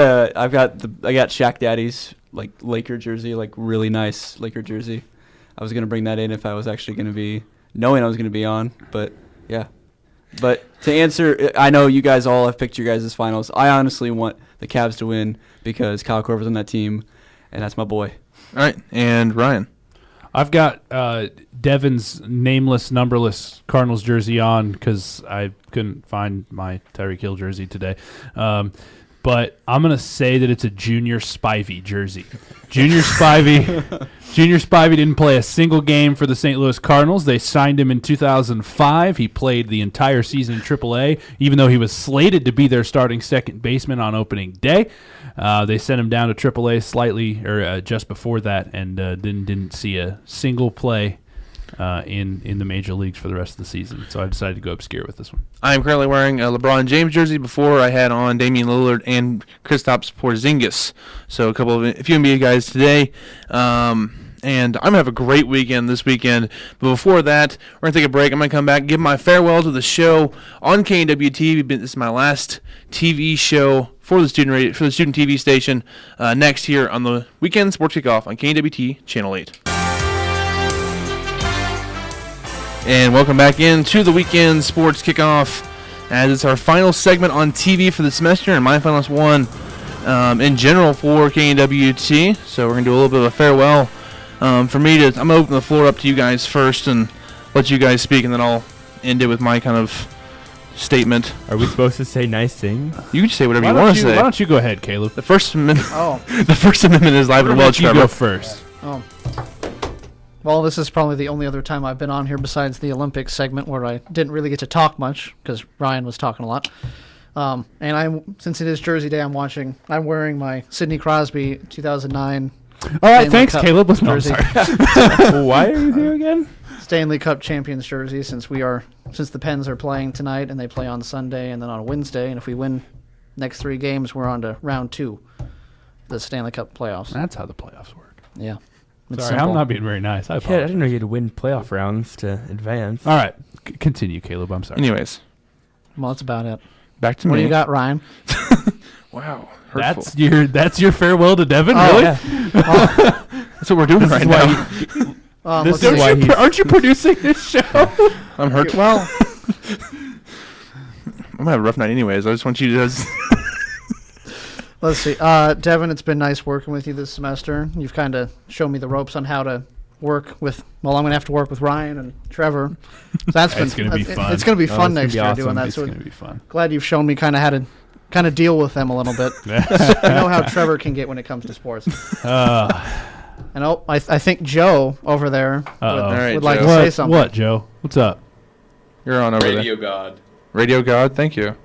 Shaq Daddy's like Laker jersey, like really nice Laker jersey. I was gonna bring that in if I was actually gonna be knowing I was gonna be on, but yeah. But to answer, I know you guys all have picked your guys' finals. I honestly want the Cavs to win because Kyle Korver's on that team, and that's my boy. All right, and Ryan. I've got Devin's nameless, numberless Cardinals jersey on because I couldn't find my Tyreek Hill jersey today. But I'm going to say that it's a Junior Spivey jersey. Junior Spivey didn't play a single game for the St. Louis Cardinals. They signed him in 2005. He played the entire season in AAA, even though he was slated to be their starting second baseman on opening day. They sent him down to AAA slightly, or just before that, and didn't see a single play in the major leagues for the rest of the season. So I decided to go obscure with this one. I am currently wearing a LeBron James jersey. Before I had on Damian Lillard and Kristaps Porzingis. So a few NBA guys today. And I'm going to have a great weekend this weekend. But before that, we're going to take a break. I'm going to come back and give my farewell to the show on KWT. This is my last TV show for the student TV station next here on the Weekend Sports Kickoff on KWT Channel 8. And welcome back into the Weekend Sports Kickoff, as it's our final segment on TV for the semester, and my finalist one in general for KWT. So we're going to do a little bit of a farewell. For me, I'm going to open the floor up to you guys first and let you guys speak, and then I'll end it with my kind of statement. Are we supposed to say nice things? You can just say whatever you want to say. Why don't you go ahead, Caleb? The First Amendment. Oh. The First Amendment is live and well, You Trevor. go first. Oh. Well, this is probably the only other time I've been on here besides the Olympics segment where I didn't really get to talk much because Ryan was talking a lot. And since it is Jersey Day, I'm wearing my Sidney Crosby 2009 All right, Stanley thanks, Cup Caleb. No, I'm jersey. sorry. Why are you here again? Stanley Cup champions jersey since the Pens are playing tonight and they play on Sunday and then on Wednesday, and if we win next 3 games, we're on to round 2, the Stanley Cup playoffs. That's how the playoffs work. Yeah. It's Sorry, simple. I'm not being very nice. I Yeah, I apologize. didn't know you had to win playoff rounds to advance. All right, continue, Caleb. I'm sorry. Anyways, Well, that's about it. back to What me. do you got, Ryan? Wow. Hurtful. That's your farewell to Devin, Oh, really? yeah. That's what we're doing right now. This Let's is see. why Aren't you producing this show? I'm hurt. Well, I'm going to have a rough night anyways. I just want you to... let's see. Devin, it's been nice working with you this semester. You've kind of shown me the ropes on how to work with. Well, I'm going to have to work with Ryan and Trevor. So that's It's gonna be fun. It's going to be Oh, fun it's gonna next be year awesome. doing that. It's So going to be fun. glad you've shown me kind of how to kind of deal with them a little bit. I know how Trevor can get when it comes to sports. And I think Joe over there All right, would like Joe. to say something. What, Joe? What's up? You're on over Radio there. God. Radio God, thank you.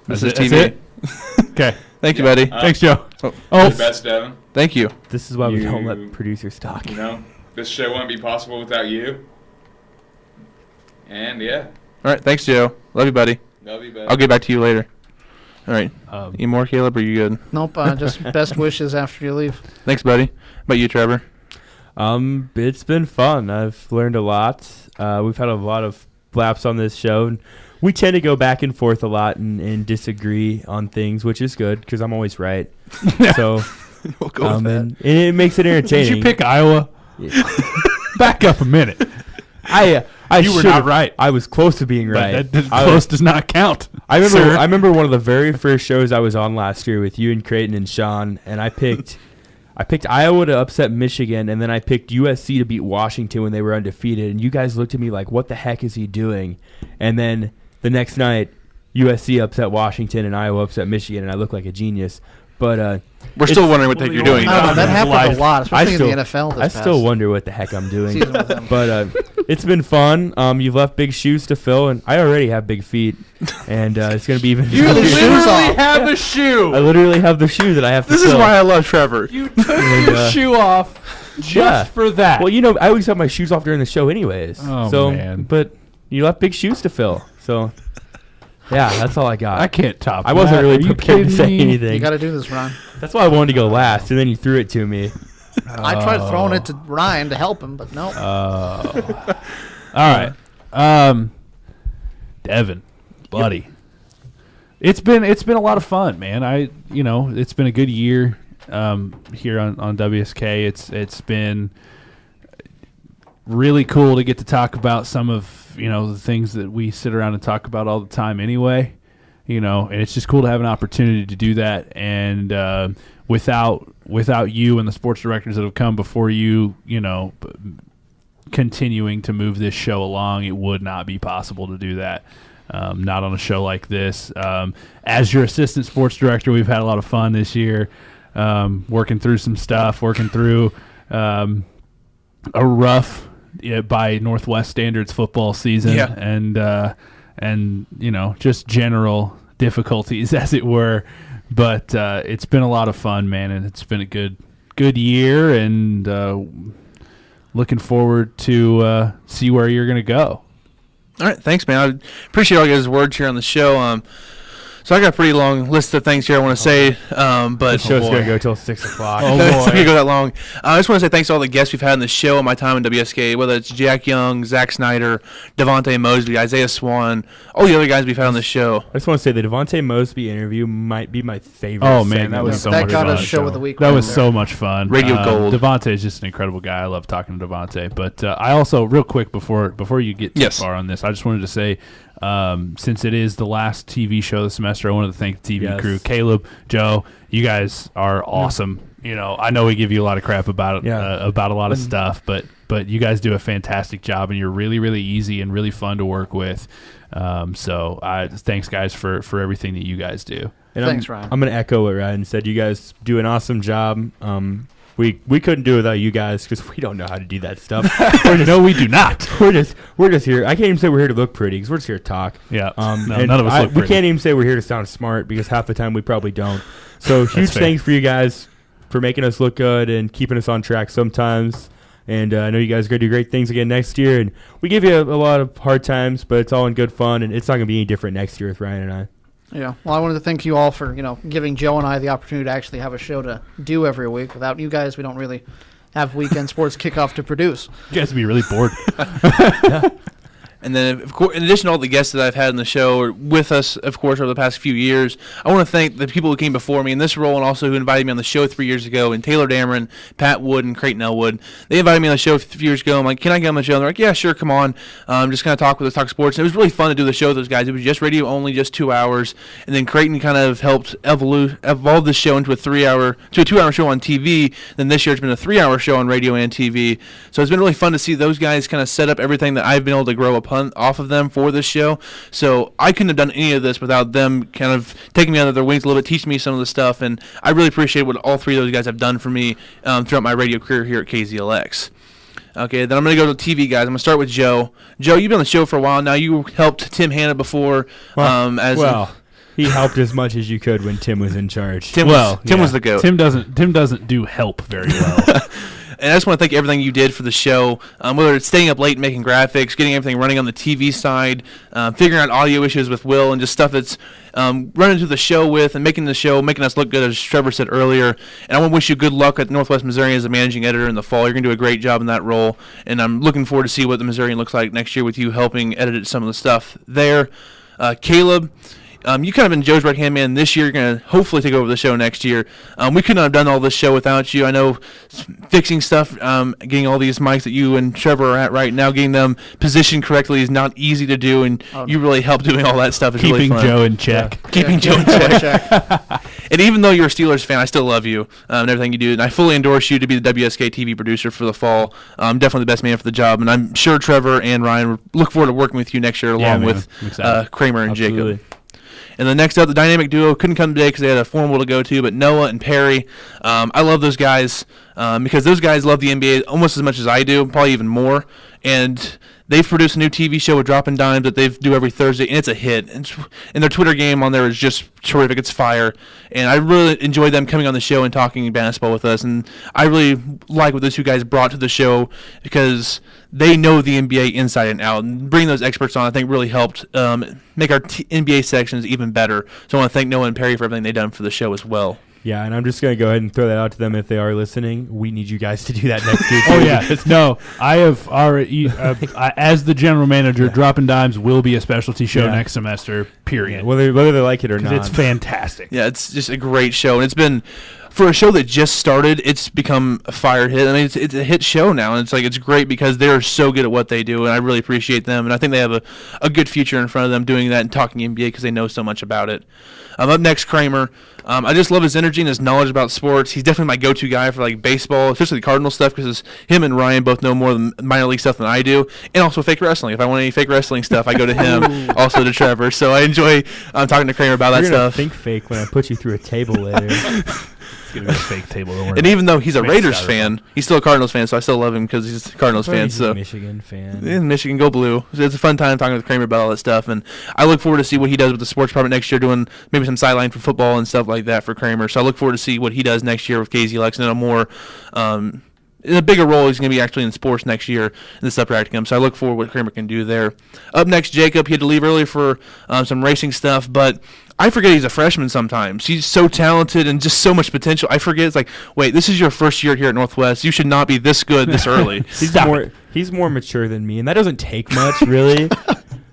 This is That's TV. it? Okay. Thank you, buddy. Thanks, Joe. Oh, Oh, The best, Devin. thank you. This is why we don't You- let producers talk. You know, this show wouldn't be possible without you. And yeah, All right, thanks, Joe. Love you, buddy. love you, buddy. I'll get back to you later. All right. um, Any more, Caleb, or you good? Nope, just best wishes after you leave. Thanks, buddy. How about you, Trevor? It's been fun. I've learned a lot. We've had a lot of laps on this show, and we tend to go back and forth a lot and disagree on things, which is good because I'm always right. So, We'll go with that. and it makes it entertaining. did you pick Iowa? Yeah. Back up a minute. I You were should've- not right. I was close to being right. But that I close was- does not count. I remember. sir. I remember one of the very first shows I was on last year with you and Creighton and Sean, and I picked Iowa to upset Michigan, and then I picked USC to beat Washington when they were undefeated. And you guys looked at me like, "What the heck is he doing?" And then the next night, USC upset Washington and Iowa upset Michigan, and I looked like a genius. But We're still wondering what the heck you're doing. I don't know, that happens Life. a lot, especially still- in the NFL this I past still wonder what the heck I'm doing. season with them. But it's been fun. You've left big shoes to fill, and I already have big feet, and it's going to be even. You literally have a shoe. I literally have the shoe that I have to This fill. is why I love Trevor. You took And, your shoe off just yeah. for that. Well, I always have my shoes off during the show, anyways. Oh, so, man. But you left big shoes to fill, so yeah, that's all I got. I can't top I wasn't that. really Are you prepared to kidding say me? anything. You got to do this, Ron. That's why I wanted to go last, and then you threw it to me. I tried throwing it to Ryan to help him, but no. All right. Devin, buddy. It's been a lot of fun, man. It's been a good year here on WSK. It's been really cool to get to talk about some of the things that we sit around and talk about all the time anyway. And it's just cool to have an opportunity to do that. And without you and the sports directors that have come before you, continuing to move this show along, it would not be possible to do that. Not on a show like this. As your assistant sports director, we've had a lot of fun this year, working through some stuff, working through a rough by Northwest standards football season, and just general difficulties, as it were. But it's been a lot of fun, man, and it's been a good year, and looking forward to see where you're going to go. All right, thanks, man. I appreciate all you guys' words here on the show. So I got a pretty long list of things here I want to say, but the show's going to go till 6 o'clock. It's not going to go that long. I just want to say thanks to all the guests we've had on the show in my time in WSK, whether it's Jack Young, Zach Snyder, Devontae Mosby, Isaiah Swan, all the other guys we've had on the show. I just want to say the Devontae Mosby interview might be my favorite. Oh, man, that was so much fun. That got us show of the week. That was so much fun. Radio Gold. Devontae is just an incredible guy. I love talking to Devontae. But I also, real quick, before you get too far on this, I just wanted to say, since it is the last TV show of the semester, I wanted to thank the TV crew. Caleb, Joe, you guys are awesome. I know we give you a lot of crap about a lot of stuff, but you guys do a fantastic job, and you're really, really easy and really fun to work with. So thanks, guys, for everything that you guys do. And Thanks, Ryan. I'm going to echo what Ryan said. You guys do an awesome job. We couldn't do it without you guys because we don't know how to do that stuff. No, we do not. We're just here. I can't even say we're here to look pretty because we're just here to talk. Yeah. None of us look pretty. We can't even say we're here to sound smart because half the time we probably don't. So huge thanks for you guys for making us look good and keeping us on track sometimes. And I know you guys are going to do great things again next year. And we give you a lot of hard times, but it's all in good fun. And it's not going to be any different next year with Ryan and I. Yeah, well, I wanted to thank you all for giving Joe and I the opportunity to actually have a show to do every week. Without you guys, we don't really have weekend sports kickoff to produce. You guys would be really bored. And then, of course, in addition to all the guests that I've had on the show or with us, of course, over the past few years, I want to thank the people who came before me in this role and also who invited me on the show 3 years ago, and Taylor Dameron, Pat Wood, and Creighton Elwood. They invited me on the show a few years ago. I'm like, can I get on the show? And they're like, yeah, sure, come on. Just kind of talk with us, talk sports. And it was really fun to do the show with those guys. It was just radio only, just 2 hours. And then Creighton kind of helped evolve this show into a 2-hour show on TV. Then this year it's been a 3-hour show on radio and TV. So it's been really fun to see those guys kind of set up everything that I've been able to grow off of them for this show. So I couldn't have done any of this without them kind of taking me under their wings a little bit, teaching me some of the stuff, and I really appreciate what all three of those guys have done for me throughout my radio career here at KZLX. Okay, then I'm going to go to TV guys. I'm going to start with Joe. Joe, you've been on the show for a while now. You helped Tim Hanna before. He helped as much as you could when Tim was in charge. Tim was the GOAT. Tim doesn't do help very well. And I just want to thank you everything you did for the show, whether it's staying up late and making graphics, getting everything running on the TV side, figuring out audio issues with Will, and just stuff that's running through the show with and making us look good, as Trevor said earlier. And I want to wish you good luck at Northwest Missouri as a managing editor in the fall. You're going to do a great job in that role, and I'm looking forward to see what the Missourian looks like next year with you helping edit some of the stuff there. Caleb, you kind of been Joe's right-hand man this year. You're going to hopefully take over the show next year. We could not have done all this show without you. I know fixing stuff, getting all these mics that you and Trevor are at right now, getting them positioned correctly is not easy to do, and you really help doing all that stuff. It's really fun. Keeping Joe in check. Yeah. Keeping Joe in check. And even though you're a Steelers fan, I still love you and everything you do, and I fully endorse you to be the WSK TV producer for the fall. Definitely the best man for the job, and I'm sure Trevor and Ryan look forward to working with you next year along with Kramer and Absolutely. Jacob. And then next up, the dynamic duo couldn't come today because they had a formal to go to, but Noah and Perry. I love those guys because those guys love the NBA almost as much as I do, probably even more. And they've produced a new TV show with Droppin' Dimes that they do every Thursday, and it's a hit. And their Twitter game on there is just terrific. It's fire. And I really enjoyed them coming on the show and talking basketball with us. And I really like what those two guys brought to the show because they know the NBA inside and out. And bringing those experts on, I think, really helped make our NBA sections even better. So I want to thank Noah and Perry for everything they've done for the show as well. Yeah, and I'm just going to go ahead and throw that out to them if they are listening. We need you guys to do that next year. Oh, yeah. No, I have already, as the general manager, Dropping Dimes will be a specialty show next semester, period. Whether they like it or not. It's fantastic. Yeah, it's just a great show. And it's been, for a show that just started, it's become a fire hit. I mean, it's a hit show now, and it's great because they're so good at what they do, and I really appreciate them. And I think they have a good future in front of them doing that and talking NBA because they know so much about it. Up next, Kramer. I just love his energy and his knowledge about sports. He's definitely my go-to guy for baseball, especially the Cardinal stuff, because him and Ryan both know more than minor league stuff than I do, and also fake wrestling. If I want any fake wrestling stuff, I go to him, also to Trevor. So I enjoy talking to Kramer about that You're gonna stuff. think fake when I put you through a table later. It's going to be a fake table. Don't worry And even though he's a Makes Raiders sense. fan, he's still a Cardinals fan, so I still love him because he's a Cardinals fan. He's So a Michigan fan. yeah, Michigan, go blue. It's a fun time talking with Kramer about all that stuff, and I look forward to see what he does with the sports department next year, doing maybe some sideline for football and stuff like that for Kramer. So I look forward to see what he does next year with KZLX and in a more in a bigger role. He's going to be actually in sports next year in the sub practicum. So I look forward to what Kramer can do there. Up next, Jacob. He had to leave early for some racing stuff, but I forget he's a freshman sometimes. He's so talented and just so much potential. I forget. It's like, wait, this is your first year here at Northwest. You should not be this good this early. He's more mature than me, and that doesn't take much, really.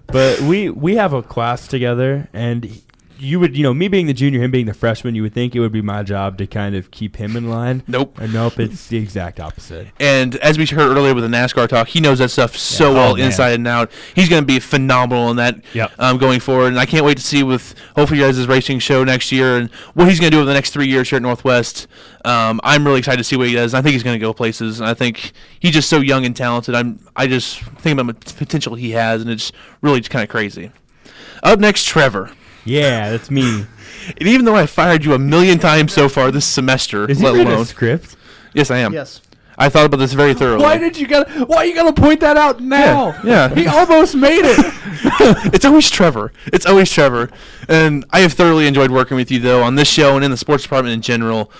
But we have a class together, and you would, me being the junior, him being the freshman, you would think it would be my job to kind of keep him in line. Nope. Nope, it's the exact opposite. And as we heard earlier with the NASCAR talk, he knows that stuff so well inside and out. He's going to be phenomenal in that going forward. And I can't wait to see with hopefully you guys' racing show next year and what he's going to do over the next 3 years here at Northwest. I'm really excited to see what he does. I think he's going to go places. And I think he's just so young and talented. I just think about the potential he has, and it's really just kind of crazy. Up next, Trevor. Yeah, that's me. And even though I fired you a million times so far this semester, Is he reading a script? Yes, I am. Yes. I thought about this very thoroughly. Why you gotta point that out now? Yeah. He almost made it. It's always Trevor. And I have thoroughly enjoyed working with you, though, on this show and in the sports department in general.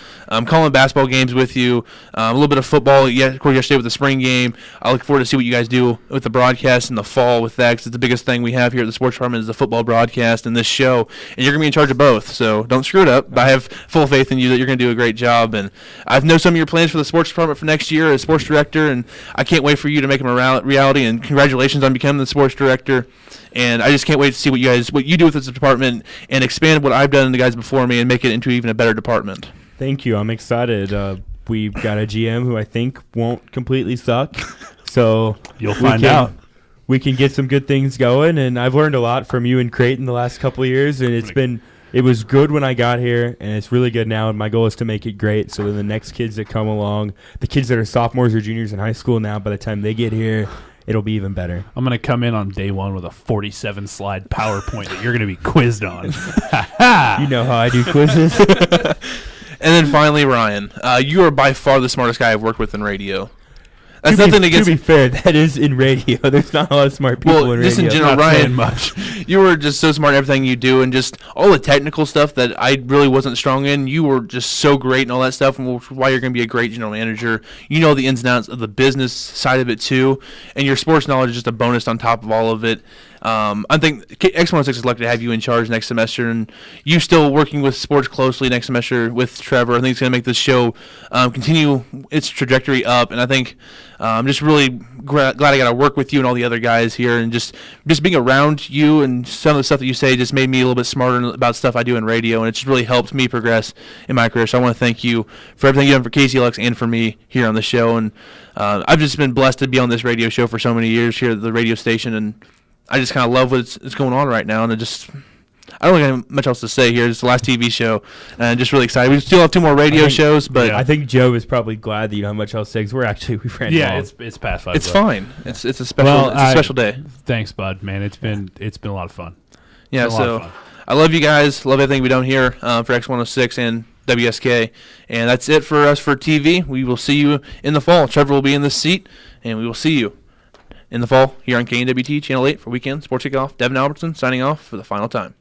Calling basketball games with you, a little bit of football, of course, yesterday with the spring game. I look forward to see what you guys do with the broadcast in the fall with that, because it's the biggest thing we have here at the sports department is the football broadcast and this show. And you're going to be in charge of both, so don't screw it up. I have full faith in you that you're going to do a great job. And I know some of your plans for the sports department for next year as sports director, and I can't wait for you to make them a reality. And congratulations on becoming the sports director. And I just can't wait to see what you do with this department and expand what I've done to the guys before me and make it into even a better department. Thank you. I'm excited. We've got a GM who I think won't completely suck. So You'll find out. We can get some good things going, and I've learned a lot from you and Creighton the last couple of years, and it was good when I got here, and it's really good now, and my goal is to make it great so then the next kids that come along, the kids that are sophomores or juniors in high school now, by the time they get here, it'll be even better. I'm going to come in on day one with a 47-slide PowerPoint that you're going to be quizzed on. You know how I do quizzes. And then finally, Ryan, you are by far the smartest guy I've worked with in radio. That's nothing against. To be fair, that is in radio. There's not a lot of smart people in radio. Just in general, Not Ryan, much. you were just so smart in everything you do, and just all the technical stuff that I really wasn't strong in. You were just so great and all that stuff, and why you're going to be a great general manager. You know the ins and outs of the business side of it too, and your sports knowledge is just a bonus on top of all of it. I think X106 is lucky to have you in charge next semester, and you still working with sports closely next semester with Trevor. I think it's going to make this show continue its trajectory up, and I think I'm just really glad I got to work with you and all the other guys here, and just being around you and some of the stuff that you say just made me a little bit smarter about stuff I do in radio, and it's just really helped me progress in my career. So I want to thank you for everything you've done for KCLX and for me here on the show, and I've just been blessed to be on this radio show for so many years here at the radio station, and I just kind of love what's going on right now, and I don't have much else to say here. It's the last TV show, and just really excited. We still have 2 more radio shows, but I think Joe is probably glad that you don't have much else to say, because we ran long. It's past 5. it's fine. It's a special day. Thanks, bud. Man, it's been a lot of fun. Yeah, It's been a lot so of fun. I love you guys. Love everything we done here for X106 and WSK, and that's it for us for TV. We will see you in the fall. Trevor will be in this seat, and we will see you in the fall here on KNWT Channel 8 for Weekend Sports Kickoff. Devin Albertson signing off for the final time.